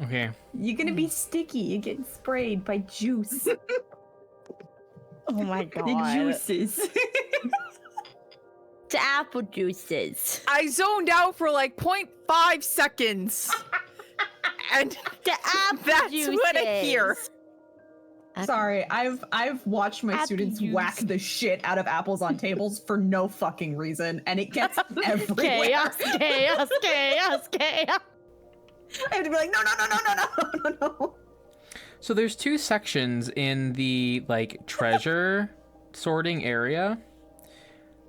Speaker 1: Okay.
Speaker 5: You're gonna be sticky. You're getting sprayed by juice.
Speaker 4: Oh my
Speaker 5: The
Speaker 4: god.
Speaker 5: juices.
Speaker 4: To apple juices.
Speaker 7: I zoned out for like 0.5 seconds. And
Speaker 4: To apple
Speaker 7: that's
Speaker 4: juices.
Speaker 7: what I hear.
Speaker 5: Sorry, I've watched my
Speaker 4: Happy
Speaker 5: students
Speaker 4: juice.
Speaker 5: whack the shit out of apples on tables for no fucking reason, and it gets everywhere.
Speaker 4: Chaos, chaos, chaos, chaos.
Speaker 5: I have to be like, no.
Speaker 1: So there's two sections in the like treasure sorting area.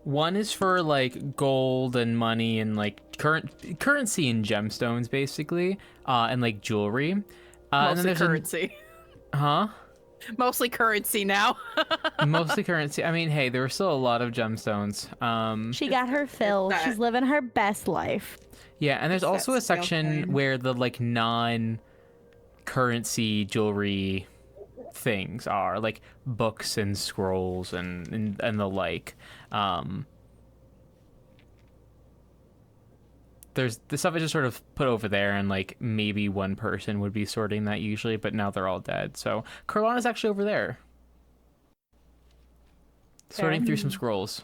Speaker 1: One is for like gold and money and like currency and gemstones basically, and like jewelry. And then
Speaker 7: Mostly
Speaker 1: there's
Speaker 7: currency. Mostly currency now.
Speaker 1: Mostly currency. I mean, hey, there were still a lot of gemstones.
Speaker 4: She got her fill.
Speaker 6: that-
Speaker 4: She's living her best life.
Speaker 1: Yeah, and there's
Speaker 6: It's
Speaker 1: also
Speaker 6: that
Speaker 1: a
Speaker 6: scale
Speaker 1: section
Speaker 6: coin.
Speaker 1: where the like non-currency jewelry things are, like books and scrolls and the like. There's the stuff I just sort of put over there, and like maybe one person would be sorting that usually, but now they're all dead. So Carlon is actually over there, sorting through some scrolls.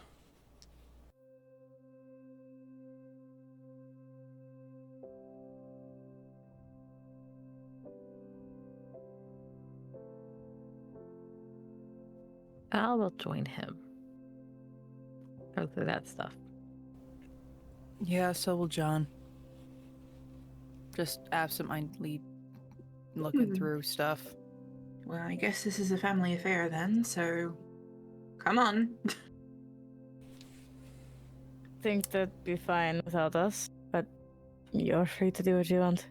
Speaker 3: I will join him. Go through that stuff.
Speaker 7: Yeah, so will John. Just absentmindedly looking through stuff.
Speaker 6: Well, I guess this is a family affair then, so come on.
Speaker 4: Think that'd be fine without us, but you're free to do what you want.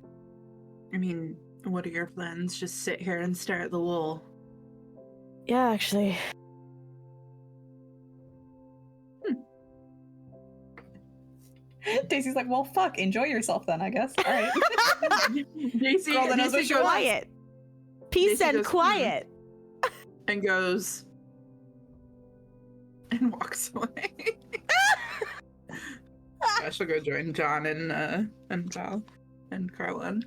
Speaker 6: I mean, what are your plans? Just sit here and stare at the wall.
Speaker 4: Yeah, actually.
Speaker 5: Daisy's like, well, fuck, enjoy yourself then, I guess. All right.
Speaker 6: Daisy,
Speaker 5: Girl that knows
Speaker 6: Daisy
Speaker 5: what she
Speaker 6: goes
Speaker 4: Quiet. Peace
Speaker 6: Daisy
Speaker 4: and
Speaker 6: goes,
Speaker 4: quiet.
Speaker 6: and goes and walks away. I shall go join John and Val and Carlin.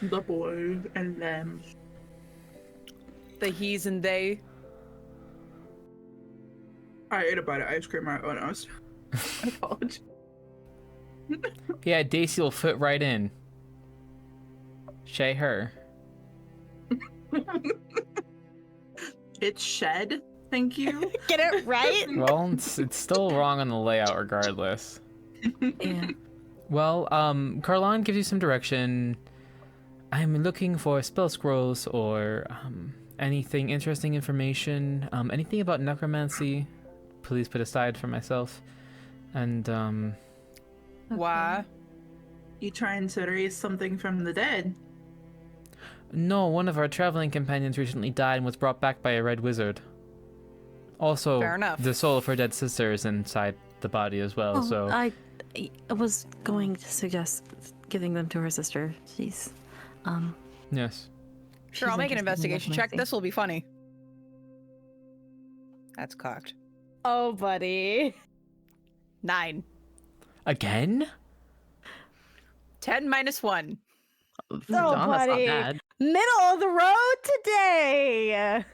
Speaker 6: The boy and them.
Speaker 7: The he's and they.
Speaker 6: I ate a bite of ice cream right when I was. I apologize.
Speaker 1: Yeah, Daisy will fit right in. Shay her.
Speaker 6: It's shed. Thank you.
Speaker 4: Get it right?
Speaker 1: Well, it's still wrong on the layout regardless.
Speaker 3: Yeah.
Speaker 1: Well, Carlon gives you some direction. I'm looking for spell scrolls or anything interesting information. Anything about necromancy, please put aside for myself. And
Speaker 7: Why?
Speaker 6: You trying to raise something from the dead?
Speaker 1: no, one of our traveling companions recently died and was brought back by a red wizard. Also,
Speaker 7: Fair enough.
Speaker 1: the soul of her dead sister is inside the body as well. So
Speaker 3: I was going to suggest giving them to her sister. She's
Speaker 1: yes.
Speaker 7: Sure,
Speaker 3: she's
Speaker 7: I'll make an
Speaker 3: interested in
Speaker 7: investigation check.
Speaker 3: necromancy.
Speaker 7: This will be funny. That's cocked.
Speaker 4: Oh, buddy.
Speaker 7: 9.
Speaker 1: Again?
Speaker 7: 10 minus 1.
Speaker 3: That's not
Speaker 4: buddy.
Speaker 3: bad.
Speaker 4: Middle of the road today.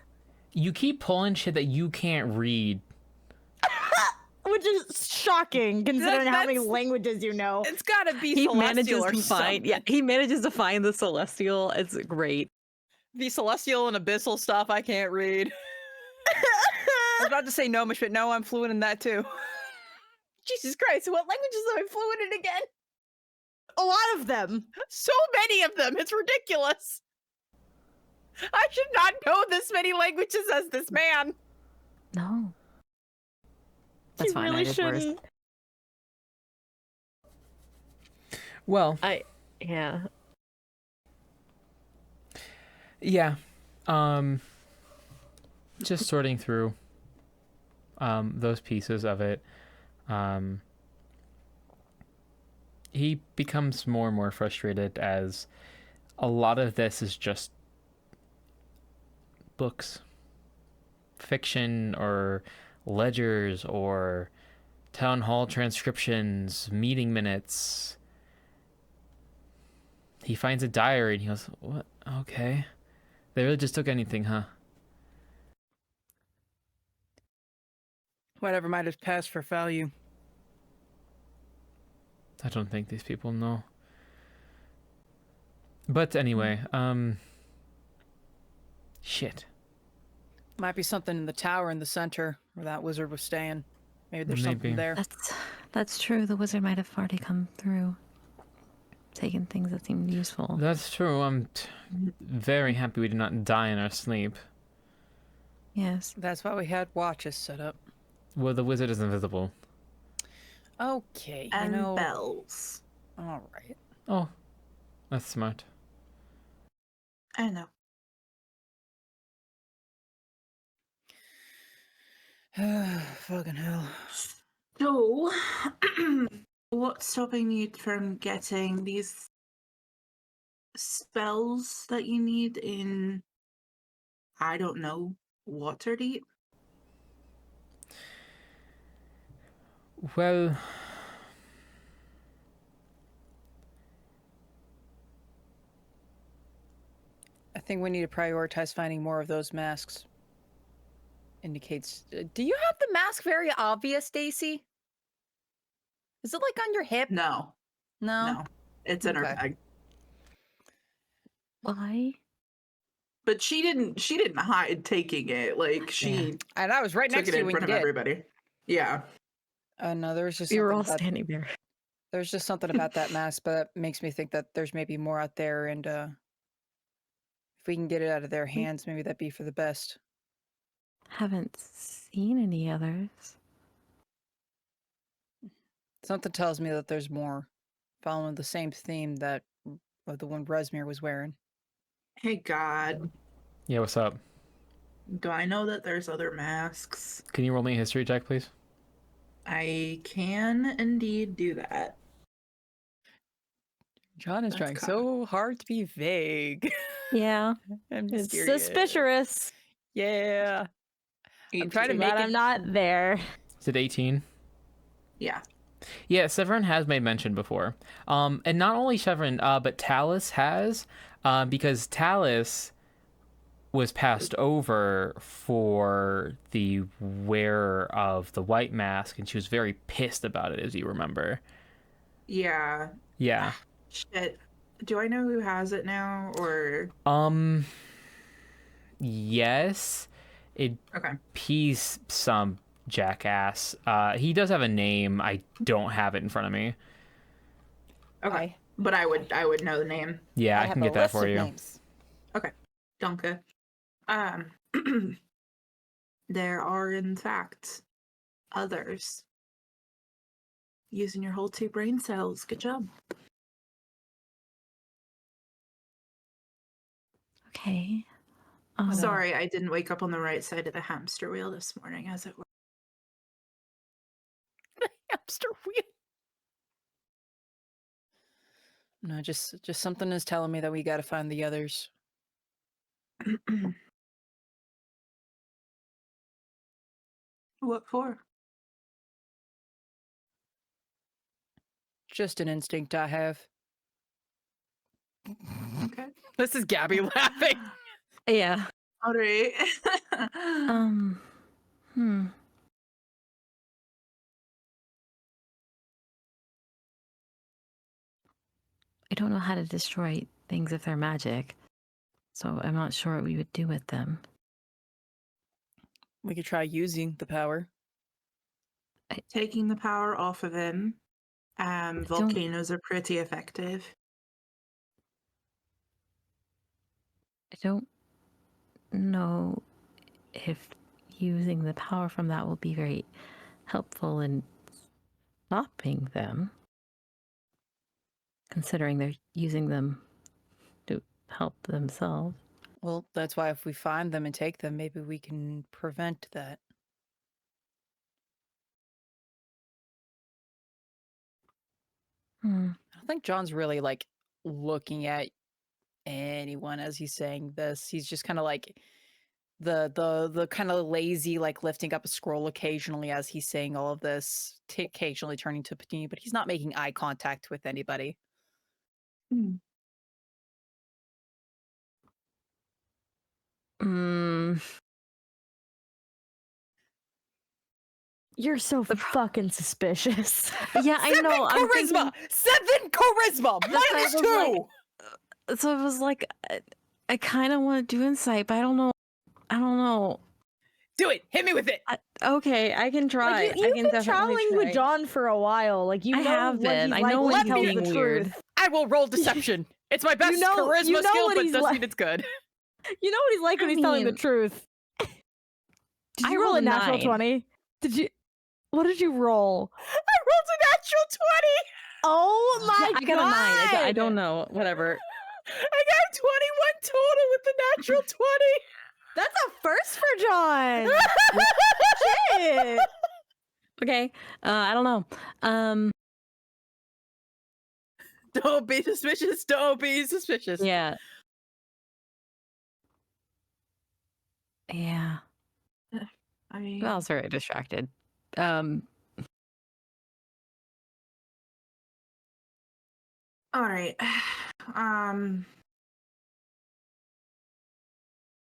Speaker 1: You keep pulling shit that you can't read.
Speaker 4: Which is shocking considering how many
Speaker 7: that's-
Speaker 4: languages you know.
Speaker 7: It's gotta be
Speaker 3: He
Speaker 7: celestial
Speaker 3: manages
Speaker 7: or
Speaker 3: to find, yeah,
Speaker 7: something.
Speaker 3: he manages to find the celestial. It's great.
Speaker 7: The celestial and abyssal stuff I can't read. I was about to say gnomish, but no, I'm fluent in that too. Jesus Christ, what languages am I fluent in again?
Speaker 4: A lot of them.
Speaker 7: So many of them, it's ridiculous. I should not know this many languages as this man.
Speaker 3: No. That's
Speaker 4: You
Speaker 3: fine.
Speaker 4: really
Speaker 3: I did worse.
Speaker 4: shouldn't.
Speaker 1: Well,
Speaker 3: Yeah.
Speaker 1: yeah. Just sorting through those pieces of it. He becomes more and more frustrated as a lot of this is just books, fiction, or ledgers, or town hall transcriptions, meeting minutes. He finds a diary and he goes, "What? Okay. They really just took anything, huh?"
Speaker 7: Whatever might have passed for value.
Speaker 1: I don't think these people know. But anyway, shit.
Speaker 7: Might be something in the tower in the center where that wizard was staying. Maybe there's
Speaker 1: Maybe.
Speaker 7: something there.
Speaker 3: That's true. The wizard might have already come through, taken things that seemed useful.
Speaker 1: That's true. I'm very happy we did not die in our sleep.
Speaker 3: Yes.
Speaker 7: That's why we had watches set up.
Speaker 1: Well, the wizard is invisible.
Speaker 7: Okay, you
Speaker 6: And
Speaker 7: know.
Speaker 6: bells.
Speaker 7: All right.
Speaker 1: Oh, that's smart.
Speaker 6: I know.
Speaker 7: Fucking hell.
Speaker 6: So, what's stopping you from getting these spells that you need in, I don't know, Waterdeep?
Speaker 1: Well,
Speaker 7: I think we need to prioritize finding more of those masks. Indicates. Do you have the mask very obvious, Stacy? Is it like on your hip?
Speaker 6: No, no, it's in her
Speaker 7: Okay.
Speaker 6: bag.
Speaker 3: Why?
Speaker 6: But she didn't hide taking it. Like she
Speaker 7: And I was right
Speaker 6: took
Speaker 7: next
Speaker 6: it
Speaker 7: to you
Speaker 6: in
Speaker 7: when
Speaker 6: front
Speaker 7: you
Speaker 6: of
Speaker 7: did.
Speaker 6: everybody. Yeah.
Speaker 7: No, there was just
Speaker 3: We were all
Speaker 7: something about,
Speaker 3: standing there.
Speaker 7: there's just something about that mask, but that makes me think that there's maybe more out there, and if we can get it out of their hands, maybe that'd be for the best.
Speaker 3: Haven't seen any others.
Speaker 7: Something tells me that there's more, following the same theme that of the one Resmir was wearing.
Speaker 6: Hey God,
Speaker 1: yeah, what's up?
Speaker 6: do I know that there's other masks?
Speaker 1: Can you roll me a history check, please?
Speaker 6: I can indeed do that.
Speaker 7: John is
Speaker 6: That's
Speaker 7: trying
Speaker 6: cock.
Speaker 7: so hard to be vague.
Speaker 4: Yeah,
Speaker 7: I'm
Speaker 4: it's
Speaker 7: curious.
Speaker 4: suspicious.
Speaker 7: Yeah. I'm trying to
Speaker 6: 18.
Speaker 7: make
Speaker 4: But
Speaker 7: it-
Speaker 4: I'm not there.
Speaker 1: Is it 18?
Speaker 6: Yeah.
Speaker 1: Yeah, Severin has made mention before. And not only Severin, but Talus has, because Talus was passed over for the wearer of the white mask, and she was very pissed about it, as you remember.
Speaker 6: Yeah.
Speaker 1: Yeah.
Speaker 6: Shit. Do I know who has it now, or
Speaker 1: Yes.
Speaker 6: okay?
Speaker 1: He's some jackass. He does have a name. I don't have it in front of me.
Speaker 6: Okay. But I would know the name.
Speaker 1: Yeah, I
Speaker 7: have
Speaker 1: can
Speaker 7: a
Speaker 1: get that
Speaker 7: list
Speaker 1: for
Speaker 7: of
Speaker 1: you.
Speaker 7: names.
Speaker 6: Okay. Danke. There are in fact others. Using your whole 2 brain cells. Good job.
Speaker 3: Okay.
Speaker 6: Sorry, I didn't wake up on the right side of the hamster wheel this morning, as it were.
Speaker 7: Hamster wheel. No, just something is telling me that we got to find the others.
Speaker 6: What for?
Speaker 7: Just an instinct I have.
Speaker 6: Okay.
Speaker 7: This is Gabby laughing.
Speaker 3: Yeah.
Speaker 6: All right.
Speaker 3: Hmm. I don't know how to destroy things if they're magic, so I'm not sure what we would do with them.
Speaker 7: We could try using the power.
Speaker 6: Taking the power off of him.
Speaker 3: don't-
Speaker 6: Volcanoes are pretty effective.
Speaker 3: I don't know if using the power from that will be very helpful in stopping them, considering they're using them to help themselves.
Speaker 7: Well, that's why if we find them and take them, maybe we can prevent that.
Speaker 3: Hmm.
Speaker 7: I don't think John's really like looking at anyone as he's saying this. He's just kind of like the kind of lazy, like lifting up a scroll occasionally as he's saying all of this, occasionally turning to Patini, but he's not making eye contact with anybody.
Speaker 3: Mm,
Speaker 4: You're so fucking suspicious.
Speaker 3: yeah, I know. I'm thinking,
Speaker 7: 7 charisma!
Speaker 3: That's why I
Speaker 7: Minus
Speaker 3: was
Speaker 7: 2!
Speaker 3: like- so it was like, I kind of want to do insight, but I don't know. I don't know.
Speaker 7: Do it! Hit me with it!
Speaker 3: Okay, I can try.
Speaker 4: Like
Speaker 3: I
Speaker 4: you've
Speaker 3: can
Speaker 4: been
Speaker 3: definitely
Speaker 4: traveling
Speaker 3: try.
Speaker 4: with John for a while. Like you
Speaker 3: I
Speaker 4: know
Speaker 3: have
Speaker 4: what
Speaker 3: been.
Speaker 4: he's
Speaker 3: I
Speaker 4: like
Speaker 3: know
Speaker 4: when
Speaker 3: when
Speaker 4: he
Speaker 3: he's
Speaker 4: tells
Speaker 3: being
Speaker 4: the
Speaker 3: weird.
Speaker 4: truth.
Speaker 7: I will roll deception. It's my best
Speaker 4: know-
Speaker 7: charisma
Speaker 4: you know
Speaker 7: skill,
Speaker 4: what
Speaker 7: but
Speaker 4: he's
Speaker 7: doesn't
Speaker 4: like.
Speaker 7: mean it's good.
Speaker 4: You know what he's like when
Speaker 3: I
Speaker 4: he's telling the
Speaker 3: mean,
Speaker 4: truth. Did
Speaker 3: I
Speaker 4: you roll a
Speaker 3: rolled a
Speaker 4: natural
Speaker 3: 9.
Speaker 4: 20? Did you? What did you roll?
Speaker 7: I rolled a natural 20!
Speaker 4: Oh my
Speaker 3: Yeah, I got a 9. I don't know. Whatever.
Speaker 7: I got 21 total with the natural 20!
Speaker 4: That's a first for John. Shit.
Speaker 3: Okay. I don't know.
Speaker 7: Don't be suspicious. Don't be suspicious.
Speaker 3: Yeah. Yeah.
Speaker 6: I
Speaker 3: I was very distracted. Um.
Speaker 6: all right.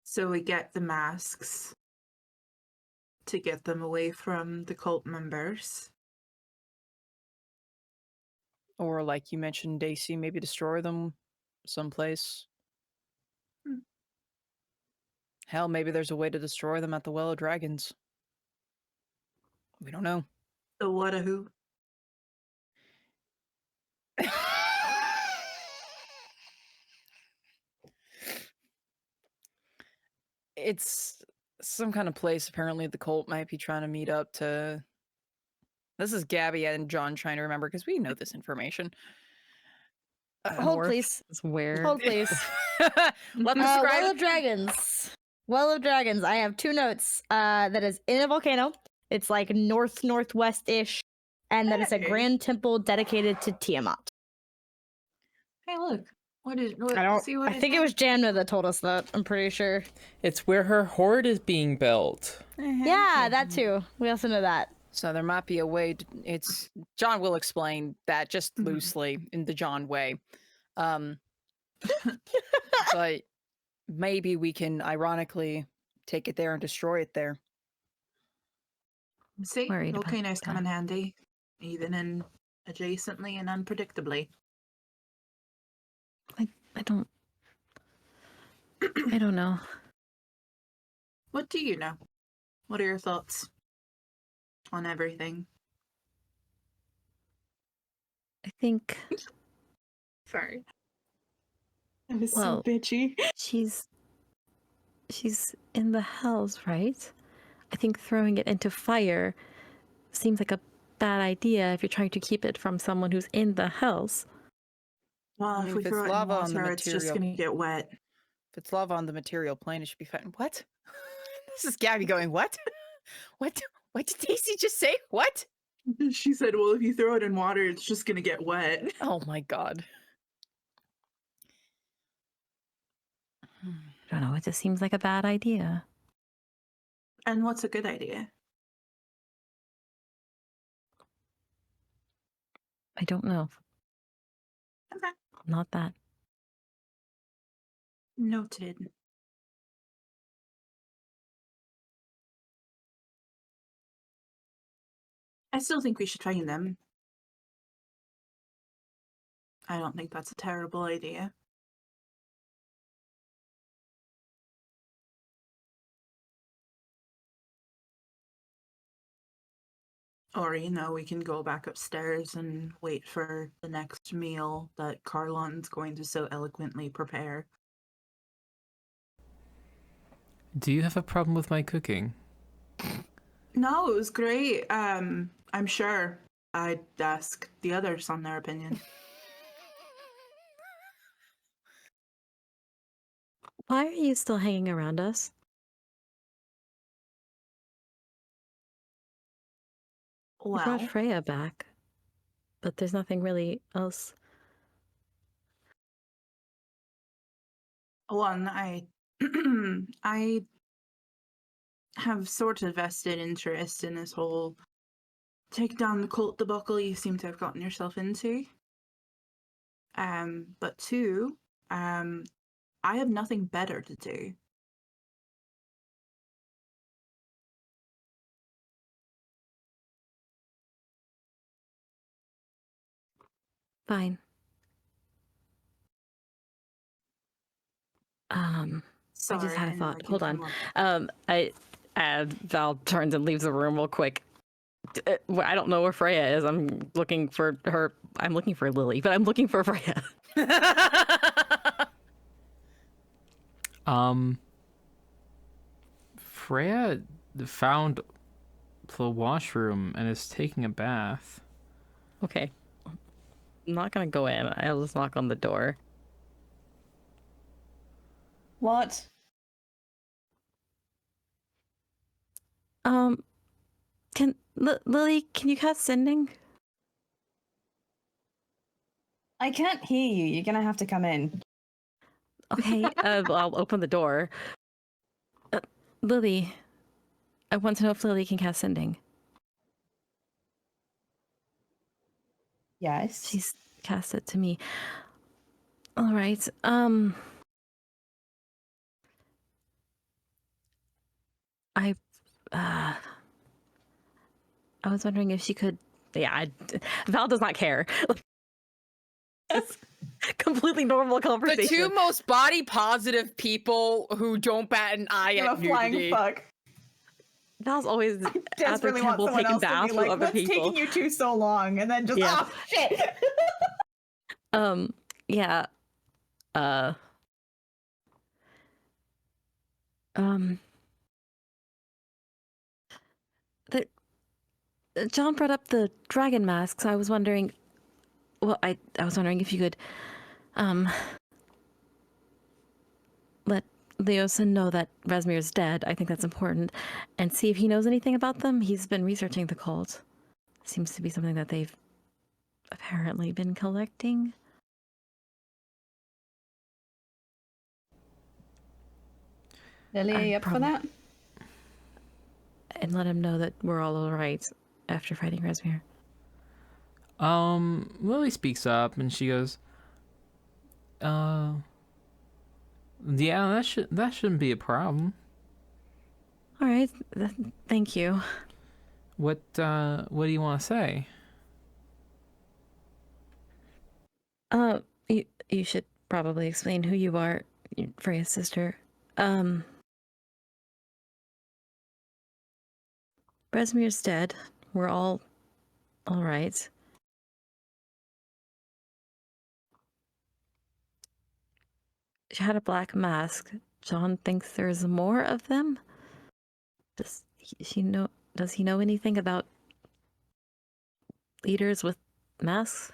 Speaker 6: So we get the masks to get them away from the cult members.
Speaker 7: Or like you mentioned, Daisy, maybe destroy them someplace.
Speaker 6: Hmm.
Speaker 7: Hell, maybe there's a way to destroy them at the Well of Dragons. We don't know.
Speaker 6: The what a who?
Speaker 7: It's some kind of place apparently the cult might be trying to meet up to. This is Gabby and John trying to remember because we know this information.
Speaker 4: Hold,
Speaker 3: North
Speaker 4: please.
Speaker 3: is where.
Speaker 4: Hold, please.
Speaker 7: Let the
Speaker 4: Well
Speaker 7: scribe.
Speaker 4: of Dragons. Well of Dragons. I have 2 notes. That is in a volcano. It's like northwest-ish, and that is a
Speaker 6: Hey.
Speaker 4: grand temple dedicated to Tiamat.
Speaker 6: Hey, look. What is? What,
Speaker 4: I don't.
Speaker 6: see what
Speaker 4: I think it was Jamna that told us that. I'm pretty sure.
Speaker 1: It's where her hoard is being built.
Speaker 4: Yeah, that too. We also know that.
Speaker 7: So there might be a way. It's John will explain that just
Speaker 6: Mhm.
Speaker 7: loosely in the John way, but maybe we can ironically take it there and destroy it there.
Speaker 6: See,
Speaker 3: Worried about
Speaker 6: volcanoes come
Speaker 3: that.
Speaker 6: in handy, even in adjacently and unpredictably.
Speaker 3: I don't. I don't know.
Speaker 6: What do you know? What are your thoughts on everything?
Speaker 3: I think.
Speaker 6: Sorry.
Speaker 5: That was
Speaker 3: Well-
Speaker 5: so bitchy.
Speaker 3: She's in the hells, right? I think throwing it into fire seems like a bad idea if you're trying to keep it from someone who's in the hells.
Speaker 6: Well,
Speaker 7: I
Speaker 6: if
Speaker 7: mean,
Speaker 6: we
Speaker 7: if it's
Speaker 6: throw it in
Speaker 7: lava on the
Speaker 6: water, it's just
Speaker 7: material-
Speaker 6: gonna get wet.
Speaker 7: If it's lava on the material plane, it should be fine. What? This is Gabby going, what? What? What did Daisy just say? What?
Speaker 6: She said, "Well, if you throw it in water, it's just gonna get wet."
Speaker 7: Oh my god.
Speaker 3: I don't know. It just seems like a bad idea.
Speaker 6: And what's a good idea?
Speaker 3: I don't know.
Speaker 6: Okay.
Speaker 3: Not that.
Speaker 6: Noted. I still think we should find them. I don't think that's a terrible idea. Or, we can go back upstairs and wait for the next meal that Carlon's going to so eloquently prepare.
Speaker 1: Do you have a problem with my cooking?
Speaker 6: No, it was great. I'm sure. I'd ask the others on their opinion.
Speaker 4: Why are you still hanging around us? You brought
Speaker 6: Well,
Speaker 4: Freya back, but there's nothing really else.
Speaker 6: one, I I have sort of vested interest in this whole take down the cult debacle you seem to have gotten yourself into. But two, I have nothing better to do.
Speaker 4: Fine.
Speaker 6: Sorry,
Speaker 4: I just had a
Speaker 6: know
Speaker 4: thought.
Speaker 6: I can
Speaker 4: Hold on.
Speaker 6: come up-
Speaker 3: Val turns and leaves the room real quick. I don't know where Freya is. I'm looking for her. I'm looking for Lily, but I'm looking for Freya.
Speaker 1: Freya found the washroom and is taking a bath.
Speaker 3: Okay. I'm not gonna go in. I'll just knock on the door.
Speaker 5: What?
Speaker 4: Can Lily? Can you cast sending?
Speaker 5: I can't hear you. You're gonna have to come in.
Speaker 4: Okay.
Speaker 3: I'll open the door.
Speaker 4: Lily, I want to know if Lily can cast sending.
Speaker 5: Yes.
Speaker 4: She's cast it to me. All right. I was wondering if she could.
Speaker 3: Yeah, Val does not care. It's completely normal
Speaker 2: The
Speaker 3: conversation.
Speaker 2: two most body positive people who don't bat an eye
Speaker 5: You're
Speaker 2: at
Speaker 5: a flying
Speaker 2: nudity.
Speaker 5: fuck.
Speaker 3: Val's always at the
Speaker 5: Desperately want
Speaker 3: temple
Speaker 5: someone
Speaker 3: taking
Speaker 5: else to
Speaker 3: baths
Speaker 5: be
Speaker 3: with
Speaker 5: like,
Speaker 3: other
Speaker 5: "What's
Speaker 3: people.
Speaker 5: taking you two so long?" And then just,
Speaker 3: Yeah.
Speaker 5: oh shit.
Speaker 4: Yeah. The John brought up the dragon masks. I was wondering. Well, I was wondering if you could, let Leosin know that Rasmir's dead. I think that's important, and see if he knows anything about them. He's been researching the cult. Seems to be something that they've apparently been collecting.
Speaker 5: Lily, are you up for that?
Speaker 4: And let him know that we're all right after fighting Rasmir.
Speaker 1: Lily speaks up and she goes, yeah, that shouldn't be a problem.
Speaker 4: All right. Thank you.
Speaker 1: What do you want to say?
Speaker 4: You should probably explain who you are, Freya's sister. Rasmir's dead. We're all right. She had a black mask. John thinks there's more of them. Does he know anything about leaders with masks?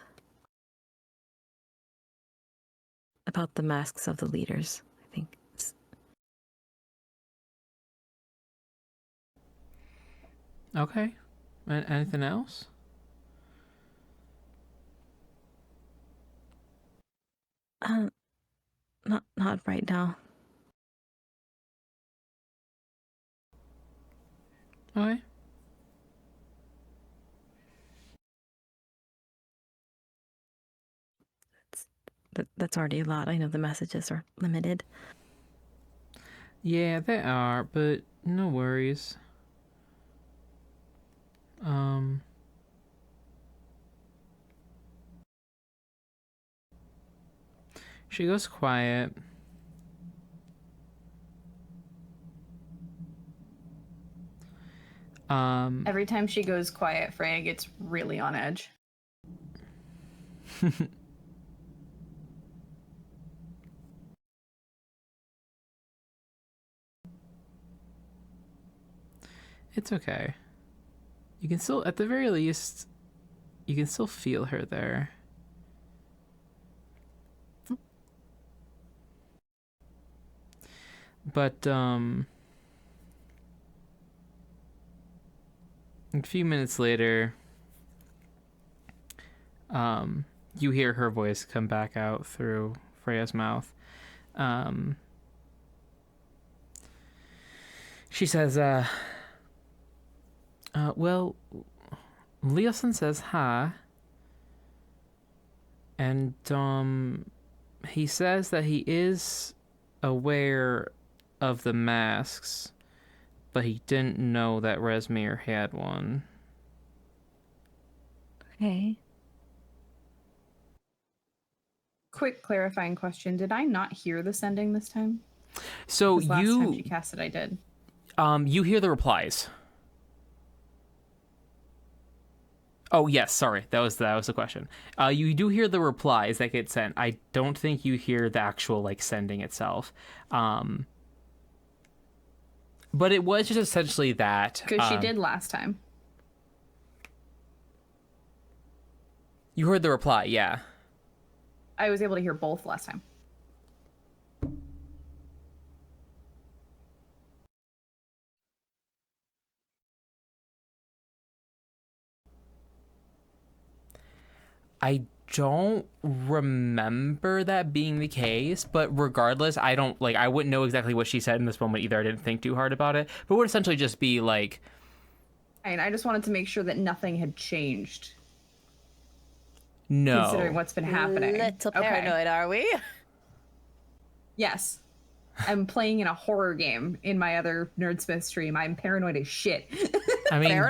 Speaker 4: About the masks of the leaders, I think.
Speaker 1: Okay. Anything else?
Speaker 4: Not right now.
Speaker 1: Okay.
Speaker 4: That's already a lot. I know the messages are limited.
Speaker 1: Yeah, they are, but no worries. She goes quiet.
Speaker 5: Every time she goes quiet, Freya gets really on edge.
Speaker 1: It's okay. You can still, at the very least, you can still feel her there. But, a few minutes later, you hear her voice come back out through Freya's mouth. She says, well, Leosin says hi, and, he says that he is aware of the masks, but he didn't know that Resmir had one.
Speaker 4: Okay.
Speaker 5: Quick clarifying question. Did I not hear the sending this time?
Speaker 1: So
Speaker 5: 'Cause last time she cast it, I did.
Speaker 1: You hear the replies. Oh yes, sorry, that was the question. You do hear the replies that get sent. I don't think you hear the actual like sending itself. But it was just essentially that.
Speaker 5: Because she did last time.
Speaker 1: You heard the reply, yeah.
Speaker 5: I was able to hear both last time.
Speaker 1: I don't remember that being the case, but regardless, I wouldn't know exactly what she said in this moment either. I didn't think too hard about it, but it would essentially just be like,
Speaker 5: And I just wanted to make sure that nothing had changed.
Speaker 1: no.
Speaker 5: Considering what's been happening.
Speaker 2: Little paranoid, are we?
Speaker 5: Yes. I'm playing in a horror game in my other Nerdsmith stream. I'm paranoid as shit.
Speaker 1: I mean,
Speaker 2: Fair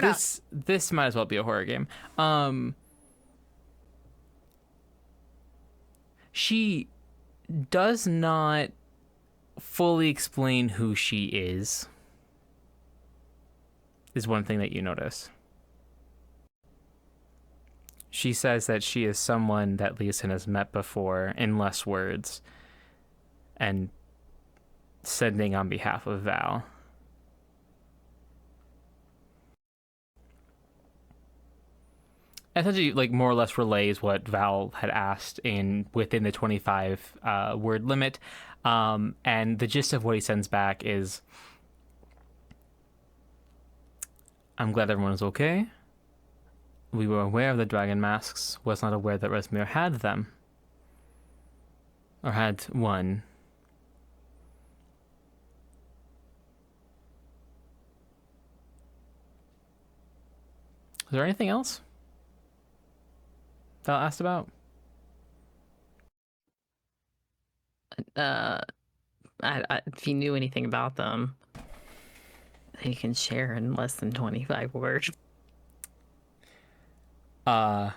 Speaker 1: this might as well be a horror game. She does not fully explain who she is one thing that you notice. She says that she is someone that Leosin has met before in less words and sending on behalf of Val. Essentially, like, more or less relays what Val had asked within the 25 word limit. And the gist of what he sends back is, I'm glad everyone is okay. We were aware of the dragon masks, was not aware that Resmir had them. Or had one. Is there anything else Val asked about?
Speaker 3: If you knew anything about them, you can share in less than 25 words.
Speaker 1: Yeah,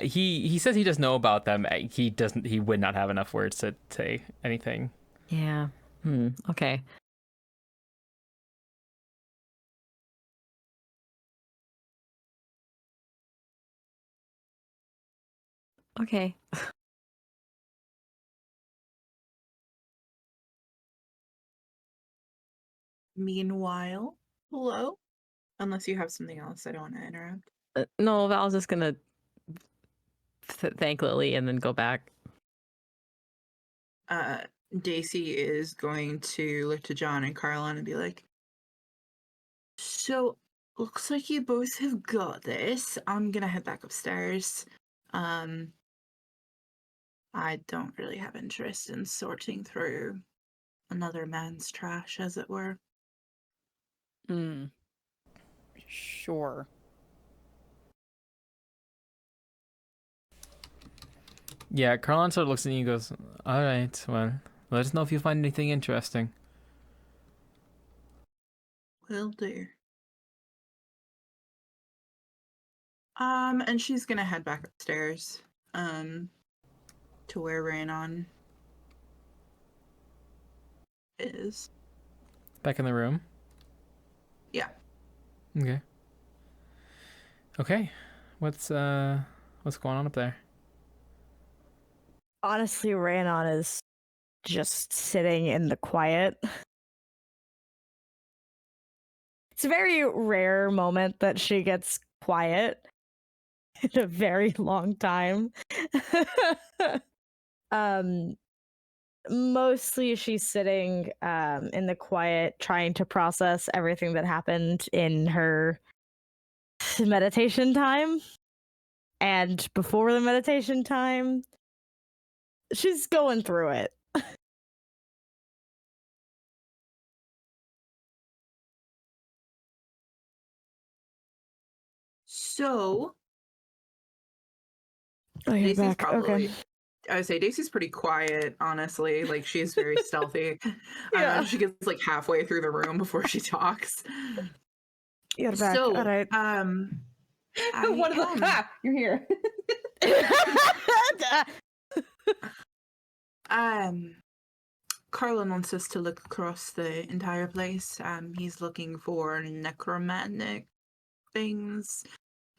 Speaker 1: he says he does know about them. He would not have enough words to say anything.
Speaker 3: Yeah. Okay. Okay.
Speaker 6: Meanwhile, hello? Unless you have something else, I don't want to interrupt.
Speaker 3: No, Val's just gonna thank Lily and then go back.
Speaker 6: Daisy is going to look to John and Carlin and be like, so, looks like you both have got this. I'm gonna head back upstairs. I don't really have interest in sorting through another man's trash, as it were.
Speaker 2: Sure.
Speaker 1: Yeah, Carlin sort of looks at you and goes, all right, well, let us know if you find anything interesting.
Speaker 6: Will do. And she's gonna head back upstairs, to where Raynon is.
Speaker 1: Back in the room.
Speaker 6: Yeah.
Speaker 1: Okay. Okay. What's going on up there?
Speaker 4: Honestly, Raynon is just sitting in the quiet. It's a very rare moment that she gets quiet in a very long time. Mostly she's sitting in the quiet trying to process everything that happened in her meditation time. And before the meditation time, she's going through it.
Speaker 6: So
Speaker 4: Oh, you're
Speaker 6: Daisy's
Speaker 4: back.
Speaker 6: probably.
Speaker 4: Okay.
Speaker 6: I would say Daisy's pretty quiet, honestly. Like, she's very stealthy.
Speaker 4: Yeah.
Speaker 6: She gets like halfway through the room before she talks.
Speaker 4: You're back.
Speaker 6: So,
Speaker 4: All right.
Speaker 5: One of the you're here.
Speaker 6: Carlin wants us to look across the entire place. He's looking for necromantic things,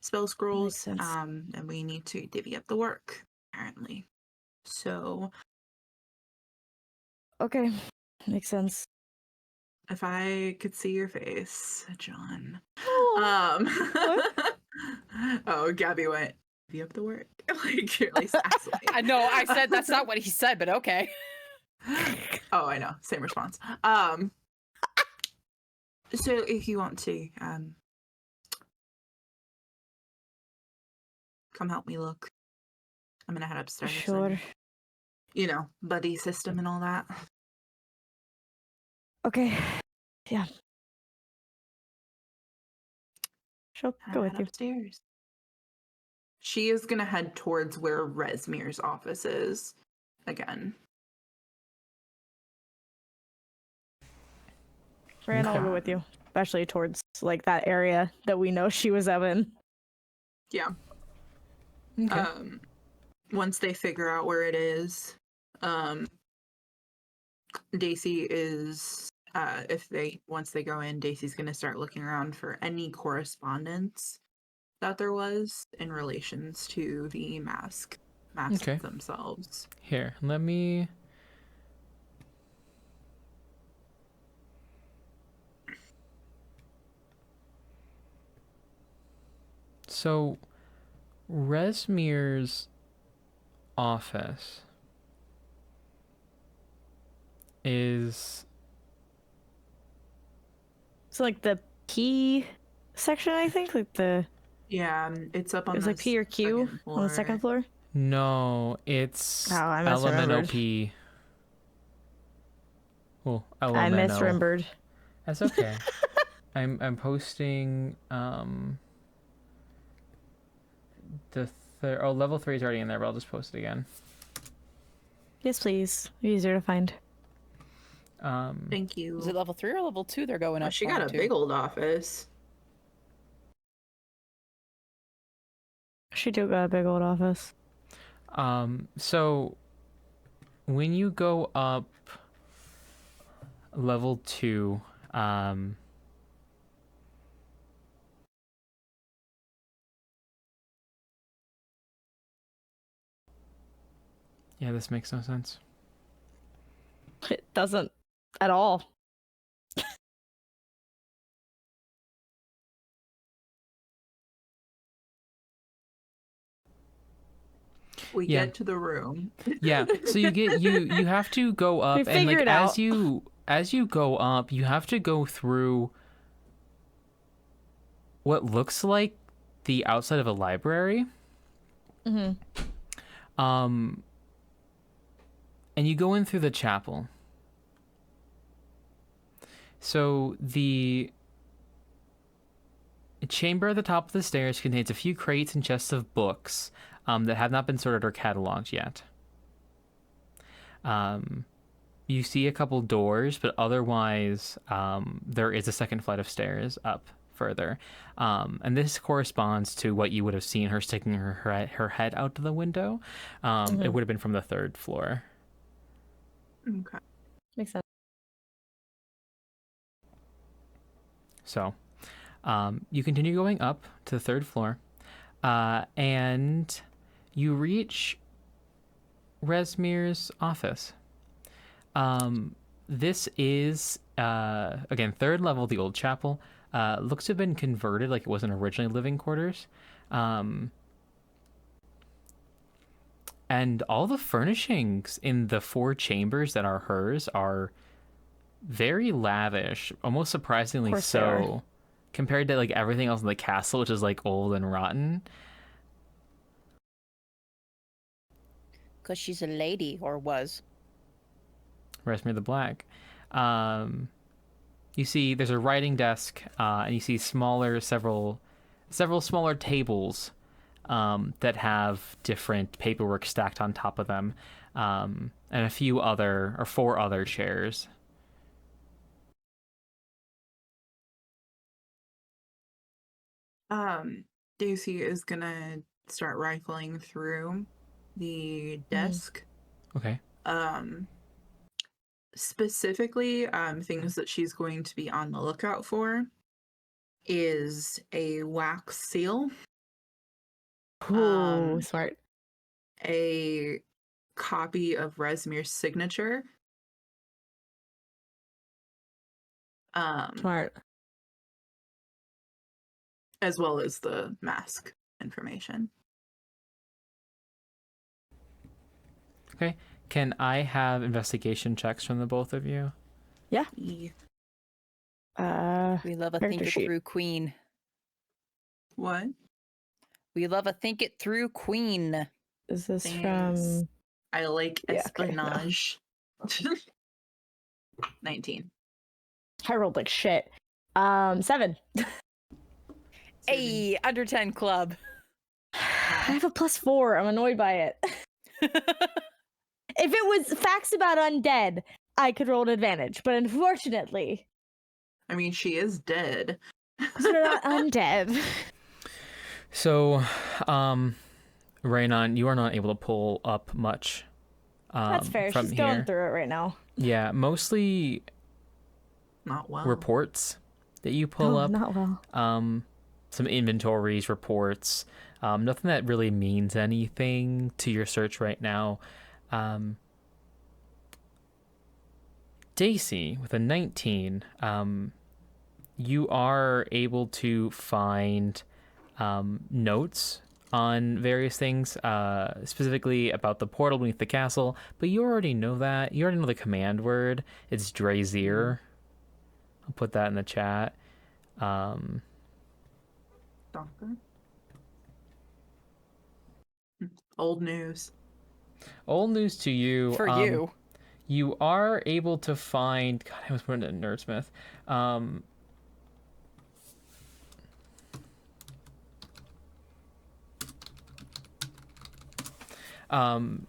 Speaker 6: spell scrolls,
Speaker 4: sense.
Speaker 6: and we need to divvy up the work, apparently. So,
Speaker 4: Okay. Makes sense.
Speaker 6: if I could see your face, John.
Speaker 4: What?
Speaker 6: Oh, Gabby went, divvy up the work. Like, you're like, sassily.
Speaker 2: I know, I said that's not what he said, but okay.
Speaker 6: Oh, I know. Same response. So if you want to, come help me look. I'm gonna head upstairs.
Speaker 4: Sure.
Speaker 6: And, you know, buddy system and all that.
Speaker 4: Okay. Yeah. She'll go with
Speaker 6: Head
Speaker 4: you.
Speaker 6: upstairs. She is gonna head towards where Resmir's office is again.
Speaker 4: Fran, I'll
Speaker 1: Okay.
Speaker 4: go with you, especially towards like that area that we know she was in.
Speaker 6: Yeah.
Speaker 1: Okay.
Speaker 6: Once they figure out where it is, Daisy is once they go in, Daisy's gonna start looking around for any correspondence that there was in relations to the masks
Speaker 1: Okay.
Speaker 6: themselves.
Speaker 1: Here, let me. So, Resmir's office is.
Speaker 4: So like the P section, I think, like the
Speaker 6: Yeah, it's up on
Speaker 4: it was
Speaker 6: the
Speaker 4: like P or Q
Speaker 6: second
Speaker 4: on the second floor.
Speaker 1: No, it's
Speaker 4: Oh, I
Speaker 1: Elemental
Speaker 4: misremembered.
Speaker 1: P. Oh,
Speaker 4: I
Speaker 1: Elemental.
Speaker 4: misremembered.
Speaker 1: That's okay. I'm posting the level 3 is already in there, but I'll just post it again.
Speaker 4: Yes, please. Easier to find.
Speaker 6: Thank you.
Speaker 2: Is it level 3 or level 2 they're going
Speaker 6: Oh,
Speaker 2: up
Speaker 6: she got a
Speaker 2: to?
Speaker 6: big old office.
Speaker 4: She do got a big old office.
Speaker 1: So when you go up level 2, yeah, this makes no sense.
Speaker 4: It doesn't at all.
Speaker 6: We
Speaker 1: Yeah.
Speaker 6: get to the room.
Speaker 1: Yeah, so you have to go up, and
Speaker 4: figure
Speaker 1: like
Speaker 4: it out.
Speaker 1: as you go up, you have to go through what looks like the outside of a library.
Speaker 4: Mm-hmm.
Speaker 1: And you go in through the chapel. So the chamber at the top of the stairs contains a few crates and chests of books that have not been sorted or cataloged yet. You see a couple doors, but otherwise there is a second flight of stairs up further. And this corresponds to what you would have seen her sticking her head out the window. It would have been from the 3rd floor.
Speaker 6: Okay.
Speaker 4: Makes sense.
Speaker 1: So you continue going up to the 3rd floor, and you reach Resmir's office. This is, again, 3rd level, the old chapel. Looks to have been converted like it wasn't originally living quarters. And all the furnishings in the 4 chambers that are hers are very lavish, almost surprisingly
Speaker 4: course they are.
Speaker 1: so, compared to like everything else in the castle, which is like old and rotten.
Speaker 7: Because she's a lady, or was.
Speaker 1: Resmir the Black. You see there's a writing desk, and you see several smaller tables that have different paperwork stacked on top of them, and a few other, or 4 other chairs.
Speaker 6: Daisy is gonna start rifling through the desk.
Speaker 1: Okay.
Speaker 6: Specifically, things that she's going to be on the lookout for is a wax seal,
Speaker 4: Ooh, smart.
Speaker 6: a copy of Resmir's signature,
Speaker 4: Smart.
Speaker 6: as well as the mask information.
Speaker 1: Okay. Can I have investigation checks from the both of you?
Speaker 4: Yeah.
Speaker 6: E-
Speaker 7: We love a
Speaker 4: Character
Speaker 7: think it
Speaker 4: sheet.
Speaker 7: through queen.
Speaker 6: What?
Speaker 7: We love a think it through queen.
Speaker 4: Is this
Speaker 6: Thanks.
Speaker 4: from?
Speaker 6: I like
Speaker 4: Yeah, okay, no.
Speaker 6: espionage. 19.
Speaker 4: I rolled like shit. 7.
Speaker 7: Hey, under 10 club.
Speaker 4: I have a +4. I'm annoyed by it. If it was facts about undead, I could roll an advantage, but unfortunately,
Speaker 6: I mean, she is dead.
Speaker 4: they're not undead.
Speaker 1: So, Raynon, you are not able to pull up much.
Speaker 4: That's fair.
Speaker 1: From
Speaker 4: She's
Speaker 1: here.
Speaker 4: going through it right now.
Speaker 1: Yeah, mostly
Speaker 6: Not well.
Speaker 1: reports that you pull
Speaker 4: Oh,
Speaker 1: up.
Speaker 4: not well.
Speaker 1: Some inventories, reports. Nothing that really means anything to your search right now. Daisy, with a 19, you are able to find notes on various things, specifically about the portal beneath the castle, but you already know that. You already know the command word. It's Drazier. I'll put that in the chat.
Speaker 6: Doctor? Old news.
Speaker 1: Old news to you.
Speaker 7: For you.
Speaker 1: You are able to find. God, I was putting it in Nerdsmith.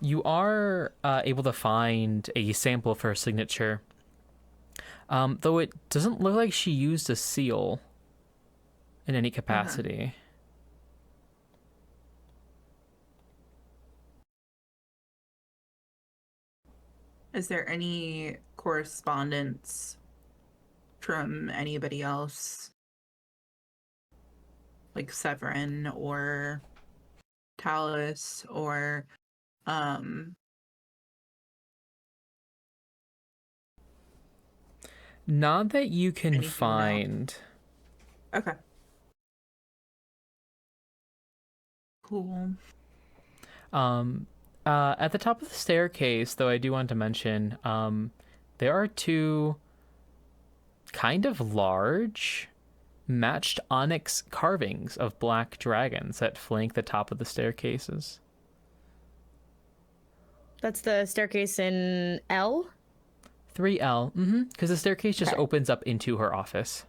Speaker 1: You are able to find a sample of her signature, though it doesn't look like she used a seal in any capacity.
Speaker 6: Is there any correspondence from anybody else? Like Severin or Talus or
Speaker 1: Not that you can
Speaker 6: Anything
Speaker 1: find.
Speaker 6: okay. Cool.
Speaker 1: At the top of the staircase, though, I do want to mention, there are 2 kind of large matched onyx carvings of black dragons that flank the top of the staircases.
Speaker 4: That's the staircase in L?
Speaker 1: 3L, because the staircase just
Speaker 4: Okay.
Speaker 1: opens up into her office.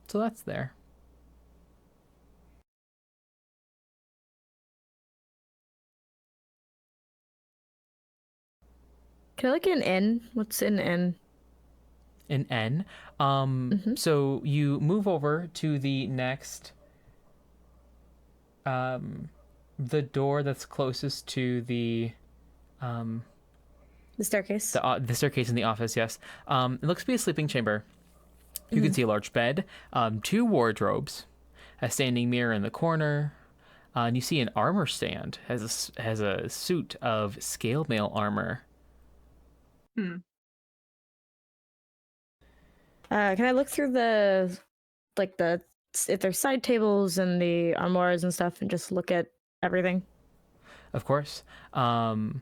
Speaker 1: So that's there.
Speaker 4: Can I look in N? What's in N?
Speaker 1: An N.
Speaker 4: Mhm.
Speaker 1: So you move over to the next, the door that's closest to the
Speaker 4: The staircase.
Speaker 1: the staircase in the office. Yes. It looks to be a sleeping chamber. You can see a large bed, 2 wardrobes, a standing mirror in the corner, and you see an armor stand has a suit of scale mail armor.
Speaker 4: Can I look through the if there's side tables and the armoires and stuff and just look at everything
Speaker 1: Of course.
Speaker 4: under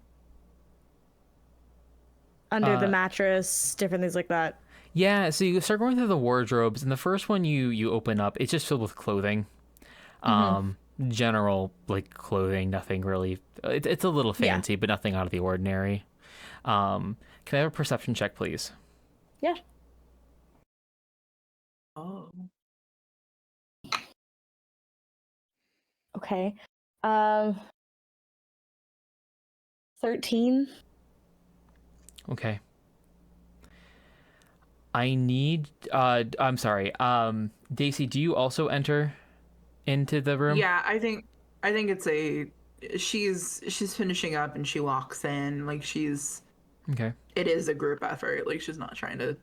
Speaker 4: the
Speaker 1: Uh,
Speaker 4: mattress, different things like that?
Speaker 1: Yeah, so you start going through the wardrobes, and the first one you open up, it's just filled with clothing. General like clothing, nothing really. It's a little
Speaker 4: Yeah.
Speaker 1: fancy, but nothing out of the ordinary. Can I have a perception check, please?
Speaker 4: Yeah.
Speaker 6: Oh.
Speaker 4: Okay. 13.
Speaker 1: Okay. I need. I'm sorry. Daisy, do you also enter into the room?
Speaker 6: Yeah, I think it's a she's finishing up and she walks in like
Speaker 1: Okay.
Speaker 6: it is a group effort. Like she's not gonna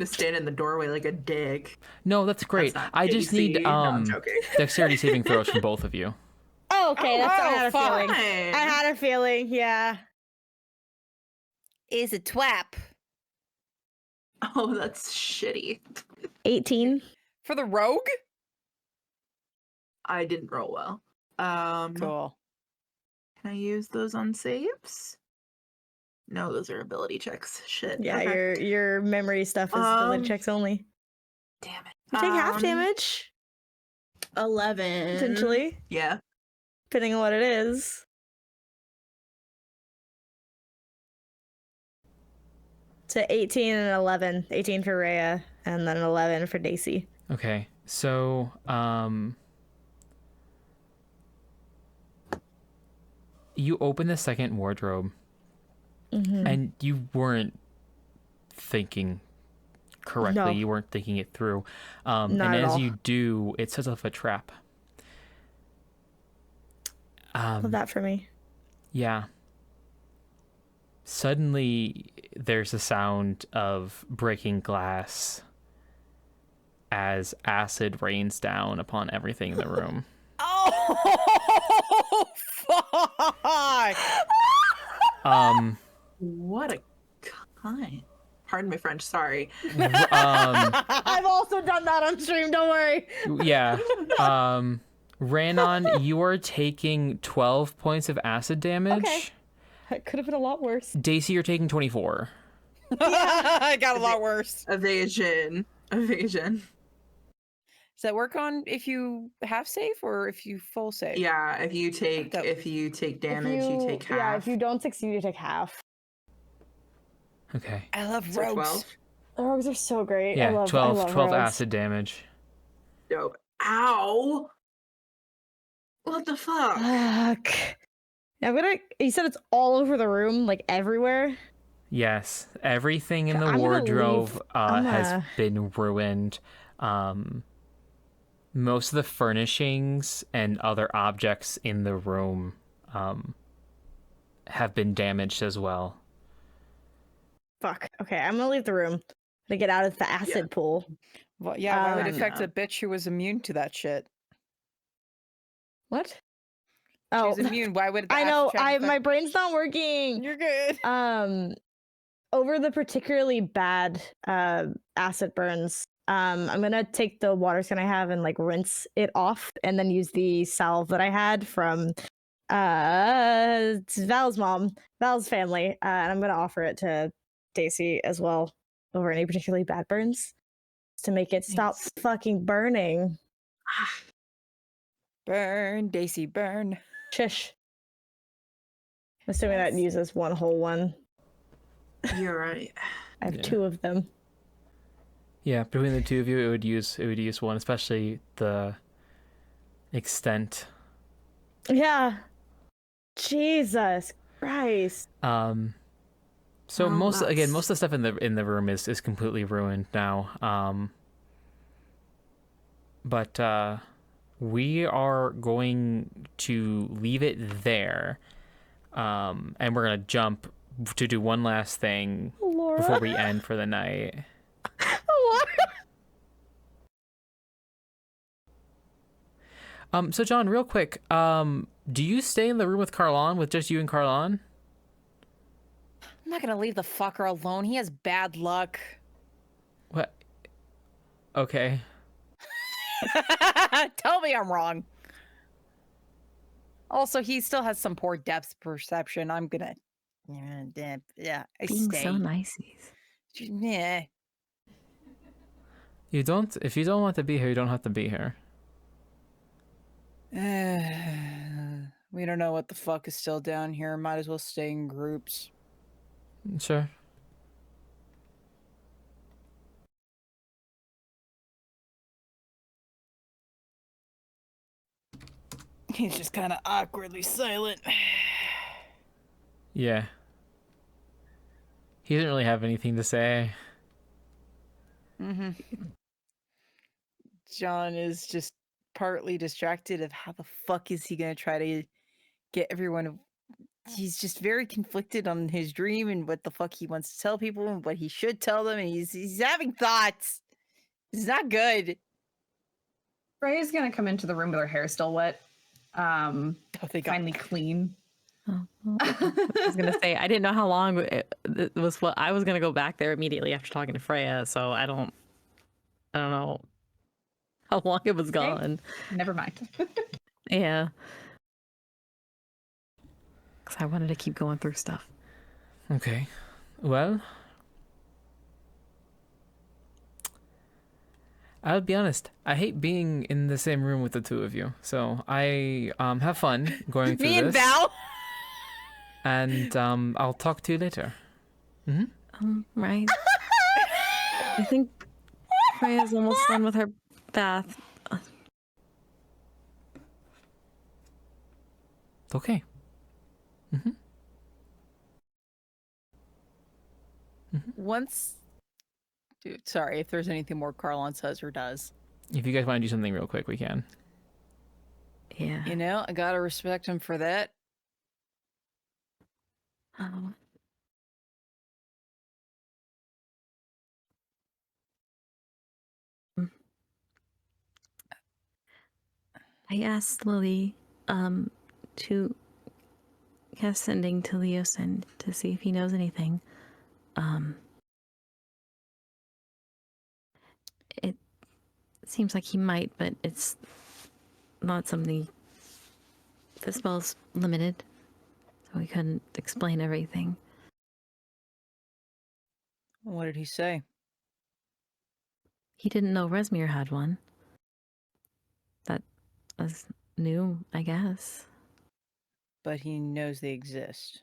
Speaker 6: stand in the doorway like a dick.
Speaker 1: No, that's great.
Speaker 6: That's not
Speaker 1: I just
Speaker 6: Daisy.
Speaker 1: need
Speaker 6: No, I'm joking.
Speaker 1: dexterity saving throws from both of you.
Speaker 4: Oh, okay. I had a
Speaker 7: fine.
Speaker 4: feeling. I had a feeling. Yeah.
Speaker 7: Is a twap.
Speaker 6: Oh, that's shitty.
Speaker 4: 18.
Speaker 7: For the rogue?
Speaker 6: I didn't roll well.
Speaker 7: Cool.
Speaker 6: Can I use those on saves? No, those are ability checks. Shit.
Speaker 4: Yeah,
Speaker 6: okay.
Speaker 4: your memory stuff is ability checks only.
Speaker 6: Damn it.
Speaker 4: You take half damage
Speaker 6: 11.
Speaker 4: potentially,
Speaker 6: Yeah.
Speaker 4: depending on what it is. To 18 and 11. 18 for Rhea, and then 11 for Daisy.
Speaker 1: Okay. So, you open the second wardrobe, and you weren't thinking correctly.
Speaker 4: No.
Speaker 1: You weren't thinking it through.
Speaker 4: Not
Speaker 1: and
Speaker 4: at
Speaker 1: as
Speaker 4: all.
Speaker 1: you do, it sets off a trap.
Speaker 4: Love that for me.
Speaker 1: Yeah. Suddenly, there's a sound of breaking glass as acid rains down upon everything in the room.
Speaker 7: Oh, fuck!
Speaker 6: What a cunt. Pardon my French, sorry.
Speaker 4: I've also done that on stream, don't worry.
Speaker 1: Yeah. Ranon, you are taking 12 points of acid damage.
Speaker 4: Okay. It could have been a lot worse.
Speaker 1: Daisy, you're taking 24.
Speaker 7: I got a lot worse.
Speaker 6: Evasion.
Speaker 7: Does that work on if you half save or if you full save?
Speaker 6: Yeah, if you take
Speaker 7: That-
Speaker 6: damage, you take half.
Speaker 4: Yeah, if you don't succeed, you take half.
Speaker 1: Okay.
Speaker 7: I love
Speaker 6: So
Speaker 7: rogues.
Speaker 6: 12.
Speaker 4: The rogues are so great.
Speaker 1: Yeah,
Speaker 4: I love
Speaker 1: 12
Speaker 4: rogues.
Speaker 1: acid damage.
Speaker 6: Dope. Ow! What the fuck?
Speaker 4: Fuck. You said it's all over the room, like everywhere?
Speaker 1: Yes, everything in the
Speaker 4: I'm gonna
Speaker 1: wardrobe
Speaker 4: leave. I'm
Speaker 1: has
Speaker 4: gonna-
Speaker 1: been ruined. Most of the furnishings and other objects in the room have been damaged as well.
Speaker 4: Fuck. Okay, I'm gonna leave the room to get out of the acid pool.
Speaker 7: Well, yeah, why would it
Speaker 4: Um,
Speaker 7: affect a bitch who was immune to that shit?
Speaker 4: What?
Speaker 7: She's immune. Why would the
Speaker 4: I know.
Speaker 7: acid trap affect-
Speaker 4: My brain's not working.
Speaker 7: You're good.
Speaker 4: Over the particularly bad acid burns, I'm gonna take the water skin I have and like rinse it off, and then use the salve that I had from Val's family, and I'm gonna offer it to Daisy as well over any particularly bad burns to make it stop
Speaker 6: Thanks.
Speaker 4: fucking burning.
Speaker 7: Burn, Daisy, burn.
Speaker 4: Shish. I'm assuming that uses one whole one.
Speaker 6: You're right.
Speaker 4: I have
Speaker 1: Yeah.
Speaker 4: 2 of them.
Speaker 1: Yeah, between the two of you, it would use one, especially the extent.
Speaker 4: Yeah. Jesus Christ.
Speaker 1: So
Speaker 4: Well,
Speaker 1: most of
Speaker 4: that's-
Speaker 1: the stuff in the room is completely ruined now. But we are going to leave it there. And we're gonna jump to do one last thing
Speaker 4: Laura.
Speaker 1: before we end for the night. So John, real quick, do you stay in the room with Carlon, with just you and Carlon?
Speaker 7: I'm not gonna leave the fucker alone. He has bad luck.
Speaker 1: What? Okay.
Speaker 7: Tell me I'm wrong. Also, he still has some poor depth perception. I'm gonna, yeah, I
Speaker 3: Being
Speaker 7: stay.
Speaker 3: so nice.
Speaker 7: Yeah.
Speaker 1: You don't. If you don't want to be here, you don't have to be here.
Speaker 7: We don't know what the fuck is still down here. Might as well stay in groups.
Speaker 1: Sure.
Speaker 7: He's just kind of awkwardly silent.
Speaker 1: Yeah. He doesn't really have anything to say.
Speaker 7: Mm-hmm. John is just partly distracted of how the fuck is he gonna try to get everyone. He's just very conflicted on his dream and what the fuck he wants to tell people and what he should tell them, and he's having thoughts. It's not good.
Speaker 5: Freya's gonna come into the room with her hair still wet.
Speaker 7: Oh, they got
Speaker 5: Finally clean.
Speaker 3: Oh, well, I was gonna say I didn't know how long it was. What I was gonna go back there immediately after talking to Freya, so I don't know how long it was gone.
Speaker 5: Never mind.
Speaker 3: Yeah, because I wanted to keep going through stuff.
Speaker 1: Okay. Well, I'll be honest. I hate being in the same room with the two of you. So I have fun going through
Speaker 7: me and
Speaker 1: this.
Speaker 7: Val.
Speaker 1: And I'll talk to you later.
Speaker 3: Right. I think Freya's almost done with her bath.
Speaker 1: Okay.
Speaker 7: Once, dude, sorry if there's anything more Carlon says or does.
Speaker 1: If you guys want to do something real quick, we can.
Speaker 3: Yeah.
Speaker 7: You know, I gotta respect him for that.
Speaker 3: Um, I asked Lily to cast sending to Leosin to see if he knows anything. It seems like he might, but it's not something. The spell's limited, so we couldn't explain everything.
Speaker 7: What did he say?
Speaker 3: He didn't know Resmir had one. That was new, I guess.
Speaker 7: But he knows they exist.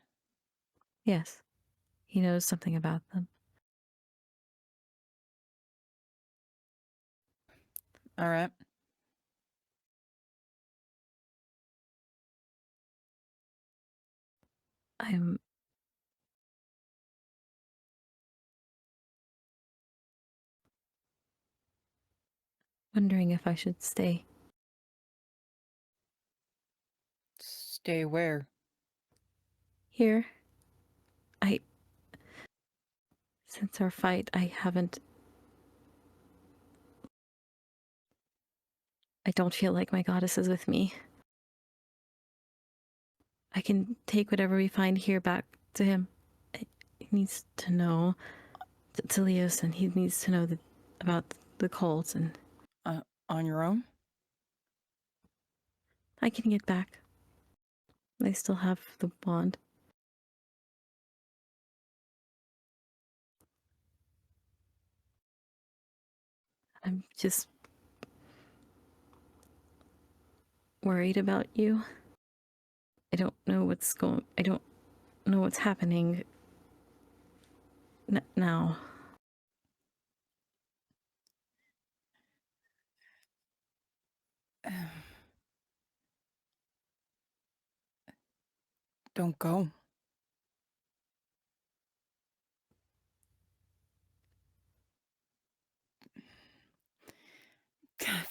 Speaker 3: Yes, he knows something about them.
Speaker 7: All right.
Speaker 3: I'm wondering if I should stay
Speaker 7: Stay where?
Speaker 3: here. Since our fight, I don't feel like my goddess is with me. I can take whatever we find here back to him. He needs to know, to Leos, and he needs to know about the cults, and
Speaker 7: On your own?
Speaker 3: I can get back. I still have the wand. I'm just worried about you. I don't know what's happening now.
Speaker 7: Don't go.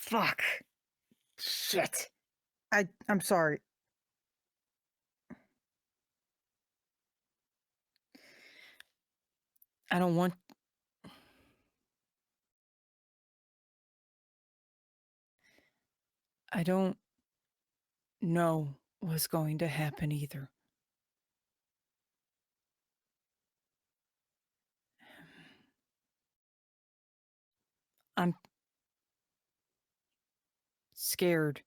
Speaker 7: Fuck. Shit. I'm sorry. I don't want... I don't know what's going to happen either. I'm scared,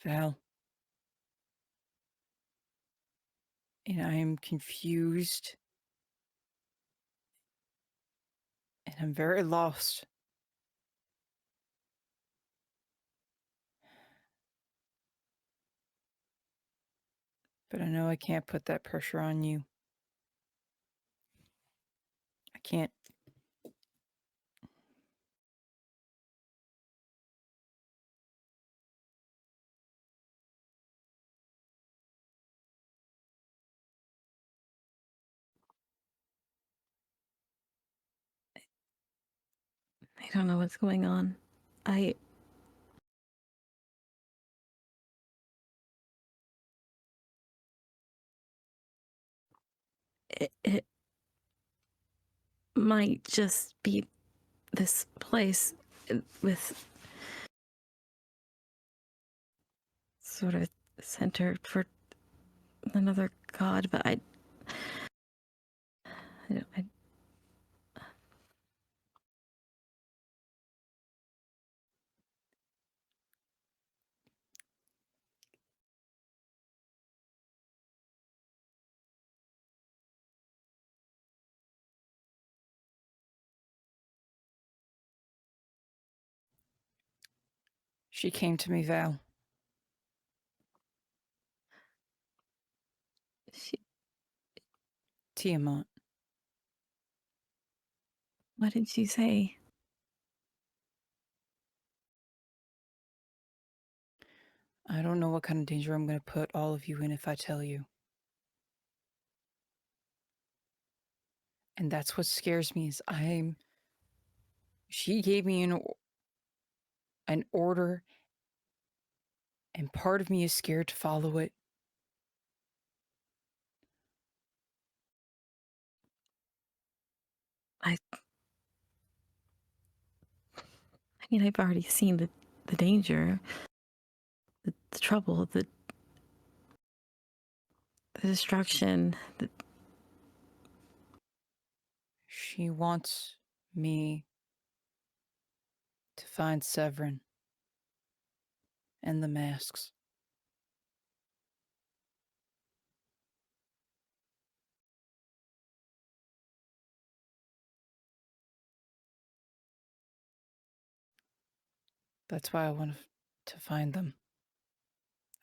Speaker 7: Val. And I am confused. And I'm very lost. But I know I can't put that pressure on you. I can't.
Speaker 3: I don't know what's going on. It might just be this place with sort of center for another god, but I
Speaker 7: She came to me, Val. Tiamat.
Speaker 3: What did she say?
Speaker 7: I don't know what kind of danger I'm going to put all of you in if I tell you. And that's what scares me is she gave me an order, and part of me is scared to follow it.
Speaker 3: I mean, I've already seen the danger, the trouble, the destruction.
Speaker 7: She wants me to find Severin and the masks. That's why I want to find them.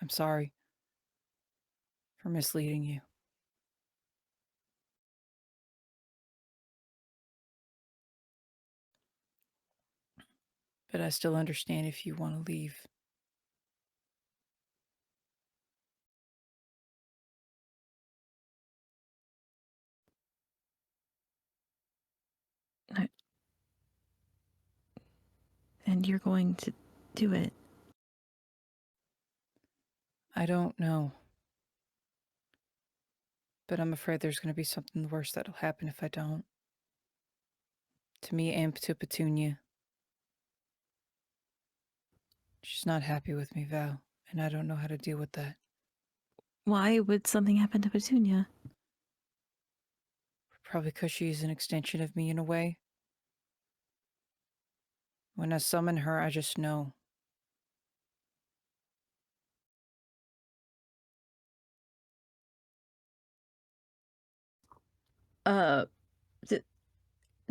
Speaker 7: I'm sorry for misleading you. But I still understand if you want to leave.
Speaker 3: And you're going to do it.
Speaker 7: I don't know. But I'm afraid there's going to be something worse that'll happen if I don't. To me and to Petunia. She's not happy with me, Val, and I don't know how to deal with that.
Speaker 3: Why would something happen to Petunia?
Speaker 7: Probably because she's an extension of me in a way. When I summon her, I just know.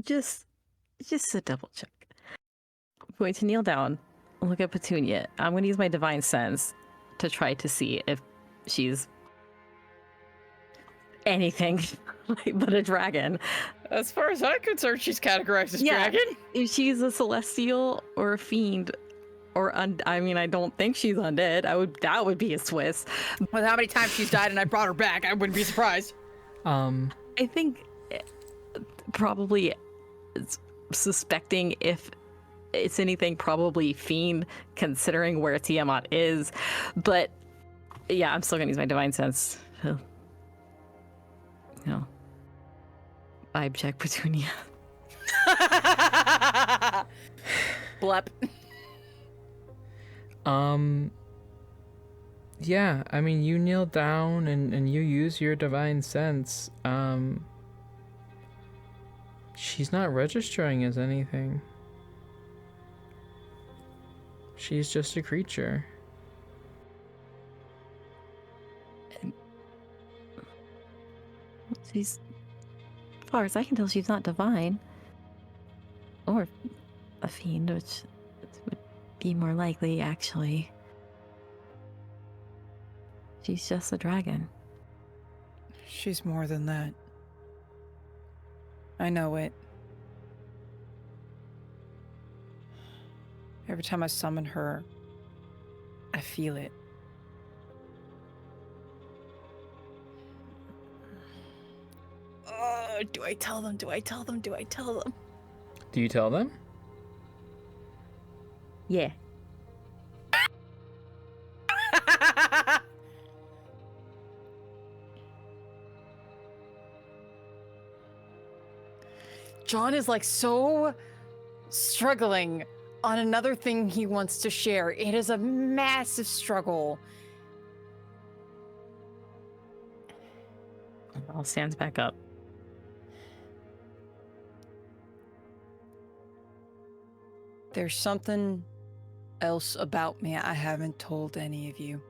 Speaker 3: Just a double check. I'm going to kneel down, look at Petunia. I'm going to use my divine sense to try to see if she's anything but a dragon.
Speaker 7: As far as I'm concerned, she's categorized as dragon.
Speaker 3: If she's a celestial or a fiend, or I mean, I don't think she's undead. That would be a twist.
Speaker 7: With how many times she's died and I brought her back, I wouldn't be surprised.
Speaker 3: I think probably suspecting if it's anything probably fiend, considering where Tiamat is. But yeah, I'm still gonna use my divine sense. So, vibe check Petunia.
Speaker 2: Blep.
Speaker 1: Yeah, I mean, you kneel down and you use your divine sense. She's not registering as anything. She's just a creature.
Speaker 3: She's, as far as I can tell, she's not divine. Or a fiend, which would be more likely, actually. She's just a dragon.
Speaker 7: She's more than that. I know it. Every time I summon her, I feel it. Do I tell them? Do I tell them? Do I tell them?
Speaker 1: Do you tell them?
Speaker 3: Yeah.
Speaker 7: John is like so struggling on another thing he wants to share. It is a massive struggle.
Speaker 3: All stands back up.
Speaker 7: There's something else about me I haven't told any of you.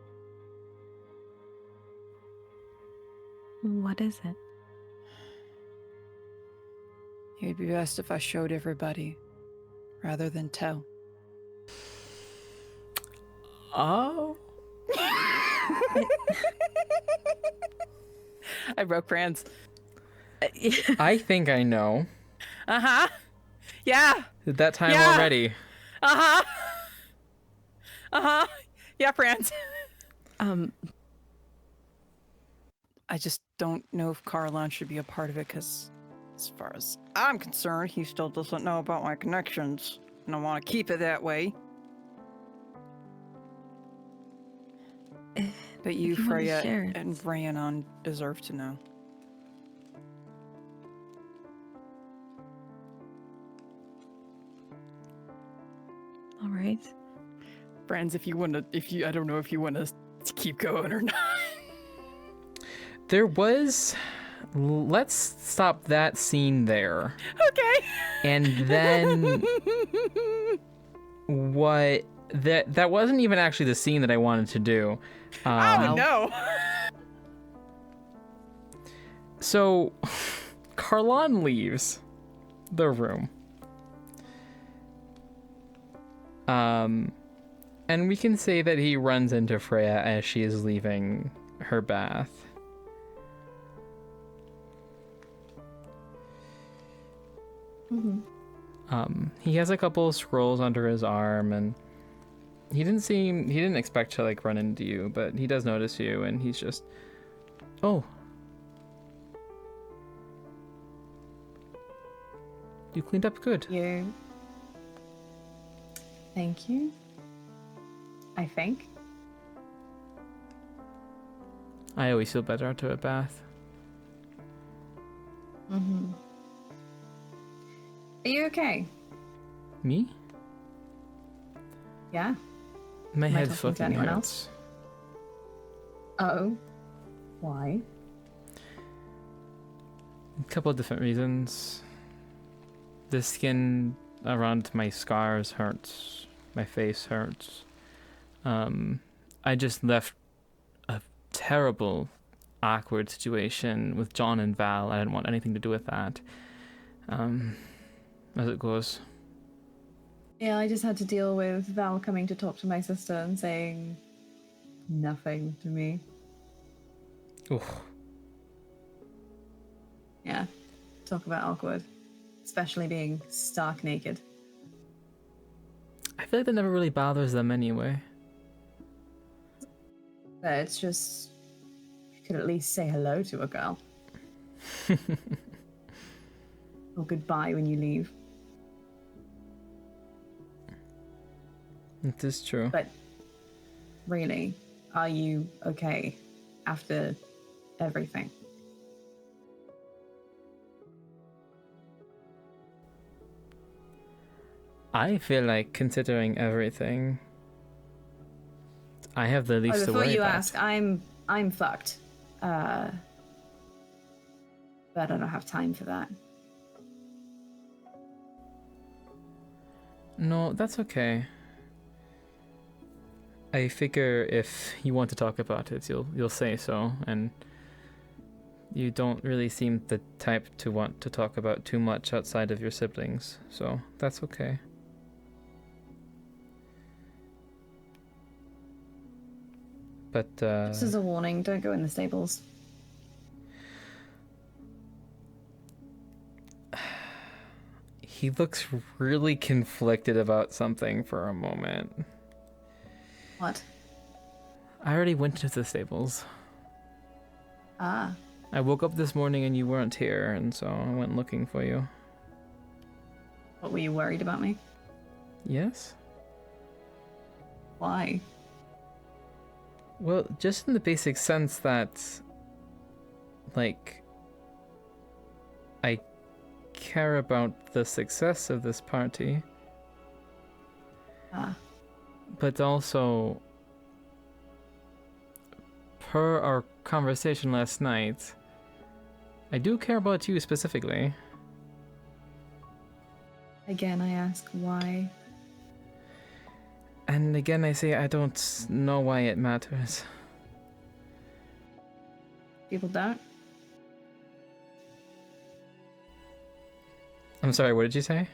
Speaker 3: What is it?
Speaker 7: It would be best if I showed everybody, rather than tell.
Speaker 1: Oh.
Speaker 7: I broke Franz.
Speaker 1: I think I know.
Speaker 7: Uh-huh. Yeah.
Speaker 1: At that time
Speaker 7: Yeah.
Speaker 1: already.
Speaker 7: Uh-huh. Uh-huh. Yeah, Franz. I just don't know if Carlon should be a part of it, because as far as I'm concerned, he still doesn't know about my connections, and I want to keep it that way. But you,
Speaker 3: if you wanna
Speaker 7: Freya,
Speaker 3: share it.
Speaker 7: and Rhiannon deserve to know.
Speaker 3: All right.
Speaker 7: Franz, I don't know if you want to keep going or not.
Speaker 1: There was. Let's stop that scene there.
Speaker 7: Okay.
Speaker 1: And then what? That wasn't even actually the scene that I wanted to do.
Speaker 7: Oh no.
Speaker 1: So, Carlon leaves the room. And we can say that he runs into Freya as she is leaving her bath. He has a couple of scrolls under his arm, and he didn't expect to like run into you, but he does notice you, and he's just, oh, you cleaned up good.
Speaker 5: You. Thank you. I think.
Speaker 1: I always feel better after a bath.
Speaker 5: Mm-hmm. Are you okay?
Speaker 1: Me?
Speaker 5: Yeah.
Speaker 1: My
Speaker 5: Am I
Speaker 1: head
Speaker 5: talking to
Speaker 1: fucking
Speaker 5: anyone
Speaker 1: hurts.
Speaker 5: Oh. Why?
Speaker 1: A couple of different reasons. The skin around my scars hurts. My face hurts. I just left a terrible, awkward situation with John and Val. I didn't want anything to do with that. As it goes.
Speaker 5: Yeah, I just had to deal with Val coming to talk to my sister and saying nothing to me.
Speaker 1: Oof.
Speaker 5: Yeah. Talk about awkward. Especially being stark naked.
Speaker 1: I feel like that never really bothers them anyway.
Speaker 5: But it's just, you could at least say hello to a girl. Or goodbye when you leave.
Speaker 1: It is true.
Speaker 5: But really, are you okay after everything?
Speaker 1: I feel like, considering everything, I have the least to
Speaker 5: Before
Speaker 1: worry
Speaker 5: you
Speaker 1: about.
Speaker 5: ask, I'm fucked. But I don't have time for that.
Speaker 1: No, that's okay. I figure if you want to talk about it, you'll say so, and you don't really seem the type to want to talk about too much outside of your siblings, so that's okay. But
Speaker 5: This is a warning, don't go in the stables.
Speaker 1: he looks really conflicted about something for a moment.
Speaker 5: What?
Speaker 1: I already went to the stables.
Speaker 5: Ah,
Speaker 1: I woke up this morning and you weren't here, and so I went looking for you.
Speaker 5: what, were you worried about me?
Speaker 1: Yes?
Speaker 5: Why?
Speaker 1: Well, just in the basic sense that, like, I care about the success of this party,
Speaker 5: Ah,
Speaker 1: but also, per our conversation last night, I do care about you specifically.
Speaker 5: again, I ask why.
Speaker 1: And again, I say I don't know why it matters.
Speaker 5: People don't?
Speaker 1: I'm sorry, what did you say?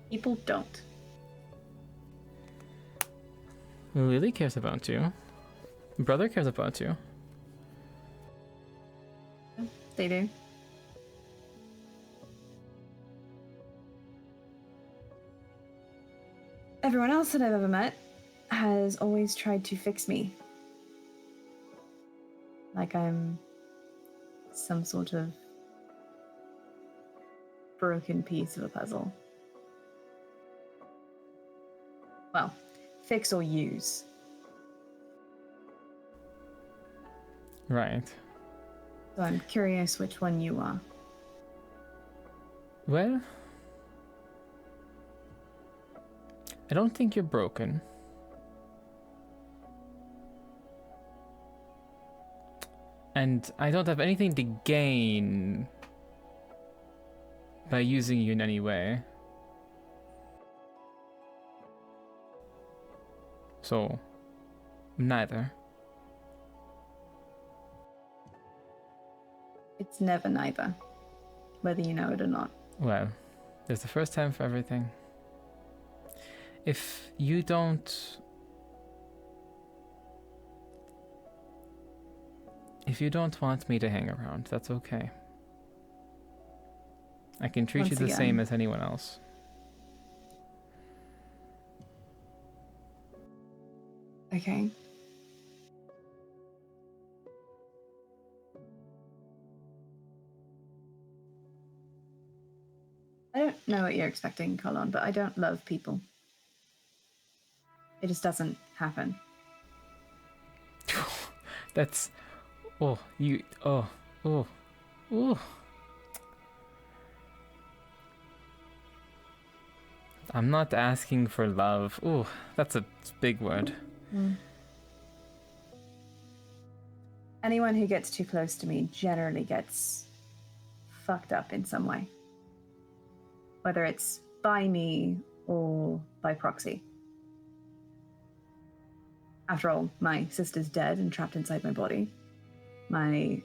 Speaker 5: People don't.
Speaker 1: Lily cares about you. Brother cares about you.
Speaker 5: They do. Everyone else that I've ever met has always tried to fix me. Like I'm some sort of broken piece of a puzzle. Well, fix or use.
Speaker 1: Right.
Speaker 5: So I'm curious which one you are.
Speaker 1: Well, I don't think you're broken. And I don't have anything to gain by using you in any way. So, neither.
Speaker 5: It's never neither, whether you know it or not.
Speaker 1: Well, there's the first time for everything. If you don't want me to hang around, that's okay. I can treat you
Speaker 5: Once
Speaker 1: the
Speaker 5: again.
Speaker 1: same as anyone else.
Speaker 5: Okay. I don't know what you're expecting, Colin, but I don't love people. It just doesn't happen.
Speaker 1: That's oh. I'm not asking for love. Ooh, that's a big word.
Speaker 5: Anyone who gets too close to me generally gets fucked up in some way. Whether it's by me or by proxy. After all, my sister's dead and trapped inside my body. My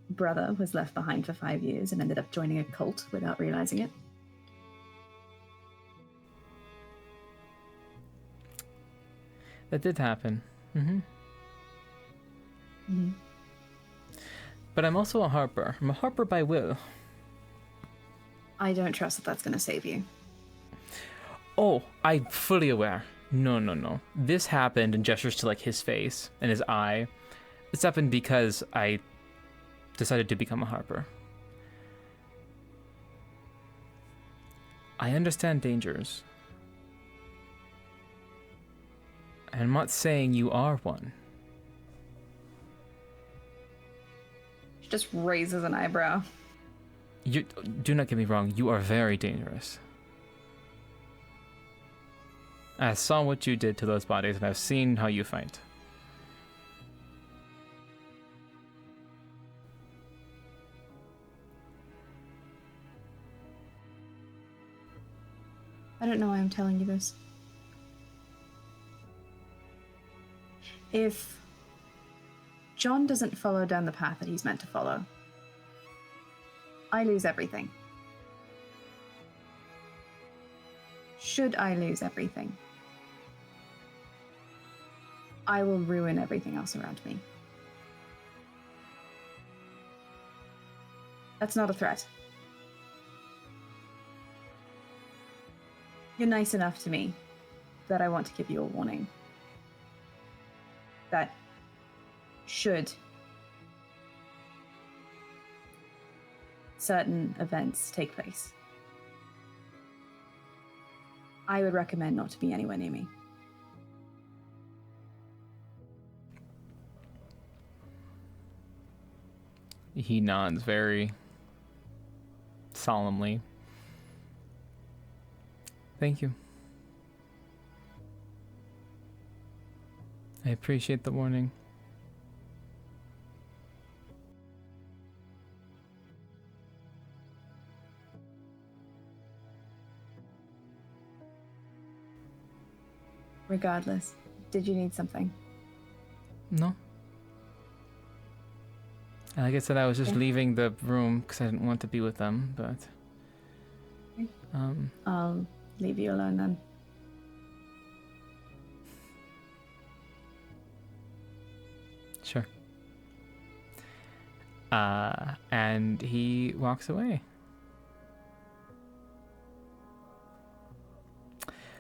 Speaker 5: brother was left behind for 5 years and ended up joining a cult without realizing it.
Speaker 1: That did happen.
Speaker 5: Mhm.
Speaker 1: But I'm also a harper. I'm a harper by will.
Speaker 5: I don't trust that that's going to save you.
Speaker 1: Oh, I'm fully aware. No. This happened, and gestures to like his face and his eye. This happened because I decided to become a harper. I understand dangers. I'm not saying you are one.
Speaker 5: She just raises an eyebrow.
Speaker 1: You do not get me wrong, you are very dangerous. I saw what you did to those bodies, and I've seen how you fight.
Speaker 5: I don't know why I'm telling you this. If John doesn't follow down the path that he's meant to follow, I lose everything. Should I lose everything, I will ruin everything else around me. That's not a threat. You're nice enough to me that I want to give you a warning. That should certain events take place, I would recommend not to be anywhere near me.
Speaker 1: He nods very solemnly. Thank you. I appreciate the warning.
Speaker 5: Regardless, did you need something?
Speaker 1: No. And like I said, I was just leaving the room because I didn't want to be with them, but...
Speaker 5: I'll leave you alone then.
Speaker 1: Sure. And he walks away.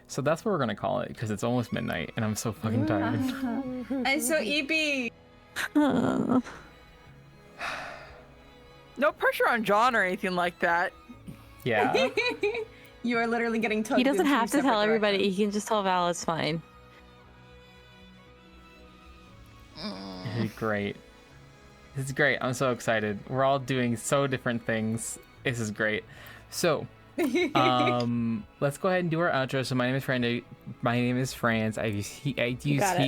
Speaker 1: So that's what we're gonna call it, because it's almost midnight and I'm so fucking tired.
Speaker 5: I'm so EP.
Speaker 7: No pressure on John or anything like that.
Speaker 1: Yeah.
Speaker 5: You are literally getting tugged.
Speaker 4: He doesn't
Speaker 5: in two
Speaker 4: have to
Speaker 5: separate
Speaker 4: tell everybody.
Speaker 5: directions.
Speaker 4: He can just tell Val it's fine.
Speaker 1: This is great. This is great. I'm so excited. We're all doing so different things. This is great. So, let's go ahead and do our outro. So my name is Franz. My name is Franz. I use he.
Speaker 4: You got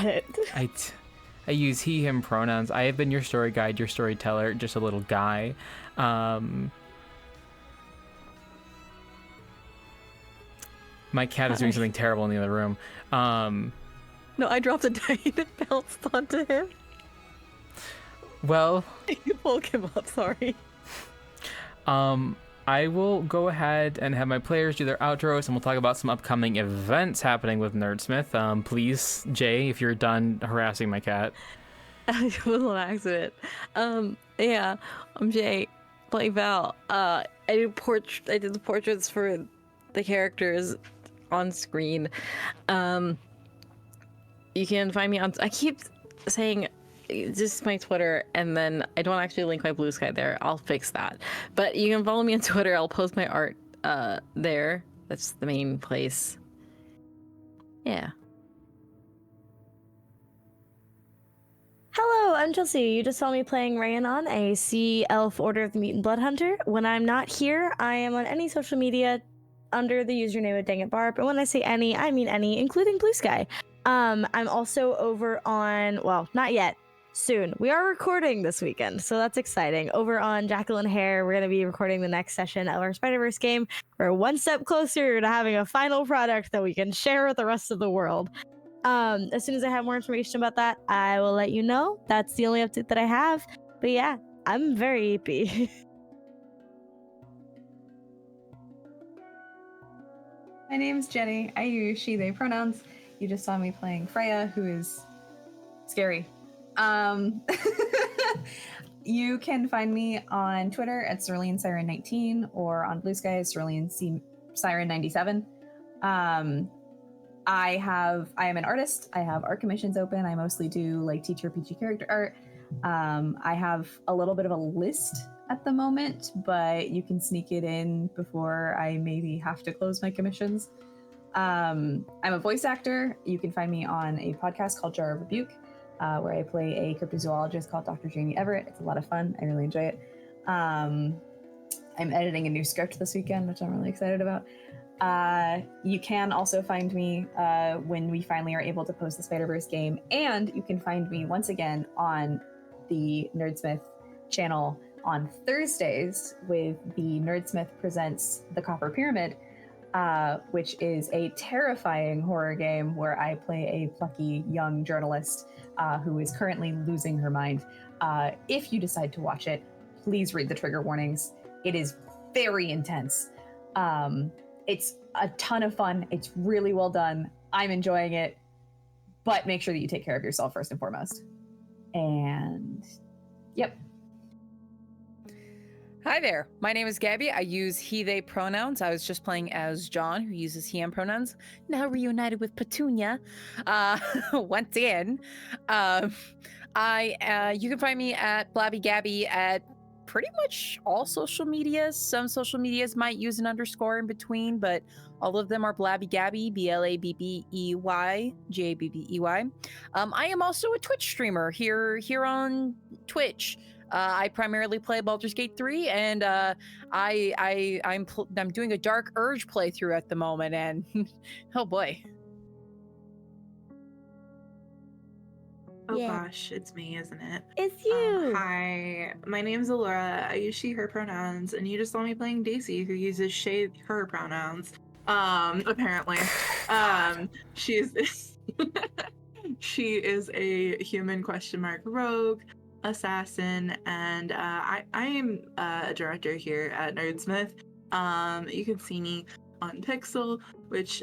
Speaker 4: it.
Speaker 1: I use he, him pronouns. I have been your story guide, your storyteller, just a little guy. My cat is doing something terrible in the other room.
Speaker 4: No, I dropped a die and it bounced onto him.
Speaker 1: Well,
Speaker 4: You woke him up, sorry.
Speaker 1: I will go ahead and have my players do their outros, and we'll talk about some upcoming events happening with Nerdsmith. Please, Jay, if you're done harassing my cat.
Speaker 4: It was an accident. Yeah, I'm Jay, playing Val. I did the portraits for the characters on screen. You can find me on. I keep saying just my Twitter, and then I don't actually link my Blue Sky there. I'll fix that. But you can follow me on Twitter. I'll post my art there. That's the main place. Yeah.
Speaker 8: Hello, I'm Chelsea. You just saw me playing Rhiannon, a Sea Elf Order of the Mutant Blood Hunter. When I'm not here, I am on any social media under the username of Dang It Barb. And when I say any, I mean any, including Blue Sky. I'm also over on, well, not yet. Soon. We are recording this weekend, so that's exciting. Over on Jacqueline Hare, we're going to be recording the next session of our Spider-Verse game. We're one step closer to having a final product that we can share with the rest of the world. As soon as I have more information about that, I will let you know. That's the only update that I have. But yeah, I'm very EP.
Speaker 5: My name's Jenny. I use she, they pronouns. You just saw me playing Freya, who is scary. You can find me on Twitter at Cerulean Siren 19 or on Blue Sky Cerulean Siren 97. I am an artist. I have art commissions open. I mostly do like TTRPG character art. I have a little bit of a list at the moment, but you can sneak it in before I maybe have to close my commissions. I'm a voice actor. You can find me on a podcast called Jar of Rebuke, where I play a cryptozoologist called Dr. Jamie Everett. It's a lot of fun. I really enjoy it. I'm editing a new script this weekend, which I'm really excited about. You can also find me when we finally are able to post the Spider-Verse game, and you can find me once again on the Nerdsmith channel on Thursdays with the Nerdsmith Presents The Copper Pyramid, which is a terrifying horror game where I play a plucky young journalist who is currently losing her mind. If you decide to watch it, please read the trigger warnings. It is very intense. It's a ton of fun. It's really well done. I'm enjoying it, but make sure that you take care of yourself first and foremost. And yep.
Speaker 2: Hi there. My name is Gabby. I use he, they pronouns. I was just playing as John, who uses he, him pronouns. Now reunited with Petunia. Once again. You can find me at Blabby Gabby at pretty much all social medias. Some social medias might use an underscore in between, but all of them are Blabby Gabby, BLABBEY, GABBEY. I am also a Twitch streamer here on Twitch. I primarily play Baldur's Gate 3, and I'm doing a Dark Urge playthrough at the moment, and oh boy.
Speaker 6: Oh
Speaker 4: Yeah.
Speaker 6: gosh, it's me, isn't it?
Speaker 4: It's you.
Speaker 6: Hi, my name's Alora. I use she, her pronouns, and you just saw me playing Daisy, who uses she, her pronouns. Apparently. She is a human rogue, assassin, and I am a director here at Nerdsmith. You can see me on Pixel, which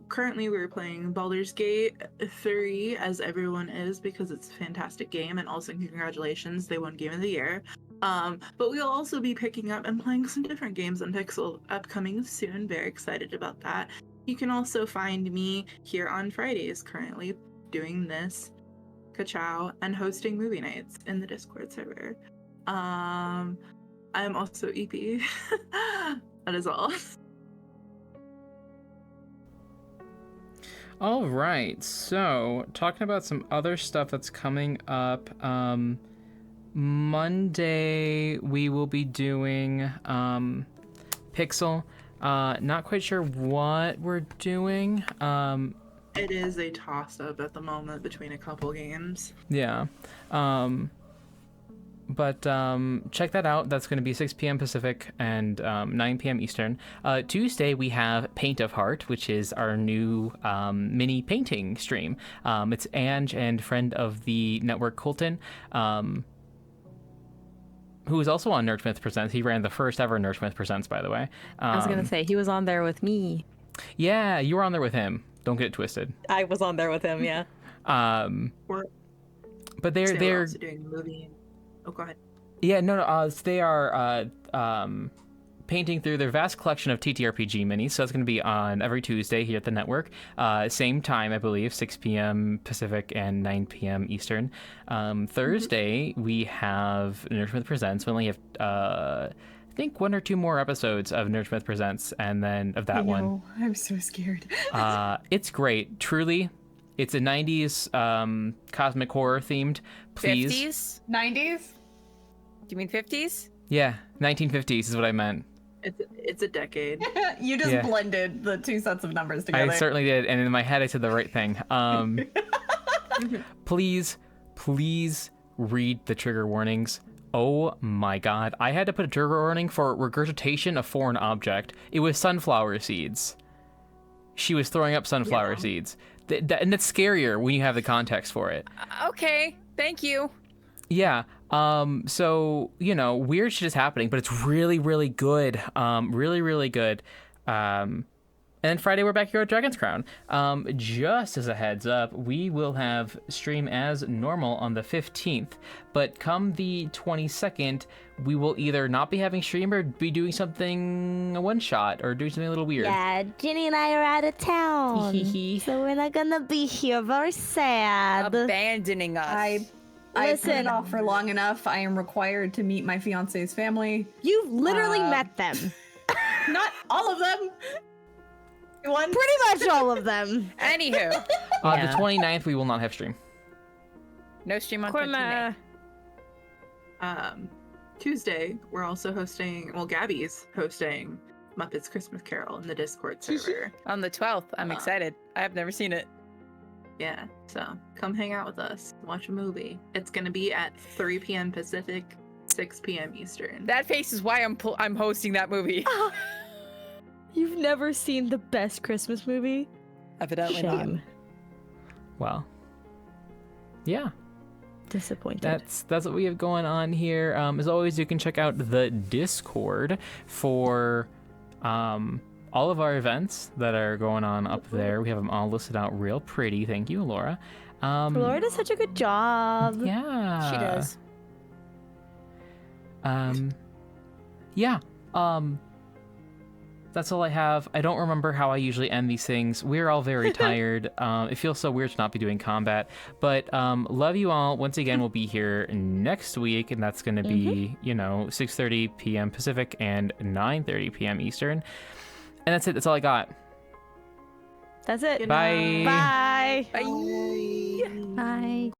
Speaker 6: currently we're playing Baldur's Gate 3, as everyone is, because it's a fantastic game, and also congratulations, they won Game of the Year. But we'll also be picking up and playing some different games on Pixel upcoming soon. Very excited about that. You can also find me here on Fridays, currently doing this Ka-chow and hosting movie nights in the Discord server. I'm also EP. That is all.
Speaker 1: All right, so talking about some other stuff that's coming up. Monday we will be doing Pixel. Not quite sure what we're doing.
Speaker 6: It is a toss-up at the moment between a couple games.
Speaker 1: Yeah. But check that out. That's going to be 6 p.m. Pacific and 9 p.m. Eastern. Tuesday, we have Paint of Heart, which is our new mini painting stream. It's Ange and friend of the network, Colton, who is also on Nerdsmith Presents. He ran the first ever Nerdsmith Presents, by the way.
Speaker 3: I was going to say, he was on there with me.
Speaker 1: Yeah, you were on there with him. Don't get it twisted.
Speaker 3: I was on there with him, yeah.
Speaker 1: But they're
Speaker 6: also doing a movie. Oh, go ahead.
Speaker 1: Yeah, no. They are painting through their vast collection of TTRPG minis. So it's going to be on every Tuesday here at the network. Same time, I believe, 6 p.m. Pacific and 9 p.m. Eastern. Thursday, we have Nerdsmith Presents. We only have, I think, 1 or 2 more episodes of Nerdsmith Presents, and then of that one.
Speaker 5: I'm so scared.
Speaker 1: It's great. Truly, it's a 90s cosmic horror themed. Please.
Speaker 2: 50s?
Speaker 5: 90s?
Speaker 2: Do you mean 50s?
Speaker 1: Yeah, 1950s is what I meant.
Speaker 6: It's a decade.
Speaker 5: You just
Speaker 1: Yeah.
Speaker 5: blended the two sets of numbers together.
Speaker 1: I certainly did, and in my head I said the right thing. Please read the trigger warnings. Oh my god. I had to put a trigger warning for regurgitation of foreign object. It was sunflower seeds. She was throwing up sunflower seeds. And it's scarier when you have the context for it.
Speaker 2: Okay, thank you.
Speaker 1: Yeah. So, weird shit is happening, but it's really, really good. Really, really good. And then Friday, we're back here at Dragon's Crown. Just as a heads up, we will have stream as normal on the 15th, but come the 22nd, we will either not be having stream or be doing something a one-shot or doing something a little weird.
Speaker 4: Yeah, Ginny and I are out of town. So we're not gonna be here. Very sad.
Speaker 2: Abandoning us.
Speaker 5: I put it off for long enough. I am required to meet my fiance's family.
Speaker 4: You've literally met them.
Speaker 5: Not all of them. Well, one.
Speaker 4: Pretty much all of them.
Speaker 2: Anywho,
Speaker 1: The 29th, we will not have stream.
Speaker 2: no stream on 29th.
Speaker 6: Tuesday, we're also hosting, well, Gabby's hosting Muppets Christmas Carol in the Discord server.
Speaker 2: On the 12th. I'm excited. I have never seen it.
Speaker 6: Yeah, so come hang out with us, watch a movie. It's gonna be at 3 p.m. Pacific, 6 p.m. Eastern.
Speaker 2: That face is why I'm hosting that movie.
Speaker 4: You've never seen the best Christmas movie?
Speaker 2: Evidently not.
Speaker 4: Shame.
Speaker 1: Well, yeah.
Speaker 4: Disappointed.
Speaker 1: That's what we have going on here. As always, you can check out the Discord for all of our events that are going on up there. We have them all listed out real pretty. Thank you, Laura.
Speaker 4: Laura does such a good job.
Speaker 1: Yeah,
Speaker 2: She does.
Speaker 1: Yeah. That's all I have. I don't remember how I usually end these things. We're all very tired. It feels so weird to not be doing combat. But love you all. Once again, we'll be here next week, and that's going to be, 6:30 p.m. Pacific and 9:30 p.m. Eastern. And that's it. That's all I got.
Speaker 4: That's it.
Speaker 1: Bye.
Speaker 4: Bye.
Speaker 2: Bye.
Speaker 3: Bye.